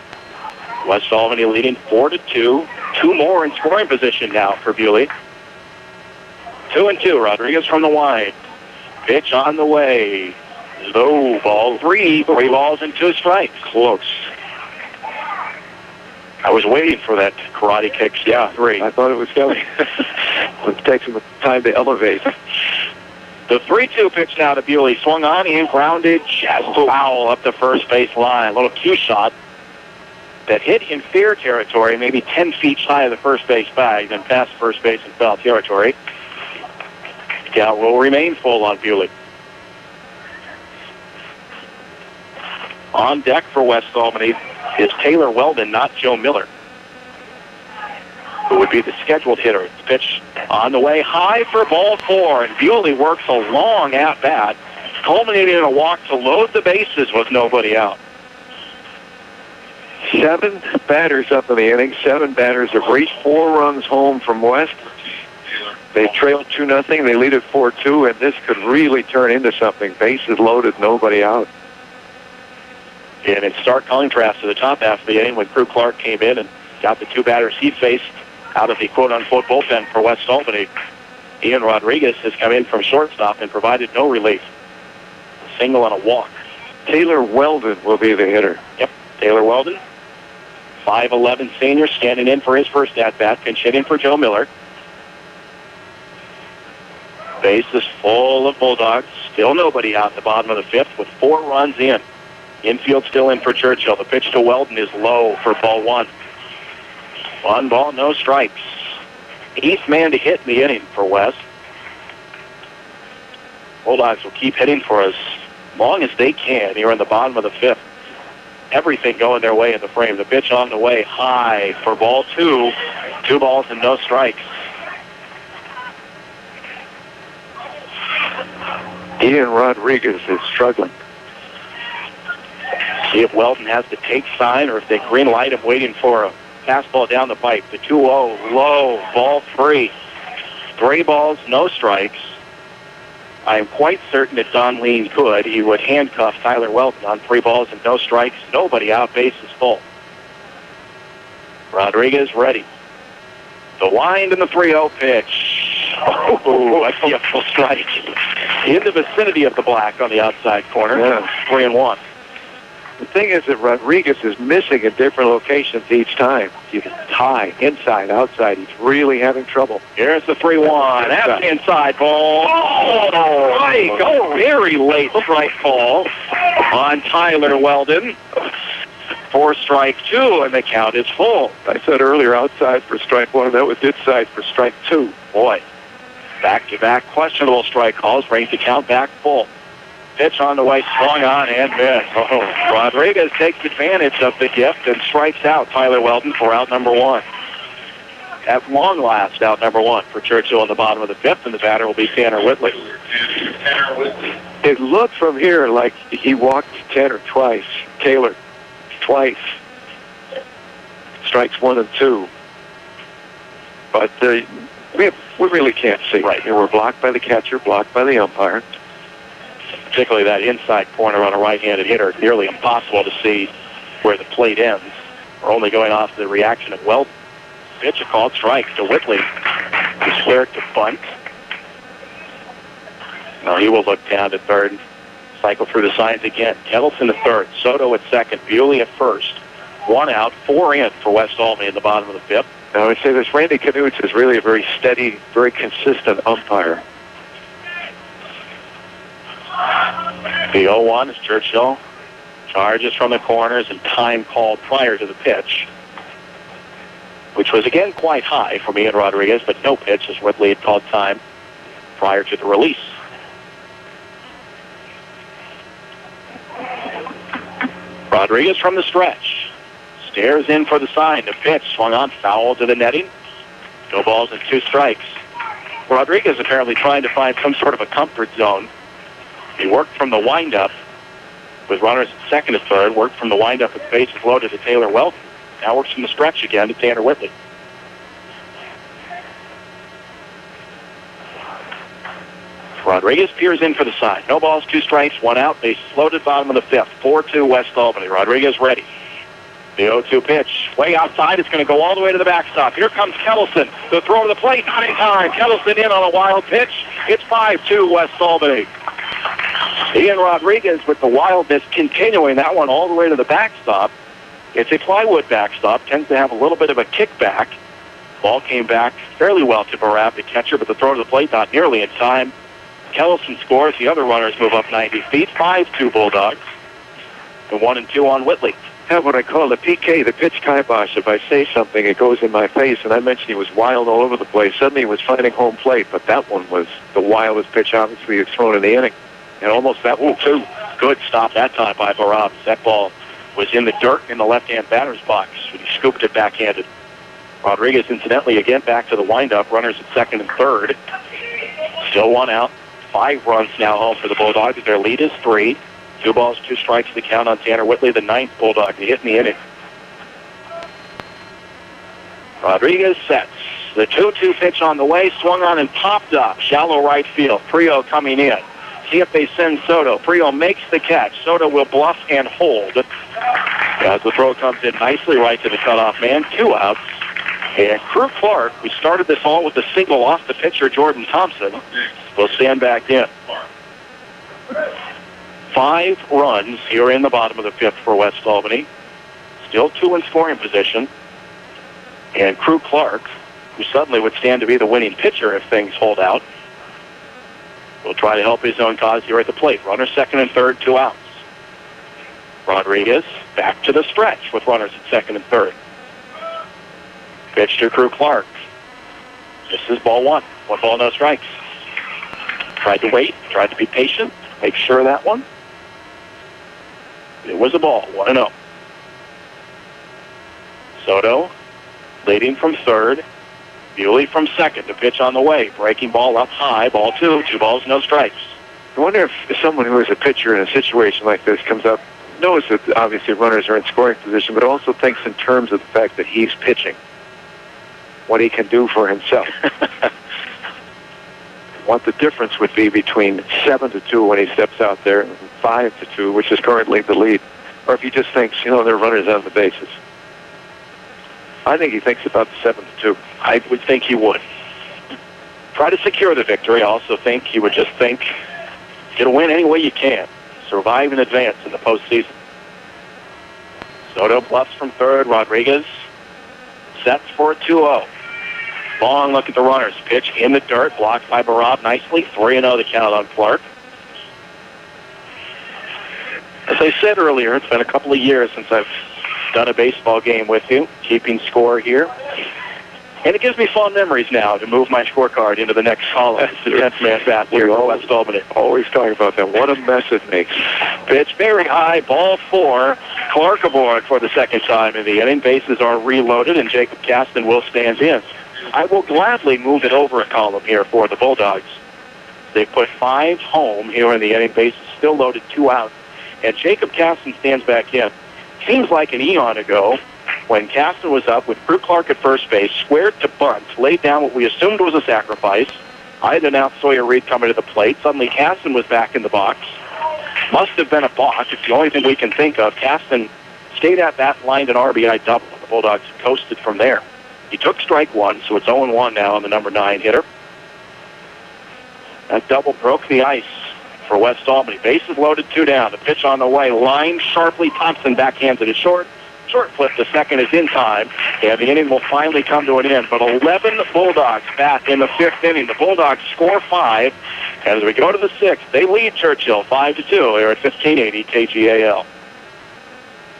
Speaker 4: West Albany leading 4-2. 2 more in scoring position now for Bewley. 2-2. Rodriguez from the wide. Pitch on the way. Low ball. 3 balls and 2 strikes.
Speaker 3: Close.
Speaker 4: I was waiting for that karate kick. Yeah, 3.
Speaker 3: I thought it was coming. It takes him time to elevate.
Speaker 4: The 3-2 pitch now to Bewley. Swung on and grounded. Just foul up the first base line. A little cue shot that hit in fair territory, maybe 10 feet shy of the first base bag, then past first base in foul territory. Count will remain full on Bewley. On deck for West Albany is Taylor Weldon, not Joe Miller, who would be the scheduled hitter. Pitch on the way, high for ball 4, and Bewley works a long at-bat, culminating in a walk to load the bases with nobody out.
Speaker 3: 7 batters up in the inning. 7 batters have reached 4 runs home from West. They trailed 2-0. They lead at 4-2, and this could really turn into something. Bases loaded, nobody out.
Speaker 4: And in stark contrast to the top half of the inning when Crew Clark came in and got the 2 batters he faced out of the quote-unquote bullpen for West Albany. Ian Rodriguez has come in from shortstop and provided no relief. A single and a walk.
Speaker 3: Taylor Weldon will be the hitter.
Speaker 4: Yep, Taylor Weldon, 5'11" senior, standing in for his first at-bat, pinch hitting for Joe Miller. Base is full of Bulldogs. Still nobody out at the bottom of the 5th with 4 runs in. Infield still in for Churchill. The pitch to Weldon is low for ball 1. 1 ball, no strikes. 8th man to hit in the inning for West. Bulldogs will keep hitting for as long as they can here in the bottom of the 5th. Everything going their way in the frame. The pitch on the way, high for ball 2. 2 balls and no strikes.
Speaker 3: Ian Rodriguez is struggling.
Speaker 4: See if Weldon has the take sign or if they green light him waiting for a fastball down the pipe. The 2-0, low, ball 3. 3 balls, no strikes. I am quite certain that Don Lean could. He would handcuff Tyler Weldon on 3 balls and no strikes. Nobody out, base is full. Rodriguez ready. The wind and the 3-0 pitch. Oh, I see a full strike. In the vicinity of the black on the outside corner.
Speaker 3: Yeah.
Speaker 4: 3-1.
Speaker 3: The thing is that Rodriguez is missing at different locations each time. You can tie inside, outside. He's really having trouble.
Speaker 4: Here's the 3-1. That's the inside ball. Oh, strike. Oh, very late strike call on Tyler Weldon. 4 strike 2, and the count is full.
Speaker 3: I said earlier outside for strike 1. That was inside for strike 2.
Speaker 4: Boy, back-to-back questionable strike calls brings the count back full. Pitch on the way, swung on and missed. Oh, Rodriguez takes advantage of the gift and strikes out Tyler Weldon for out number 1. at long last out number 1 for Churchill in the bottom of the 5th, and the batter will be Tanner Whitley.
Speaker 3: It looked from here like he walked Tanner twice. Taylor twice. Strikes 1 and 2. But we really can't see.
Speaker 4: Right.
Speaker 3: We're blocked by the catcher, blocked by the umpire.
Speaker 4: Particularly that inside corner on a right-handed hitter. Nearly impossible to see where the plate ends. We're only going off the reaction of Weld. Pitch, a called strike to Whitley. He's squared to bunt. Now he will look down to third. Cycle through the signs again. Kettleson to third. Soto at second. Bewley at first. 1 out, 4 in for West Albany in the bottom of the 5th.
Speaker 3: Now I would say this Randy Knutz is really a very steady, very consistent umpire.
Speaker 4: The 0-1 is Churchill. Charges from the corners and time called prior to the pitch, which was again quite high from Ian Rodriguez, but no pitch as Whitley had called time prior to the release. Rodriguez from the stretch. Stares in for the sign. The pitch swung on, foul to the netting. No balls and 2 strikes. Rodriguez apparently trying to find some sort of a comfort zone. He worked from the windup with runners at second and third, worked from the windup with bases loaded to Taylor Welton. Now works from the stretch again to Tanner Whitley. Rodriguez peers in for the side. No balls, 2 strikes, 1 out. Bases loaded, bottom of the 5th. 4-2 West Albany. Rodriguez ready. The 0-2 pitch. Way outside. It's going to go all the way to the backstop. Here comes Kettleson. The throw to the plate. Not in time. Kettleson in on a wild pitch. It's 5-2 West Albany. Ian Rodriguez with the wildness continuing that one all the way to the backstop. It's a plywood backstop. Tends to have a little bit of a kickback. Ball came back fairly well to Barab, the catcher, but the throw to the plate not nearly in time. Kettleson scores. The other runners move up 90 feet. 5-2 Bulldogs. And 1-2 on Whitley.
Speaker 3: Have what I call the PK, the pitch kibosh. If I say something, it goes in my face. And I mentioned he was wild all over the place. Suddenly he was finding home plate, but that one was the wildest pitch, obviously, he's thrown in the inning.
Speaker 4: And almost that one, too. Good stop that time by Barab. That ball was in the dirt in the left-hand batter's box. He scooped it backhanded. Rodriguez, incidentally, again back to the windup. Runners at second and third. Still 1 out. 5 runs now home for the Bulldogs. Their lead is 3. 2 balls, 2 strikes to count on Tanner Whitley, the 9th Bulldog to hit in the inning. Rodriguez sets. The 2-2 pitch on the way, swung on and popped up. Shallow right field. Prio coming in. See if they send Soto. Prio makes the catch. Soto will bluff and hold. As the throw comes in nicely right to the cutoff man. 2 outs. And Crew Clark, we started this all with a single off the pitcher, Jordan Thompson, will stand back in. 5 runs here in the bottom of the 5th for West Albany. Still 2 in scoring position. And Crew Clark, who suddenly would stand to be the winning pitcher if things hold out, will try to help his own cause here at the plate. Runner second and third, 2 outs. Rodriguez back to the stretch with runners at second and third. Pitch to Crew Clark. This is ball 1. 1 ball, no strikes. Tried to wait, tried to be patient, make sure of that one. It was a ball, 1-0. Soto leading from third. Bewley from second to pitch on the way. Breaking ball up high, ball 2. 2 balls, no strikes.
Speaker 3: I wonder if someone who is a pitcher in a situation like this comes up, knows that obviously runners are in scoring position, but also thinks in terms of the fact that he's pitching, what he can do for himself. What the difference would be between 7-2 when he steps out there and 5-2, which is currently the lead. Or if he just thinks, there are runners on the bases. I think he thinks about the 7-2.
Speaker 4: I would think he would. Try to secure the victory. I also think he would just think, get a win any way you can. Survive in advance in the postseason. Soto bluffs from third. Rodriguez sets for a 2-0. Long look at the runners. Pitch in the dirt. Blocked by Barab nicely. 3-0 the count on Clark. As I said earlier, it's been a couple of years since I've done a baseball game with you, keeping score here. And it gives me fond memories now to move my scorecard into the next column. It's the 10th man bat here in West Albany.
Speaker 3: Always talking about that. What a mess it makes.
Speaker 4: Pitch very high, ball 4. Clark aboard for the second time in the inning. Bases are reloaded, and Jacob Caston will stand in. I will gladly move it over a column here for the Bulldogs. They put 5 home here in the inning. Bases still loaded, 2 out. And Jacob Caston stands back in. Seems like an eon ago when Caston was up with Drew Clark at first base, squared to bunt, laid down what we assumed was a sacrifice. I had announced Sawyer Reed coming to the plate. Suddenly Caston was back in the box. Must have been a balk. It's the only thing we can think of. Caston stayed at that line an RBI double. The Bulldogs coasted from there. He took strike 1, so it's 0-1 now on the number 9 hitter. That double broke the ice for West Albany. Bases loaded, 2 down. The pitch on the way. Line sharply. Thompson backhands it short. Short flip to second is in time. And the inning will finally come to an end. But 11 Bulldogs bat in the 5th inning. The Bulldogs score 5. As we go to the 6th, they lead Churchill 5-2 here at 1580 KGAL.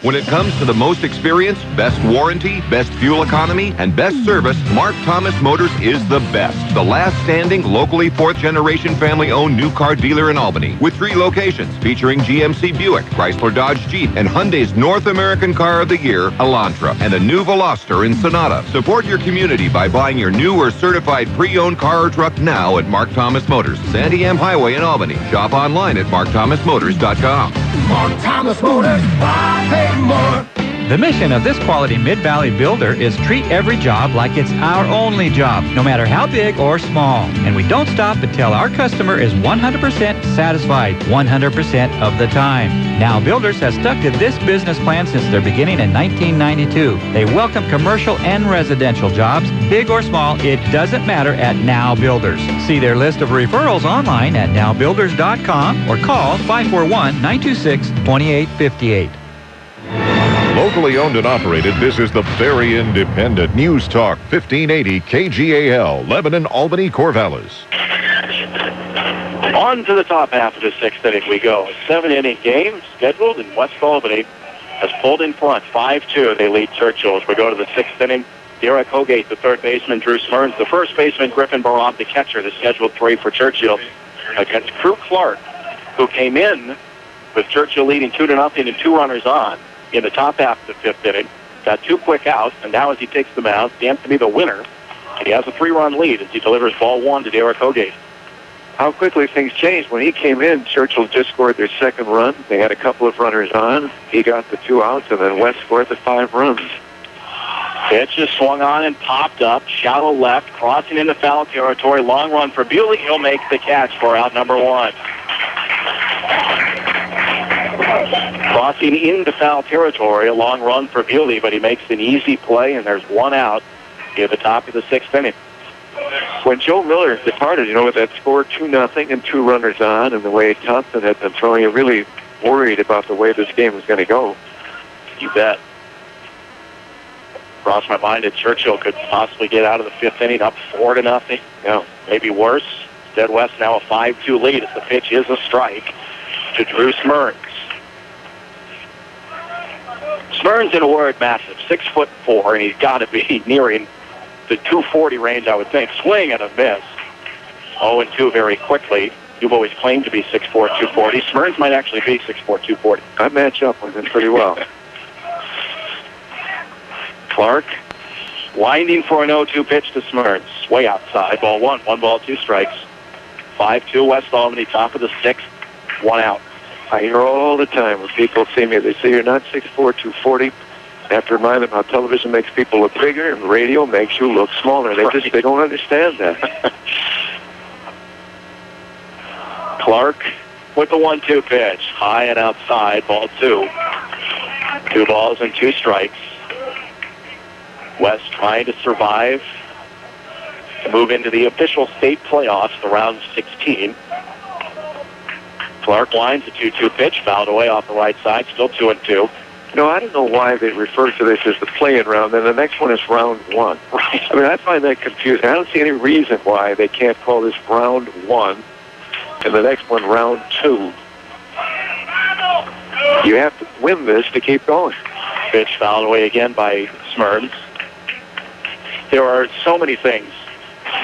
Speaker 12: When it comes to the most experience, best warranty, best fuel economy, and best service, Mark Thomas Motors is the best. The last standing, locally 4th-generation family-owned new car dealer in Albany, with 3 locations featuring GMC Buick, Chrysler Dodge Jeep, and Hyundai's North American Car of the Year, Elantra, and a new Veloster in Sonata. Support your community by buying your new or certified pre-owned car or truck now at Mark Thomas Motors, Sandy M. Highway in Albany. Shop online at markthomasmotors.com.
Speaker 18: Mark Thomas Motors, why pay more?
Speaker 8: The mission of this quality Mid-Valley builder is treat every job like it's our only job, no matter how big or small. And we don't stop until our customer is 100% satisfied 100% of the time. Now Builders has stuck to this business plan since their beginning in 1992. They welcome commercial and residential jobs, big or small, it doesn't matter at Now Builders. See their list of referrals online at nowbuilders.com or call 541-926-2858.
Speaker 1: Locally owned and operated, this is the very independent News Talk 1580 KGAL, Lebanon, Albany, Corvallis.
Speaker 4: On to the top half of the 6th inning we go. A 7-inning game scheduled, and West Albany has pulled in front 5-2. They lead Churchill as we go to the 6th inning. Derek Hogate, the third baseman, Drew Smyrns, the first baseman, Griffin Barab, the catcher, the scheduled 3 for Churchill, against Drew Clark, who came in with Churchill leading 2-0 and 2 runners on in the top half of the 5th inning. Got 2 quick outs, and now as he takes the mound, stands to be the winner. And he has a 3-run lead as he delivers ball 1 to Derek Hogate.
Speaker 3: How quickly things changed. When he came in, Churchill just scored their 2nd run. They had a couple of runners on. He got the 2 outs, and then West scored the 5 runs.
Speaker 4: Pitch is swung on and popped up. Shallow left, crossing into foul territory. Long run for Bewley. He'll make the catch for out number 1. Crossing into foul territory, a long run for Bewley, but he makes an easy play, and there's 1 out at the top of the 6th inning.
Speaker 3: When Joe Miller departed, with that score 2-0 and 2 runners on, and the way Thompson had been throwing, you really worried about the way this game was going to go.
Speaker 4: You bet. Crossed my mind that Churchill could possibly get out of the 5th inning up 4-0.
Speaker 3: Yeah.
Speaker 4: Maybe worse. Instead, West now a 5-2 lead as the pitch is a strike to Drew Smyrns. Smyrns, in a word, massive, 6'4", and he's got to be nearing the 240 range, I would think. Swing and a miss. 0-2 very quickly. You've always claimed to be 6'4", 240. Smyrns might actually be 6'4", 240.
Speaker 3: I match up with him pretty well.
Speaker 4: Clark winding for an 0-2 pitch to Smyrns. Way outside. Ball 1. 1 ball, 2 strikes. 5-2 West Albany, top of the 6th. 1 out.
Speaker 3: I hear all the time when people see me, they say you're not 6'4", 240. I have to remind them how television makes people look bigger and radio makes you look smaller. They they don't understand that.
Speaker 4: Clark with the 1-2 pitch. High and outside. Ball 2. 2 balls and 2 strikes. West trying to survive to move into the official state playoffs, the round 16. Clark lines a 2-2 pitch, fouled away off the right side, still 2-2.
Speaker 3: I don't know why they refer to this as the play-in round, and the next one is round 1.
Speaker 4: Right.
Speaker 3: I mean, I find that confusing. I don't see any reason why they can't call this round 1 and the next one round 2. You have to win this to keep going.
Speaker 4: Pitch fouled away again by Smyrns. There are so many things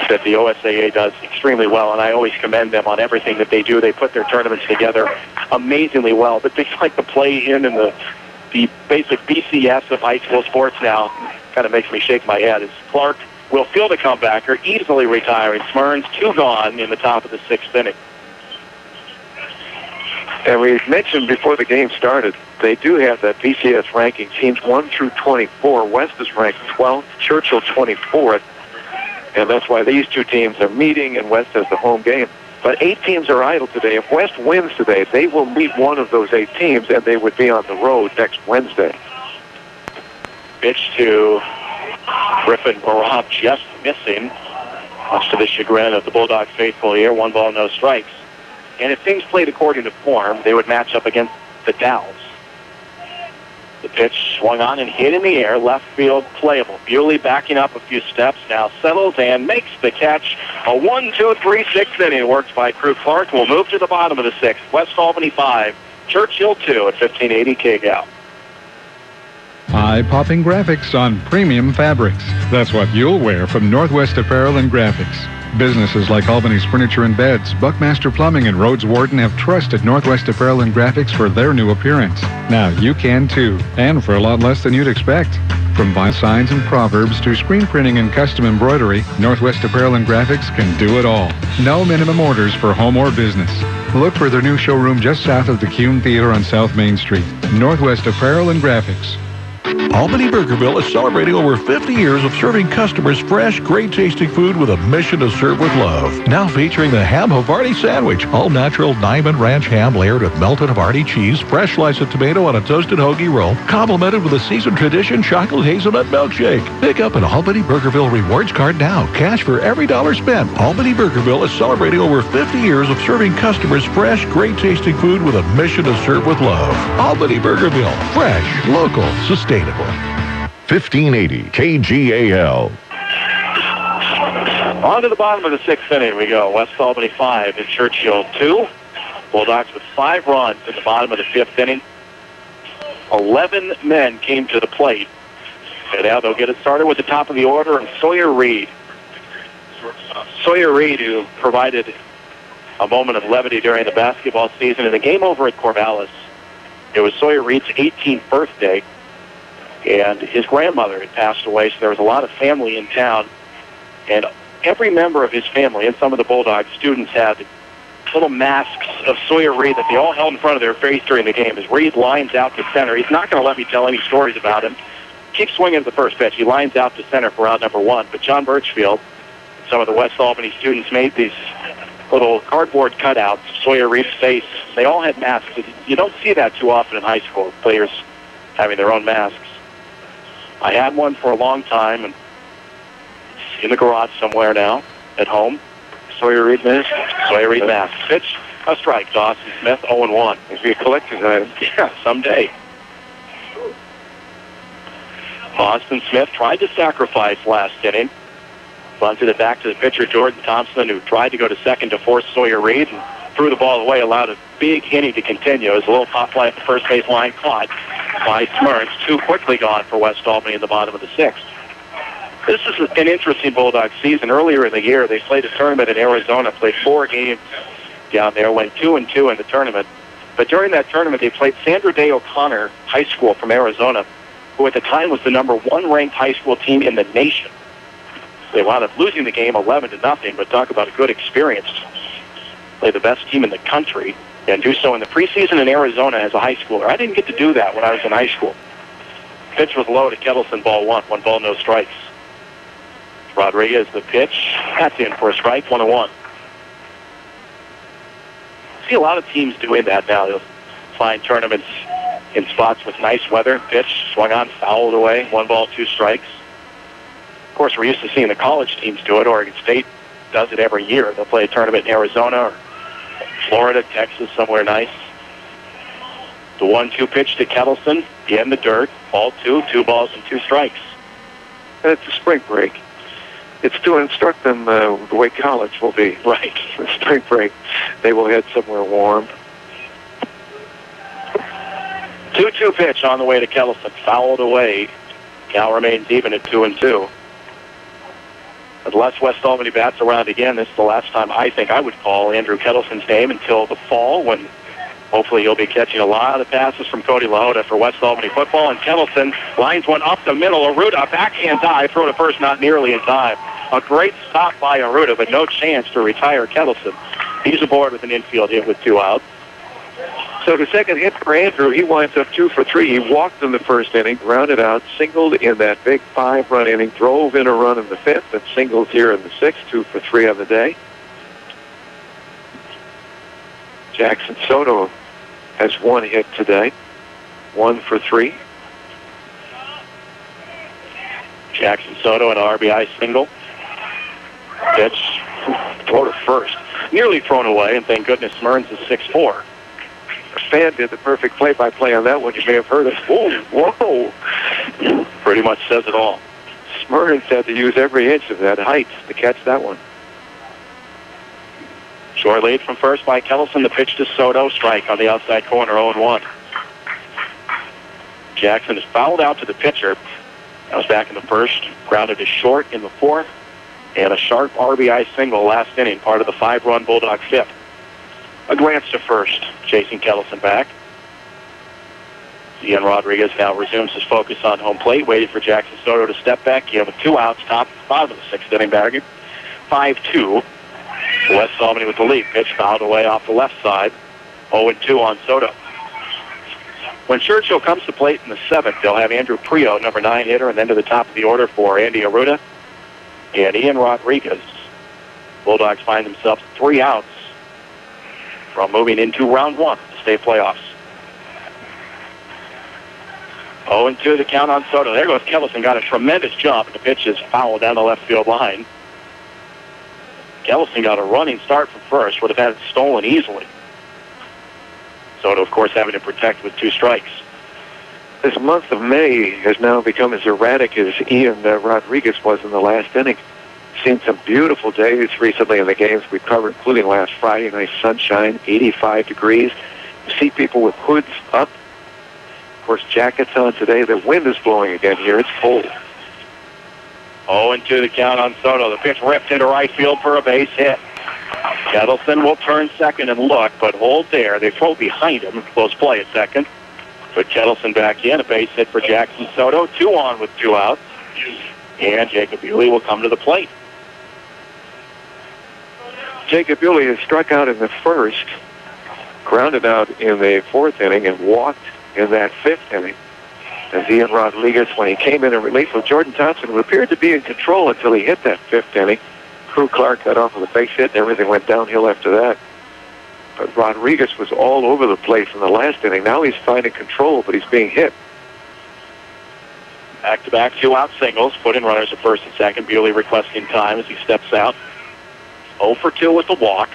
Speaker 4: that the OSAA does extremely well, and I always commend them on everything that they do. They put their tournaments together amazingly well, but things like the play-in and the basic BCS of high school sports now kind of makes me shake my head. As Clark will field a comebacker, easily retiring Smyrn's 2 gone in the top of the 6th inning.
Speaker 3: And we mentioned before the game started, they do have that BCS ranking, teams 1 through 24. West is ranked 12th, Churchill 24th, and that's why these two teams are meeting, and West has the home game. But 8 teams are idle today. If West wins today, they will meet one of those 8 teams, and they would be on the road next Wednesday.
Speaker 4: Pitch to Griffin Barab, just missing, much to the chagrin of the Bulldogs faithful here. 1 ball, no strikes. And if things played according to form, they would match up against the Dowls. The pitch swung on and hit in the air, left field playable. Bewley backing up a few steps, now settles and makes the catch. A 1-2-3-6 inning works by Crew Clark. Will move to the bottom of the 6th. West Albany 5, Churchill 2 at 1580 KGAL.
Speaker 2: Eye-popping graphics on premium fabrics. That's what you'll wear from Northwest Apparel and Graphics. Businesses like Albany's Furniture and Beds, Buckmaster Plumbing, and Rhodes Warden have trusted Northwest Apparel and Graphics for their new appearance. Now you can too, and for a lot less than you'd expect. From vinyl signs and proverbs to screen printing and custom embroidery, Northwest Apparel and Graphics can do it all. No minimum orders for home or business. Look for their new showroom just south of the Kuhn Theater on South Main Street. Northwest Apparel and Graphics.
Speaker 10: Albany Burgerville is celebrating over 50 years of serving customers fresh, great-tasting food with a mission to serve with love. Now featuring the Ham Havarti Sandwich, all-natural Diamond Ranch ham layered with melted Havarti cheese, fresh slice of tomato on a toasted hoagie roll, complemented with a seasoned tradition chocolate hazelnut milkshake. Pick up an Albany Burgerville rewards card now. Cash for every dollar spent. Albany Burgerville is celebrating over 50 years of serving customers fresh, great-tasting food with a mission to serve with love. Albany Burgerville. Fresh, local, sustainable.
Speaker 1: 1580 KGAL.
Speaker 4: On to the bottom of the 6th inning we go. West Albany 5 and Churchill 2. Bulldogs with 5 runs in the bottom of the 5th inning. 11 men came to the plate. And now they'll get it started with the top of the order and Sawyer Reed. Sawyer Reed, who provided a moment of levity during the basketball season in the game over at Corvallis. It was Sawyer Reed's 18th birthday. And his grandmother had passed away, so there was a lot of family in town. And every member of his family and some of the Bulldog students had little masks of Sawyer Reed that they all held in front of their face during the game. As Reed lines out to center, he's not going to let me tell any stories about him. Keeps swinging at the first pitch. He lines out to center for out number 1. But John Birchfield, some of the West Albany students made these little cardboard cutouts of Sawyer Reed's face. They all had masks. You don't see that too often in high school, players having their own masks. I had one for a long time, and it's in the garage somewhere now, at home. Sawyer Reed mask. Sawyer Reed mask. Pitch, a strike. Dawson Smith, 0-1. It'd be a collector's item. Yeah, someday. Austin Smith tried to sacrifice last inning. Bunted it back to the pitcher, Jordan Thompson, who tried to go to second to force Sawyer Reed and threw the ball away, allowed a big inning to continue as a little pop fly at the first base line caught by Smyrns. 2 quickly gone for West Albany in the bottom of the 6th. This is an interesting Bulldog season. Earlier in the year, they played a tournament in Arizona, played 4 games down there, went 2-2 in the tournament. But during that tournament, they played Sandra Day O'Connor High School from Arizona, who at the time was the number 1 ranked high school team in the nation. They wound up losing the game 11-0, but talk about a good experience. Play the best team in the country and do so in the preseason in Arizona as a high schooler. I didn't get to do that when I was in high school. Pitch was low to Kettleson, ball 1. 1 ball, no strikes. Rodriguez, the pitch. That's in for a strike, 1-1. See a lot of teams doing that now. They'll find tournaments in spots with nice weather. Pitch swung on, fouled away. 1 ball, 2 strikes. Of course, we're used to seeing the college teams do it. Oregon State does it every year. They'll play a tournament in Arizona or Florida, Texas, somewhere nice. The 1-2 pitch to Kettleson in the dirt. Ball 2, 2 balls and 2 strikes.
Speaker 3: And it's a spring break. It's to instruct them the way college will be.
Speaker 4: Right.
Speaker 3: The spring break. They will head somewhere warm.
Speaker 4: 2-2 pitch on the way to Kettleson. Fouled away. Cal remains even at 2-2. Unless West Albany bats around again, this is the last time I think I would call Andrew Kettleson's name until the fall when Hopefully he'll be catching a lot of passes from Cody Lahota for West Albany football. And Kettleson lines one up the middle. Aruda, backhand dive, throw to first, not nearly in time. A great stop by Aruda, but no chance to retire Kettleson. He's aboard with an infield hit with 2 outs.
Speaker 3: So the second hit for Andrew, he winds up 2 for 3. He walked in the first inning, grounded out, singled in that big 5-run inning, drove in a run in the 5th, and singled here in the 6th, 2 for 3 on the day. Jackson Soto has 1 hit today, 1 for 3.
Speaker 4: Jackson Soto, an RBI single. Pitch, throw to first. Nearly thrown away, and thank goodness Smyrns is 6'4".
Speaker 3: Fan did the perfect play-by-play on that one. You may have heard it. Whoa.
Speaker 4: Pretty much says it all.
Speaker 3: Smyrns had to use every inch of that height to catch that one.
Speaker 4: Short lead from first by Kettleson. The pitch to Soto. Strike on the outside corner, 0-1. Jackson is fouled out to the pitcher. That was back in the first. Grounded to short in the 4th. And a sharp RBI single last inning, part of the 5-run Bulldog 5th. A glance to first, chasing Kettleson back. Ian Rodriguez now resumes his focus on home plate, waiting for Jackson Soto to step back. He with 2 outs, bottom of the 6th inning batter. 5-2. West Albany with the lead. Pitch fouled away off the left side. 0-2 on Soto. When Churchill comes to plate in the 7th, they'll have Andrew Prio, number 9 hitter, and then to the top of the order for Andy Aruda and Ian Rodriguez. Bulldogs find themselves 3 outs from moving into round 1 of the state playoffs. 0-2 the count on Soto. There goes Kettleson, got a tremendous jump, and the pitch is fouled down the left field line. Kettleson got a running start from first, would have had it stolen easily. Soto, of course, having to protect with 2 strikes.
Speaker 3: This month of May has now become as erratic as Ian Rodriguez was in the last inning. Seen some beautiful days recently in the games we covered, including last Friday. Nice sunshine, 85 degrees. You see people with hoods up. Of course, jackets on today. The wind is blowing again here. It's cold.
Speaker 4: 0-2 the count on Soto. The pitch ripped into right field for a base hit. Kettleson will turn second and look, but hold there. They throw behind him. Close play at second. Put Kettleson back in. A base hit for Jackson Soto. 2 on with 2 outs. And Jacob Bewley will come to the plate.
Speaker 3: Jacob Bewley has struck out in the 1st, grounded out in the 4th inning, and walked in that 5th inning. As Ian Rodriguez, when he came in relief of Jordan Thompson, who appeared to be in control until he hit that 5th inning. Crew Clark got off with a base hit, and everything went downhill after that. But Rodriguez was all over the place in the last inning. Now he's finding control, but he's being hit.
Speaker 4: Back-to-back 2-out singles. Put in runners at first and second. Bewley requesting time as he steps out. 0 for 2 with the walk.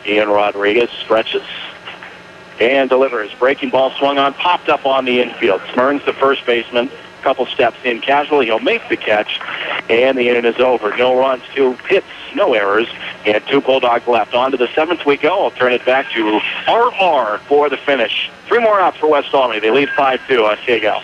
Speaker 4: Ian Rodriguez stretches and delivers. Breaking ball swung on, popped up on the infield. Smyrns, the first baseman, a couple steps in casually. He'll make the catch, and the inning is over. No runs, 2 hits, no errors, and 2 Bulldogs left. On to the 7th we go. I'll turn it back to RR for the finish. 3 more outs for West Albany. They lead 5-2 on KGAL.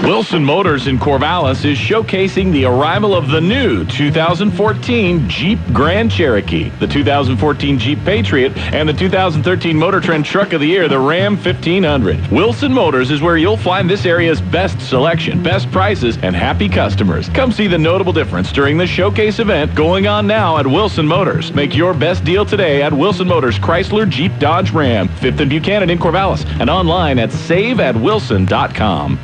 Speaker 13: Wilson Motors in Corvallis is showcasing the arrival of the new 2014 Jeep Grand Cherokee, the 2014 Jeep Patriot, and the 2013 Motor Trend Truck of the Year, the Ram 1500. Wilson Motors is where you'll find this area's best selection, best prices, and happy customers. Come see the notable difference during the showcase event going on now at Wilson Motors. Make your best deal today at Wilson Motors Chrysler Jeep Dodge Ram, 5th and Buchanan in Corvallis, and online at saveatwilson.com.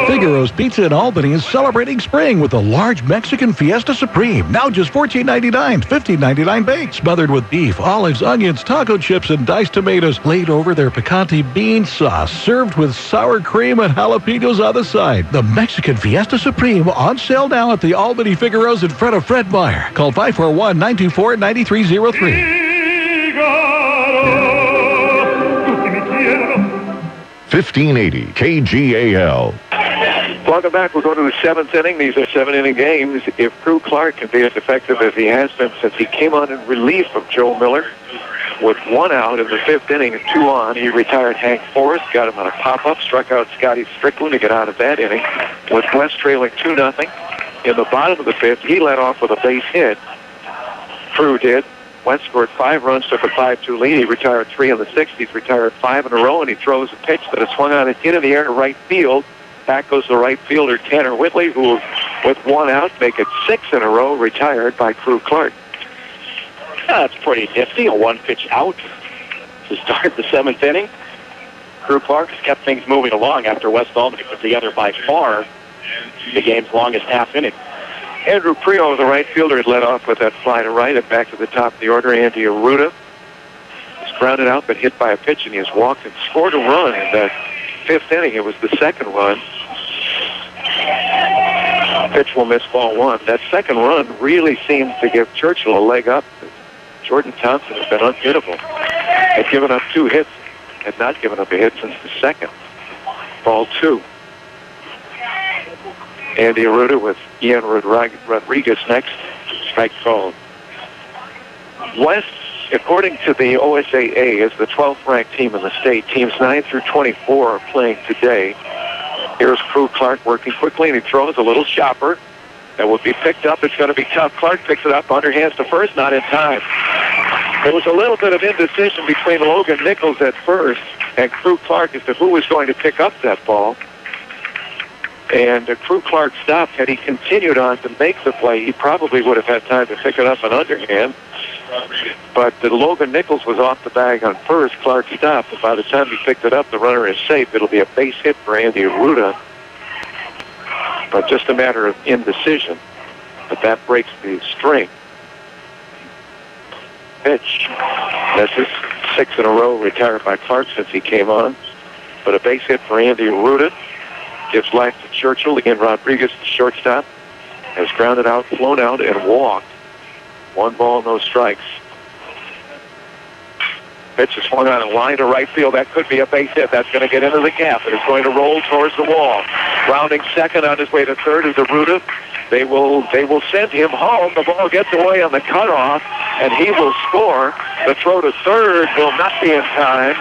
Speaker 10: Figaro's Pizza in Albany is celebrating spring with a large Mexican Fiesta Supreme. Now just $14.99, $15.99 baked. Smothered with beef, olives, onions, taco chips, and diced tomatoes. Laid over their picante bean sauce. Served with sour cream and jalapenos on the side. The Mexican Fiesta Supreme on sale now at the Albany Figaro's in front of Fred Meyer. Call 541-924-9303.
Speaker 1: 1580 KGAL.
Speaker 3: Welcome back. We'll go to the 7th inning. These are 7-inning games. If Crew Clark can be as effective as he has been since he came on in relief of Joe Miller, With one out in the fifth inning and 2 on, he retired Hank Forrest, got him on a pop-up, struck out Scotty Strickland to get out of that inning. With West trailing 2-0 in the bottom of the fifth, he led off with a base hit. Crew did. West scored 5 runs, took a 5-2 lead. He retired 3 in the sixth. He's retired 5 in a row, and he throws a pitch that is swung on and hit in the air to right field. Back goes the right fielder, Tanner Whitley, who, with 1 out, make it 6 in a row, retired by Crew Clark.
Speaker 4: That's pretty nifty. A 1-pitch out to start the 7th inning. Crew Clark has kept things moving along after West Albany put together by far the game's longest half inning.
Speaker 3: Andrew Prio, the right fielder, had led off with that fly to right, and back to the top of the order, Andy Arruda. He's grounded out, but hit by a pitch, and he has walked and scored a run in that 5th inning. It was the second run. Pitch will miss ball 1. That second run really seemed to give Churchill a leg up. Jordan Thompson has been unhittable. Had given up 2 hits, had not given up a hit since the second. Ball 2. Andy Arruda with Ian Rodriguez next. Strike called. West, according to the OSAA, is the 12th ranked team in the state. Teams 9 through 24 are playing today. Here's Crew Clark working quickly, and he throws a little chopper that will be picked up. It's going to be tough. Clark picks it up, underhands to first, not in time. There was a little bit of indecision between Logan Nichols at first and Crew Clark as to who was going to pick up that ball. And Crew Clark stopped. Had he continued on to make the play, he probably would have had time to pick it up an underhand. But Logan Nichols was off the bag on first. Clark stopped, and by the time he picked it up, the runner is safe. It'll be a base hit for Andy Arruda. But just a matter of indecision. But that breaks the string. Pitch. Misses. 6 in a row, retired by Clark since he came on. But a base hit for Andy Arruda. Gives life to Churchill. Ian Rodriguez, the shortstop, has grounded out, flown out, and walked. 1 ball, no strikes. Pitch is swung on a line to right field. That could be a base hit. That's going to get into the gap. It is going to roll towards the wall. Rounding second on his way to third is Arruda. They will send him home. The ball gets away on the cutoff, and he will score. The throw to third will not be in time.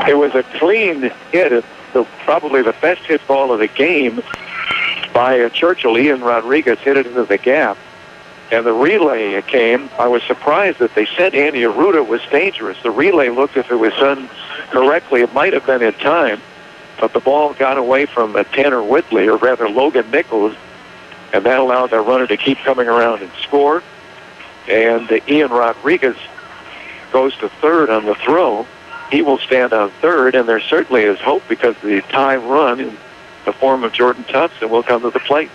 Speaker 3: It was a clean hit, probably the best hit ball of the game by Churchill. Ian Rodriguez hit it into the gap. And the relay came. I was surprised that they sent Andy Arruda was dangerous. The relay looked, if it was done correctly, it might have been in time. But the ball got away from Tanner Whitley, or rather Logan Nichols, and that allowed their runner to keep coming around and score. And Ian Rodriguez goes to third on the throw. He will stand on third, and there certainly is hope because the tie run in the form of Jordan Thompson will come to the plate.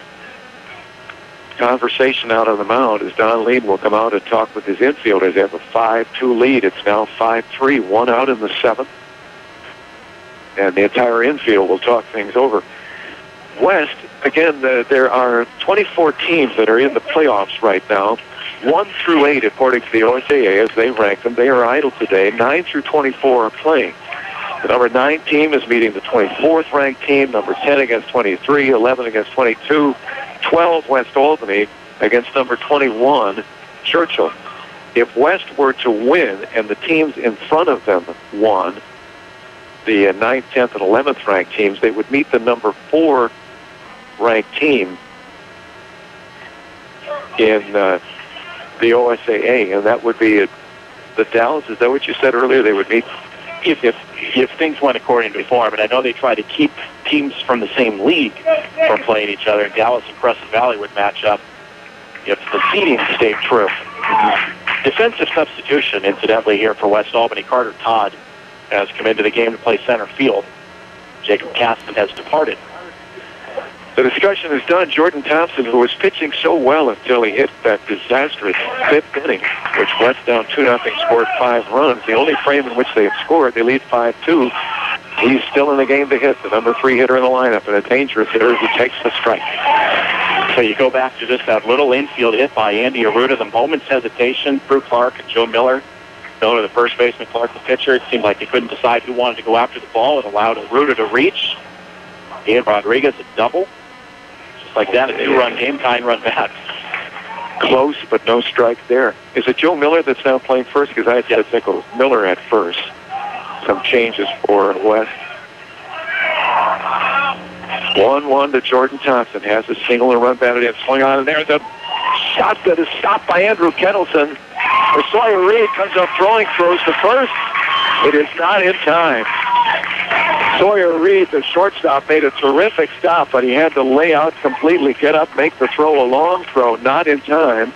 Speaker 3: Conversation out on the mound as Don Lean will come out and talk with his infielders. They have a 5-2 lead. It's now 5-3, 1 out in the 7th. And the entire infield will talk things over. West, again, there are 24 teams that are in the playoffs right now. 1 through 8, according to the OSAA, as they rank them. They are idle today. 9 through 24 are playing. The number 9 team is meeting the 24th ranked team. Number 10 against 23, 11 against 22, 12 West Albany against number 21 Churchill. If West were to win and the teams in front of them won, the 9th, 10th, and 11th ranked teams, they would meet the number 4 ranked team in the OSAA, and that would be the Dallas. Is that what you said earlier? They would meet
Speaker 4: if things went according to form, and I know they try to keep teams from the same league from playing each other. Dallas and Crescent Valley would match up if the seeding stayed true. Defensive substitution, incidentally, here for West Albany. Carter Todd has come into the game to play center field. Jacob Caston has departed.
Speaker 3: The discussion is done. Jordan Thompson, who was pitching so well until he hit that disastrous 5th inning, which West down 2-0, scored 5 runs. The only frame in which they have scored, they lead 5-2. He's still in the game to hit, the number 3 hitter in the lineup, and a dangerous hitter who takes the strike.
Speaker 4: So you go back to just that little infield hit by Andy Arruda, the moment's hesitation. Drew Clark and Joe Miller, Miller the first baseman, Clark the pitcher. It seemed like they couldn't decide who wanted to go after the ball. It allowed Arruda to reach. Ian Rodriguez a double. like that, a 2-run game, tying run back.
Speaker 3: Close, but no strike there. Is it Joe Miller that's now playing first? Because I had to think it was Miller at first. Some changes for West. 1-1 to Jordan Thompson. Has a single and run batted in. Swing on, and there's a shot that is stopped by Andrew Kettleson. Sawyer Reed comes up throwing, throws to first. It is not in time. Sawyer Reed, the shortstop, made a terrific stop, but he had to lay out completely, get up, make the throw, a long throw, not in time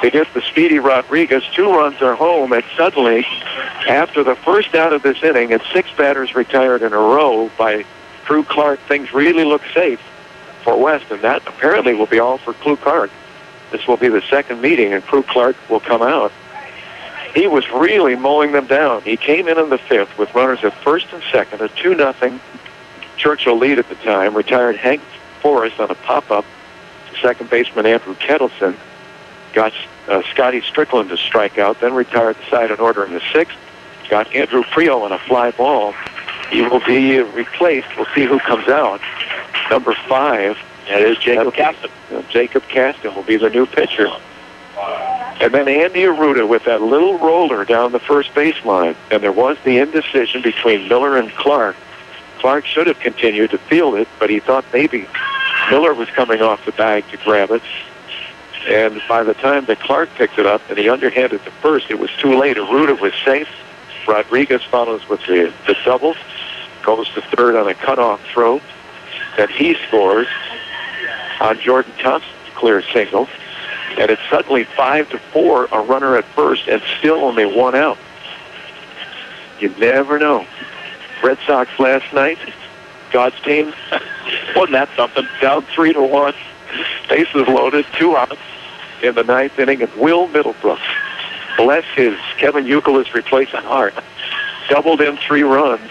Speaker 3: to get the speedy Rodriguez. 2 runs are home, and suddenly, after the first out of this inning and 6 batters retired in a row by Crew Clark, things really look safe for West, and that apparently will be all for Crew Clark. This will be the second meeting, and Crew Clark will come out. He was really mowing them down. He came in the 5th with runners at first and second, a 2-0 Churchill lead at the time. Retired Hank Forrest on a pop-up to second baseman Andrew Kettleson. Got Scotty Strickland to strike out, then retired the side in order in the 6th. Got Andrew Prio on a fly ball. He will be replaced. We'll see who comes out. Number 5.
Speaker 4: That is Jacob Caston.
Speaker 3: Jacob Caston will be the new pitcher. And then Andy Arruda with that little roller down the first baseline. And there was the indecision between Miller and Clark. Clark should have continued to field it, but he thought maybe Miller was coming off the bag to grab it. And by the time that Clark picked it up and he underhanded to first, it was too late. Arruda was safe. Rodriguez follows with the double. Goes to third on a cutoff throw. Then he scores on Jordan Thompson's clear single. And it's suddenly 5-4, a runner at first, and still only 1 out. You never know. Red Sox last night, God's team, wasn't that something? Down 3-1, bases loaded, 2 outs in the 9th inning, and Will Middlebrook, bless his Kevin Youkilis replacement heart, doubled in 3 runs,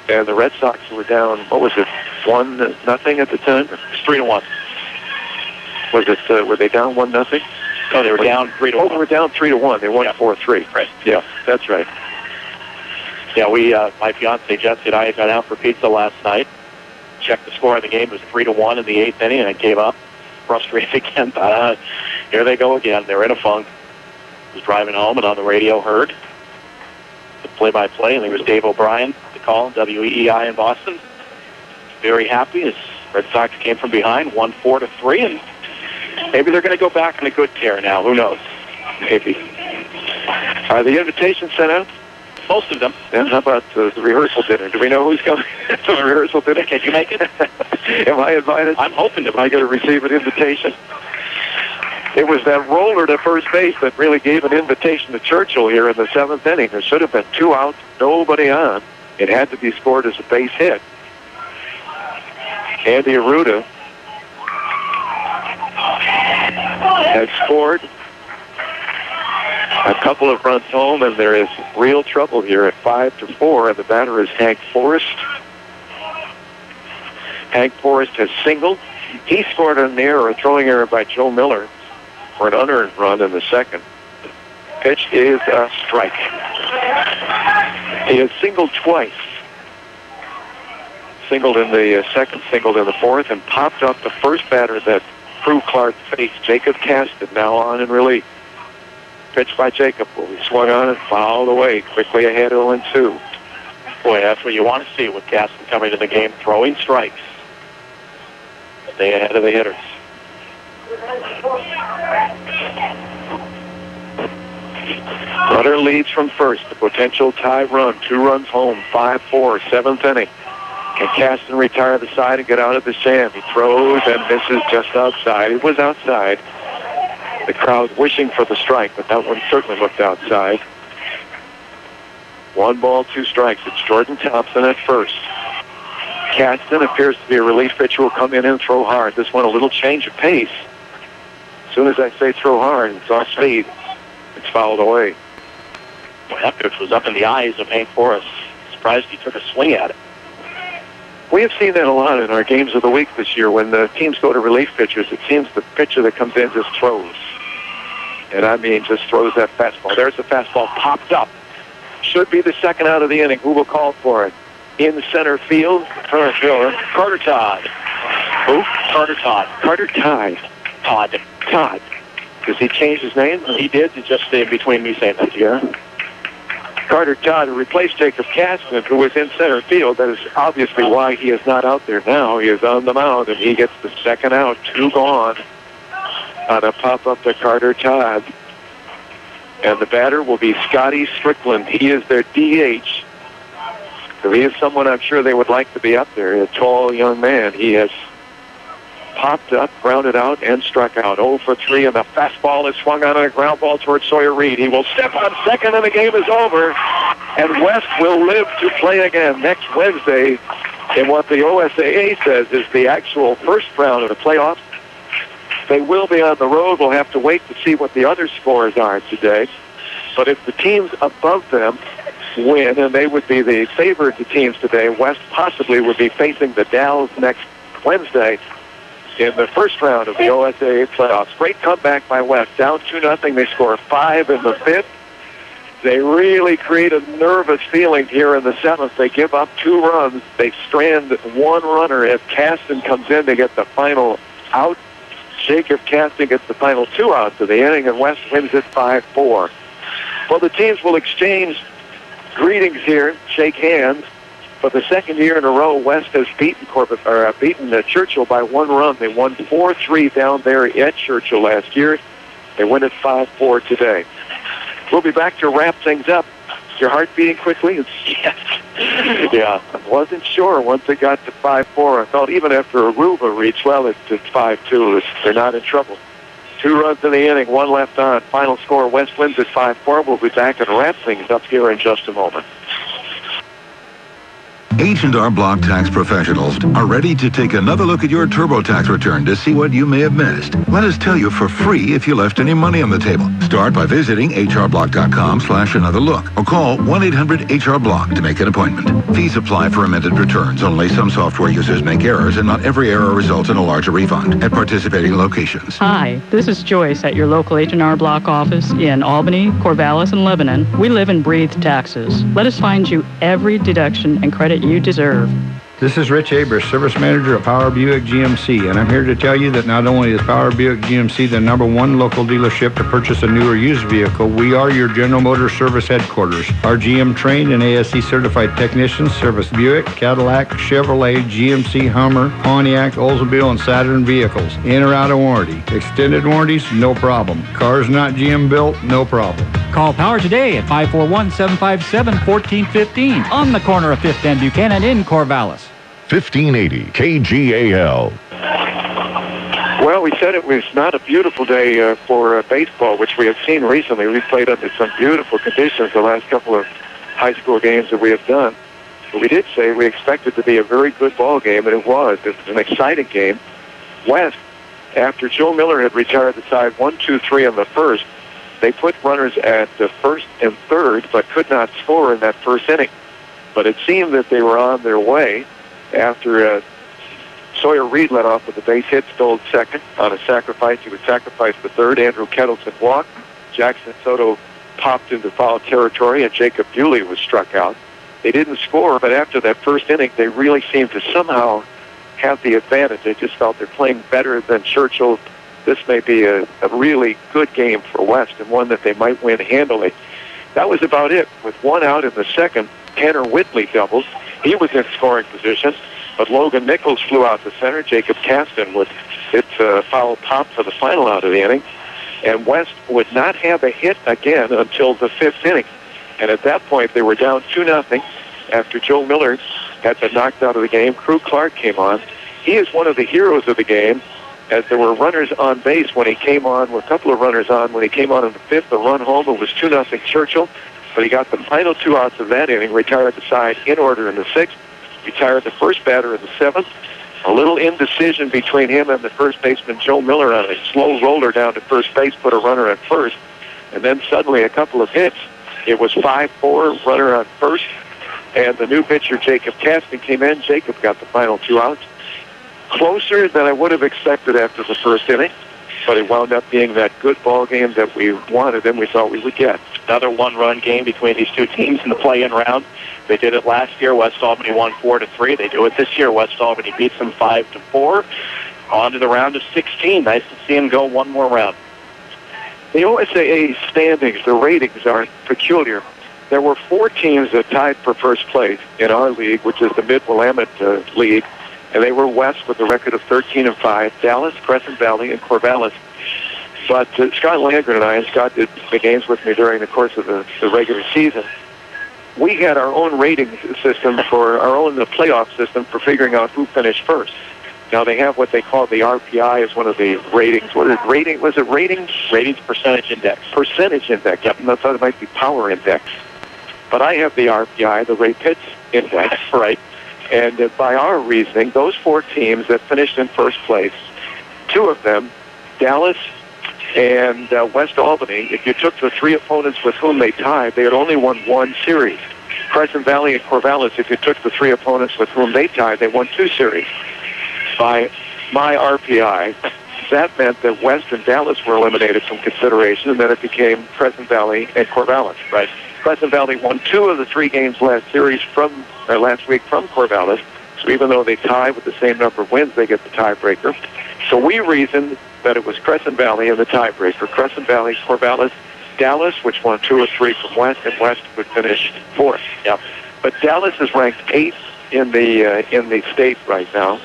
Speaker 3: and the Red Sox were down, what was it, 1-0 at the time?
Speaker 4: It's 3-1.
Speaker 3: Was it? Were they down 1-0?
Speaker 4: No, they were down 3-1.
Speaker 3: Oh, they were down 3-1. They won 4-3.
Speaker 4: Right.
Speaker 3: Yeah, that's right.
Speaker 4: Yeah, my fiance Jesse and I got out for pizza last night. Checked the score of the game. It was 3-1 in the 8th inning, and I gave up. Frustrated again. Thought, here they go again. They're in a funk. Was driving home, and on the radio heard the play-by-play, and there was Dave O'Brien, the call, WEEI in Boston. Very happy as Red Sox came from behind, won 4-3, and maybe they're going to go back on a good tear now. Who knows? Maybe. Are the invitations sent out? Most of them.
Speaker 3: And how about the rehearsal dinner? Do we know who's coming to the rehearsal dinner?
Speaker 4: Can you make it?
Speaker 3: Am I invited?
Speaker 4: I'm hoping to.
Speaker 3: Am I going to receive an invitation? It was that roller to first base that really gave an invitation to Churchill here in the 7th inning. There should have been 2 outs, nobody on. It had to be scored as a base hit. Andy Arruda has scored a couple of runs home, and there is real trouble here at 5-4, and the batter is Hank Forrest. Hank Forrest has singled. He scored an error, a throwing error by Joe Miller for an unearned run in the 2nd. Pitch is a strike. He has singled twice. Singled in the 2nd, singled in the 4th, and popped up the first batter that Crew Clark faced, Jacob Caston, now on in relief. Pitch by Jacob. He swung on and fouled away, quickly ahead 0-2.
Speaker 4: Boy, that's what you want to see with Caston coming to the game, throwing strikes. Stay ahead of the hitters.
Speaker 3: Runner leads from first. The potential tie run. 2 runs home. 5-4. 7th inning. Can Caston retire the side and get out of the jam? He throws and misses just outside. It was outside. The crowd wishing for the strike, but that one certainly looked outside. 1 ball, 2 strikes. It's Jordan Thompson at first. Caston appears to be a relief pitcher who will come in and throw hard. This one a little change of pace. As soon as I say throw hard, it's off speed. It's fouled away.
Speaker 4: Boy, that pitch was up in the eyes of Hank Forrest. Surprised he took a swing at it.
Speaker 3: We have seen that a lot in our games of the week this year. When the teams go to relief pitchers, it seems the pitcher that comes in just throws. And I mean just throws that fastball. There's the fastball popped up. Should be the 2nd out of the inning. Who will call for it? In center field, Carter Todd. Who?
Speaker 4: Carter Todd.
Speaker 3: Carter Todd. Todd. Does he change his name?
Speaker 4: He did, just in between me saying that to you.
Speaker 3: Carter Todd replaced Jacob Caston, who was in center field. That is obviously why he is not out there now. He is on the mound, and he gets the second out. 2 gone on a pop-up to Carter Todd. And the batter will be Scotty Strickland. He is their DH. So he is someone I'm sure they would like to be up there. A tall young man. He has popped up, grounded out, and struck out. 0 for 3, and the fastball is swung on a ground ball towards Sawyer Reed. He will step on second, and the game is over. And West will live to play again next Wednesday in what the OSAA says is the actual first round of the playoffs. They will be on the road. We'll have to wait to see what the other scores are today. But if the teams above them win, and they would be the favored teams today, West possibly would be facing the Dalles next Wednesday in the first round of the OSAA playoffs. Great comeback by West. Down 2-0. They score 5 in the 5th. They really create a nervous feeling here in the 7th. They give up 2 runs. They strand 1 runner as Caston comes in to get the final out. Jacob Caston gets the final 2 outs of the inning, and West wins it 5-4. Well, the teams will exchange greetings here, shake hands. For the second year in a row, West has beaten Churchill by 1 run. They won 4-3 down there at Churchill last year. They win it 5-4 today. We'll be back to wrap things up. Is your heart beating quickly?
Speaker 4: Yes.
Speaker 3: Yeah. I wasn't sure once it got to 5-4. I thought even after Aruba reached, well, it's 5-2. They're not in trouble. 2 runs in the inning, 1 left on. Final score, West wins at 5-4. We'll be back and wrap things up here in just a moment.
Speaker 15: H&R Block Tax Professionals are ready to take another look at your TurboTax return to see what you may have missed. Let us tell you for free if you left any money on the table. Start by visiting hrblock.com/anotherlook or call 1-800-HR-BLOCK to make an appointment. Fees apply for amended returns. Only some software users make errors, and not every error results in a larger refund at participating locations.
Speaker 16: Hi, this is Joyce at your local H&R Block office in Albany, Corvallis, and Lebanon. We live and breathe taxes. Let us find you every deduction and credit you deserve.
Speaker 14: This is Rich Abers, Service Manager at Power Buick GMC, and I'm here to tell you that not only is Power Buick GMC the #1 local dealership to purchase a new or used vehicle, we are your General Motors service headquarters. Our GM-trained and ASE-certified technicians service Buick, Cadillac, Chevrolet, GMC, Hummer, Pontiac, Oldsmobile, and Saturn vehicles. In or out of warranty. Extended warranties, no problem. Cars not GM built, no problem.
Speaker 8: Call Power today at 541-757-1415 on the corner of 5th and Buchanan in Corvallis.
Speaker 1: 1580 KGAL.
Speaker 3: Well, we said it was not a beautiful day for baseball, which we have seen recently. We've played under some beautiful conditions the last couple of high school games that we have done. But we did say we expected it to be a very good ball game, and it was. It was an exciting game. West, after Joe Miller had retired the side 1-2-3 in the first, they put runners at the first and third, but could not score in that first inning. But it seemed that they were on their way after Sawyer Reed led off with a base hit, stole second on a sacrifice. He would sacrifice the third. Andrew Kettleton walked. Jackson Soto popped into foul territory, and Jacob Bewley was struck out. They didn't score, but after that first inning, they really seemed to somehow have the advantage. They just felt they're playing better than Churchill. This may be a really good game for West and one that they might win handily. That was about it. With 1 out in the second, Tanner Whitley doubles. He was in scoring position, but Logan Nichols flew out to center. Jacob Caston would hit a foul pop for the final out of the inning. And West would not have a hit again until the 5th inning. And at that point, they were down 2-0 after Joe Miller had been knocked out of the game. Crew Clark came on. He is one of the heroes of the game, as there were runners on base when he came on, a couple of runners on when he came on in the 5th. The run home, it was 2-0 Churchill, but he got the final 2 outs of that inning, retired the side in order in the 6th, retired the first batter in the 7th. A little indecision between him and the first baseman, Joe Miller, on a slow roller down to first base, put a runner at first, and then suddenly a couple of hits. It was 5-4, runner on first, and the new pitcher, Jacob Caston, came in. Jacob got the final 2 outs. Closer than I would have expected after the first inning, but it wound up being that good ball game that we wanted and we thought we would get.
Speaker 4: Another one-run game between these two teams in the play-in round. They did it last year. West Albany won 4-3. They do it this year. West Albany beats them 5-4. On to the round of 16. Nice to see them go one more round.
Speaker 3: The OSAA standings, the ratings are peculiar. There were 4 teams that tied for first place in our league, which is the Mid-Willamette League, and they were West with a record of 13-5, Dallas, Crescent Valley, and Corvallis. But Scott Landgren and I, and Scott did the games with me during the course of the regular season, we had our own rating system for our own playoff system for figuring out who finished first. Now they have what they call the RPI as one of the ratings. What is rating? Was it ratings?
Speaker 4: Ratings percentage index.
Speaker 3: Percentage index. Yep. I thought it might be power index. But I have the RPI, the Ray Pitts index.
Speaker 4: Right.
Speaker 3: And by our reasoning, those 4 teams that finished in first place, 2 of them, Dallas and West Albany, if you took the 3 opponents with whom they tied, they had only won 1 series. Crescent Valley and Corvallis, if you took the 3 opponents with whom they tied, they won 2 series. By my RPI, that meant that West and Dallas were eliminated from consideration, and then it became Crescent Valley and Corvallis.
Speaker 4: Right.
Speaker 3: Crescent Valley won 2 of the 3 games last week from Corvallis. So even though they tie with the same number of wins, they get the tiebreaker. So we reasoned that it was Crescent Valley in the tiebreaker. Crescent Valley, Corvallis, Dallas, which won 2 or 3 from West, and West would finish 4th.
Speaker 4: Yep.
Speaker 3: But Dallas is ranked 8th in the state right now.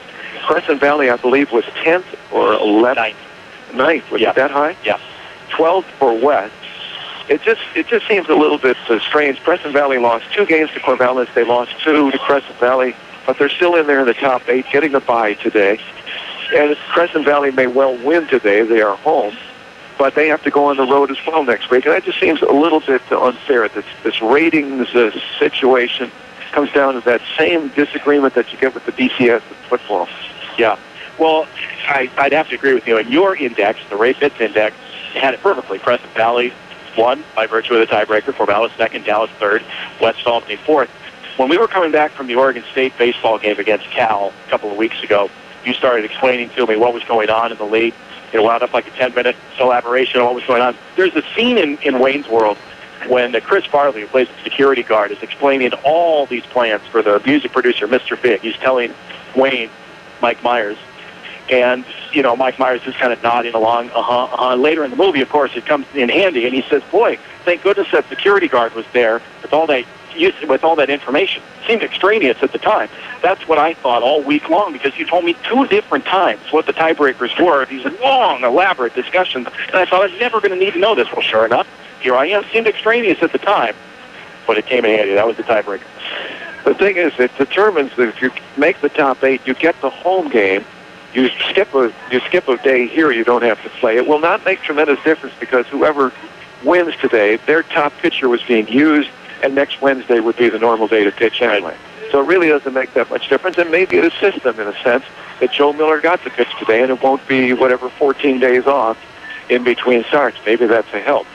Speaker 3: Crescent Valley, I believe, was 10th or 11th. 9th. Was it that high?
Speaker 4: Yeah.
Speaker 3: 12th for West. It just seems a little bit strange. Crescent Valley lost 2 games to Corvallis. They lost 2 to Crescent Valley, but they're still in there in the top 8, getting a bye today. And Crescent Valley may well win today. They are home, but they have to go on the road as well next week. And that just seems a little bit unfair. This ratings situation comes down to that same disagreement that you get with the BCS in football.
Speaker 4: Yeah. Well, I'd have to agree with you. And your index, the Ray Pitts index, had it perfectly. Crescent Valley won by virtue of the tiebreaker. Corvallis second, Dallas third, West Albany fourth. When we were coming back from the Oregon State baseball game against Cal a couple of weeks ago, you started explaining to me what was going on in the league. It wound up like a 10-minute elaboration of what was going on. There's a scene in Wayne's World when Chris Farley, who plays the security guard, is explaining all these plans for the music producer, Mr. Big. He's telling Wayne, Mike Myers, and, Mike Myers is kind of nodding along, Later in the movie, of course, it comes in handy, and he says, boy, thank goodness that security guard was there with all that information. It seemed extraneous at the time. That's what I thought all week long, because you told me 2 different times what the tiebreakers were, these long, elaborate discussions, and I thought I was never going to need to know this. Well, sure enough, here I am. It seemed extraneous at the time, but it came in handy. That was the tiebreaker.
Speaker 3: The thing is, it determines that if you make the top 8, you get the home game. You skip a day here, you don't have to play. It will not make tremendous difference because whoever wins today, their top pitcher was being used, and next Wednesday would be the normal day to pitch anyway. So it really doesn't make that much difference, and maybe it assists them in a sense that Joe Miller got to pitch today, and it won't be 14 days off in between starts. Maybe that's a help.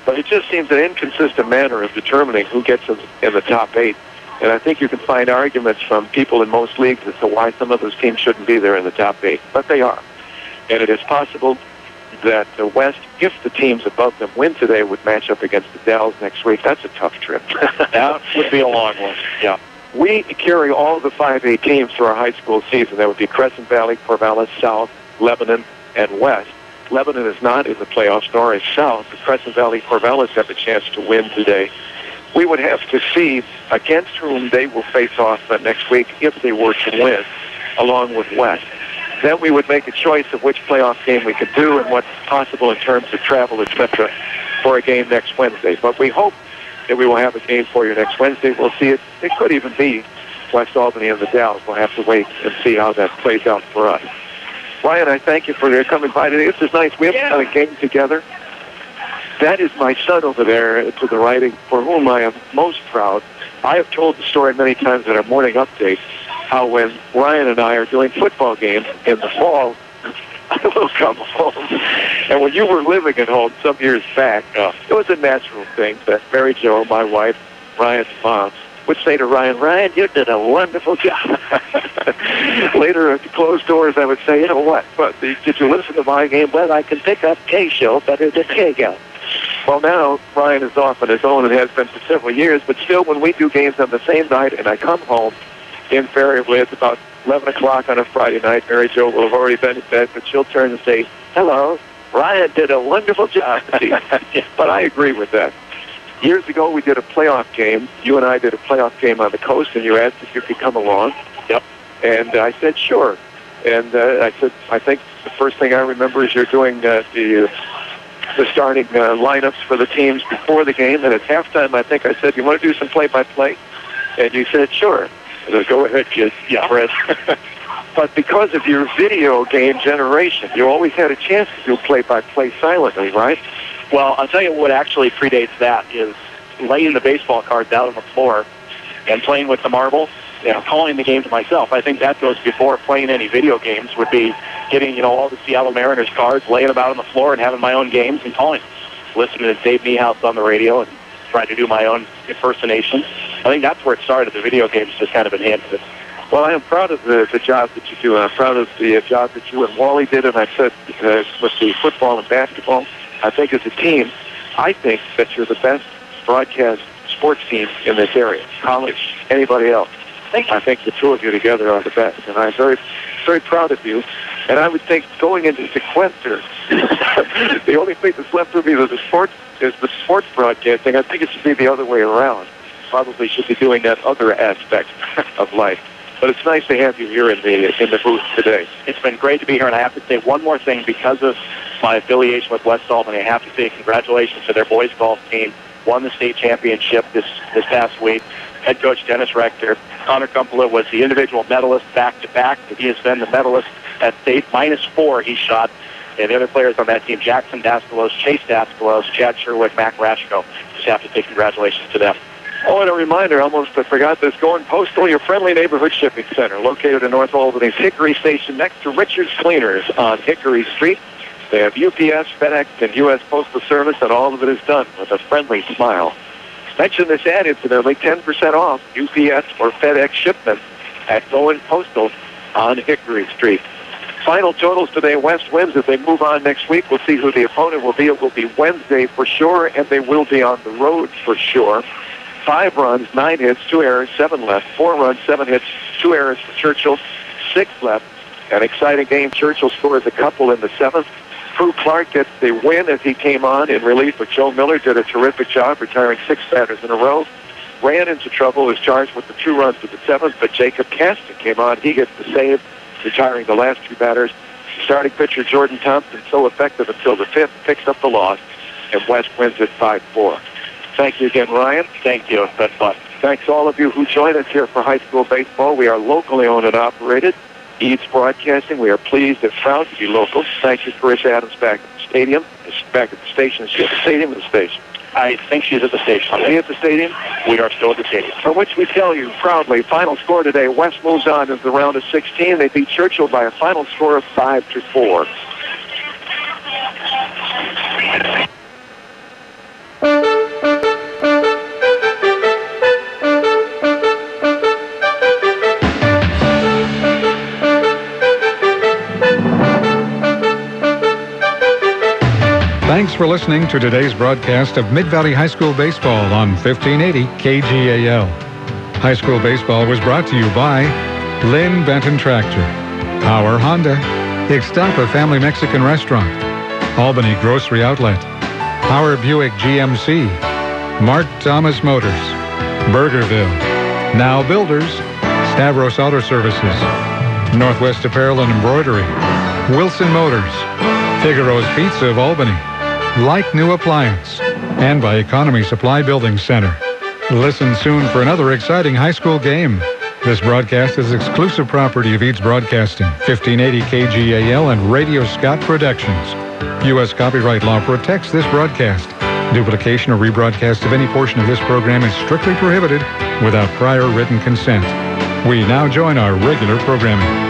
Speaker 3: But it just seems an inconsistent manner of determining who gets in the top 8. And I think you can find arguments from people in most leagues as to why some of those teams shouldn't be there in the top 8. But they are. And it is possible that the West, if the teams above them win today, would match up against the Dells next week. That's a tough trip.
Speaker 4: That would be a long one. Yeah.
Speaker 3: We carry all the 5A teams through our high school season. That would be Crescent Valley, Corvallis, South, Lebanon, and West. Lebanon is not in the playoffs, nor is South. The Crescent Valley, Corvallis have a chance to win today. We would have to see against whom they will face off next week if they were to win, along with West. Then we would make a choice of which playoff game we could do and what's possible in terms of travel, etc., for a game next Wednesday. But we hope that we will have a game for you next Wednesday. We'll see it. It could even be West Albany and the Dalles. We'll have to wait and see how that plays out for us. Ryan, I thank you for coming by today. This is nice. We haven't done a game together. That is my son over there to the right, for whom I am most proud. I have told the story many times in our morning updates, how when Ryan and I are doing football games in the fall, I will come home. And when you were living at home some years back, it was a natural thing that Mary Jo, my wife, Ryan's mom, would say to Ryan, Ryan, you did a wonderful job. Later at the closed doors, I would say, you know what? But did you listen to my game? Well, I can pick up K-Show better than KGAL. Well, now Ryan is off on his own and has been for several years, but still when we do games on the same night and I come home, invariably it's about 11 o'clock on a Friday night, Mary Jo will have already been in bed, but she'll turn and say, hello, Ryan did a wonderful job. But I agree with that. Years ago, we did a playoff game. You and I did a playoff game on the coast, and you asked if you could come along.
Speaker 4: Yep.
Speaker 3: And I said, sure. And I said, I think the first thing I remember is you're doing the starting lineups for the teams before the game. And at halftime, I think I said, you want to do some play-by-play? And you said, sure. I said, go ahead, kid. Yeah, Fred. But because of your video game generation, you always had a chance to do play-by-play silently, right?
Speaker 4: Well, I'll tell you what actually predates that is laying the baseball cards out on the floor and playing with the marbles, calling the game to myself. I think that goes before playing any video games, would be getting, all the Seattle Mariners cards, laying them out on the floor and having my own games and calling. Listening to Dave Niehaus on the radio and trying to do my own impersonations. I think that's where it started. The video games just kind of enhanced it.
Speaker 3: Well, I am proud of the job that you do. I'm proud of the job that you and Wally did, and I said with the football and basketball, I think as a team, I think that you're the best broadcast sports team in this area. College, anybody else. I think the two of you together are the best, and I'm very, very proud of you. And I would think going into sequester, the only thing that's left for me is the sports broadcasting. I think it should be the other way around. Probably should be doing that other aspect of life. But it's nice to have you here in the booth today.
Speaker 4: It's been great to be here, and I have to say one more thing. Because of my affiliation with West Albany, I have to say congratulations to their boys golf team. Won the state championship this past week. Head coach Dennis Rector. Connor Kumpela was the individual medalist back-to-back. He has been the medalist at state. -4 he shot. And the other players on that team, Jackson Daskalos, Chase Daskalos, Chad Sherwood, Mac Rashko. Just have to say congratulations to them.
Speaker 3: Oh, and a reminder, I forgot this, going postal, your friendly neighborhood shipping center, located in North Albany's Hickory Station next to Richard's Cleaners on Hickory Street. They have UPS, FedEx, and U.S. Postal Service, and all of it is done with a friendly smile. Mention this ad incidentally, 10% off UPS or FedEx shipments at Going Postal on Hickory Street. Final totals today, West wins. As they move on next week, we'll see who the opponent will be. It will be Wednesday for sure, and they will be on the road for sure. 5 runs, 9 hits, 2 errors, 7 left. 4 runs, 7 hits, 2 errors for Churchill, 6 left. An exciting game. Churchill scores a couple in the 7th. Prue Clark gets the win as he came on in relief, but Joe Miller did a terrific job, retiring 6 batters in a row. Ran into trouble, was charged with the 2 runs to the 7th, but Jacob Caston came on. He gets the save, retiring the last 2 batters. Starting pitcher Jordan Thompson, so effective until the 5th, picks up the loss, and West wins it 5-4. Thank you again, Ryan.
Speaker 4: Thank you. That's fun.
Speaker 3: Thanks to all of you who joined us here for high school baseball. We are locally owned and operated. Eads Broadcasting. We are pleased and proud to be local. Thank you, Carissa Adams, back at the stadium. Back at the station. Is she at the stadium or the station?
Speaker 4: I think she's at the station.
Speaker 3: Are we at the stadium?
Speaker 4: We are still at the stadium.
Speaker 3: For which we tell you proudly, final score today, West moves on into the round of 16. They beat Churchill by a final score of 5-4.
Speaker 2: Thanks for listening to today's broadcast of Mid-Valley High School Baseball on 1580 KGAL. High School Baseball was brought to you by Lynn Benton Tractor, Power Honda, Ixtapa Family Mexican Restaurant, Albany Grocery Outlet, Power Buick GMC, Mark Thomas Motors, Burgerville, Now Builders, Stavros Auto Services, Northwest Apparel and Embroidery, Wilson Motors, Figaro's Pizza of Albany, Like New Appliance, and by Economy Supply Building Center. Listen soon for another exciting high school game. This broadcast is exclusive property of Eads Broadcasting, 1580 KGAL, and Radio Scott Productions. U.S. copyright law protects this broadcast. Duplication or rebroadcast of any portion of this program is strictly prohibited without prior written consent. We now join our regular programming.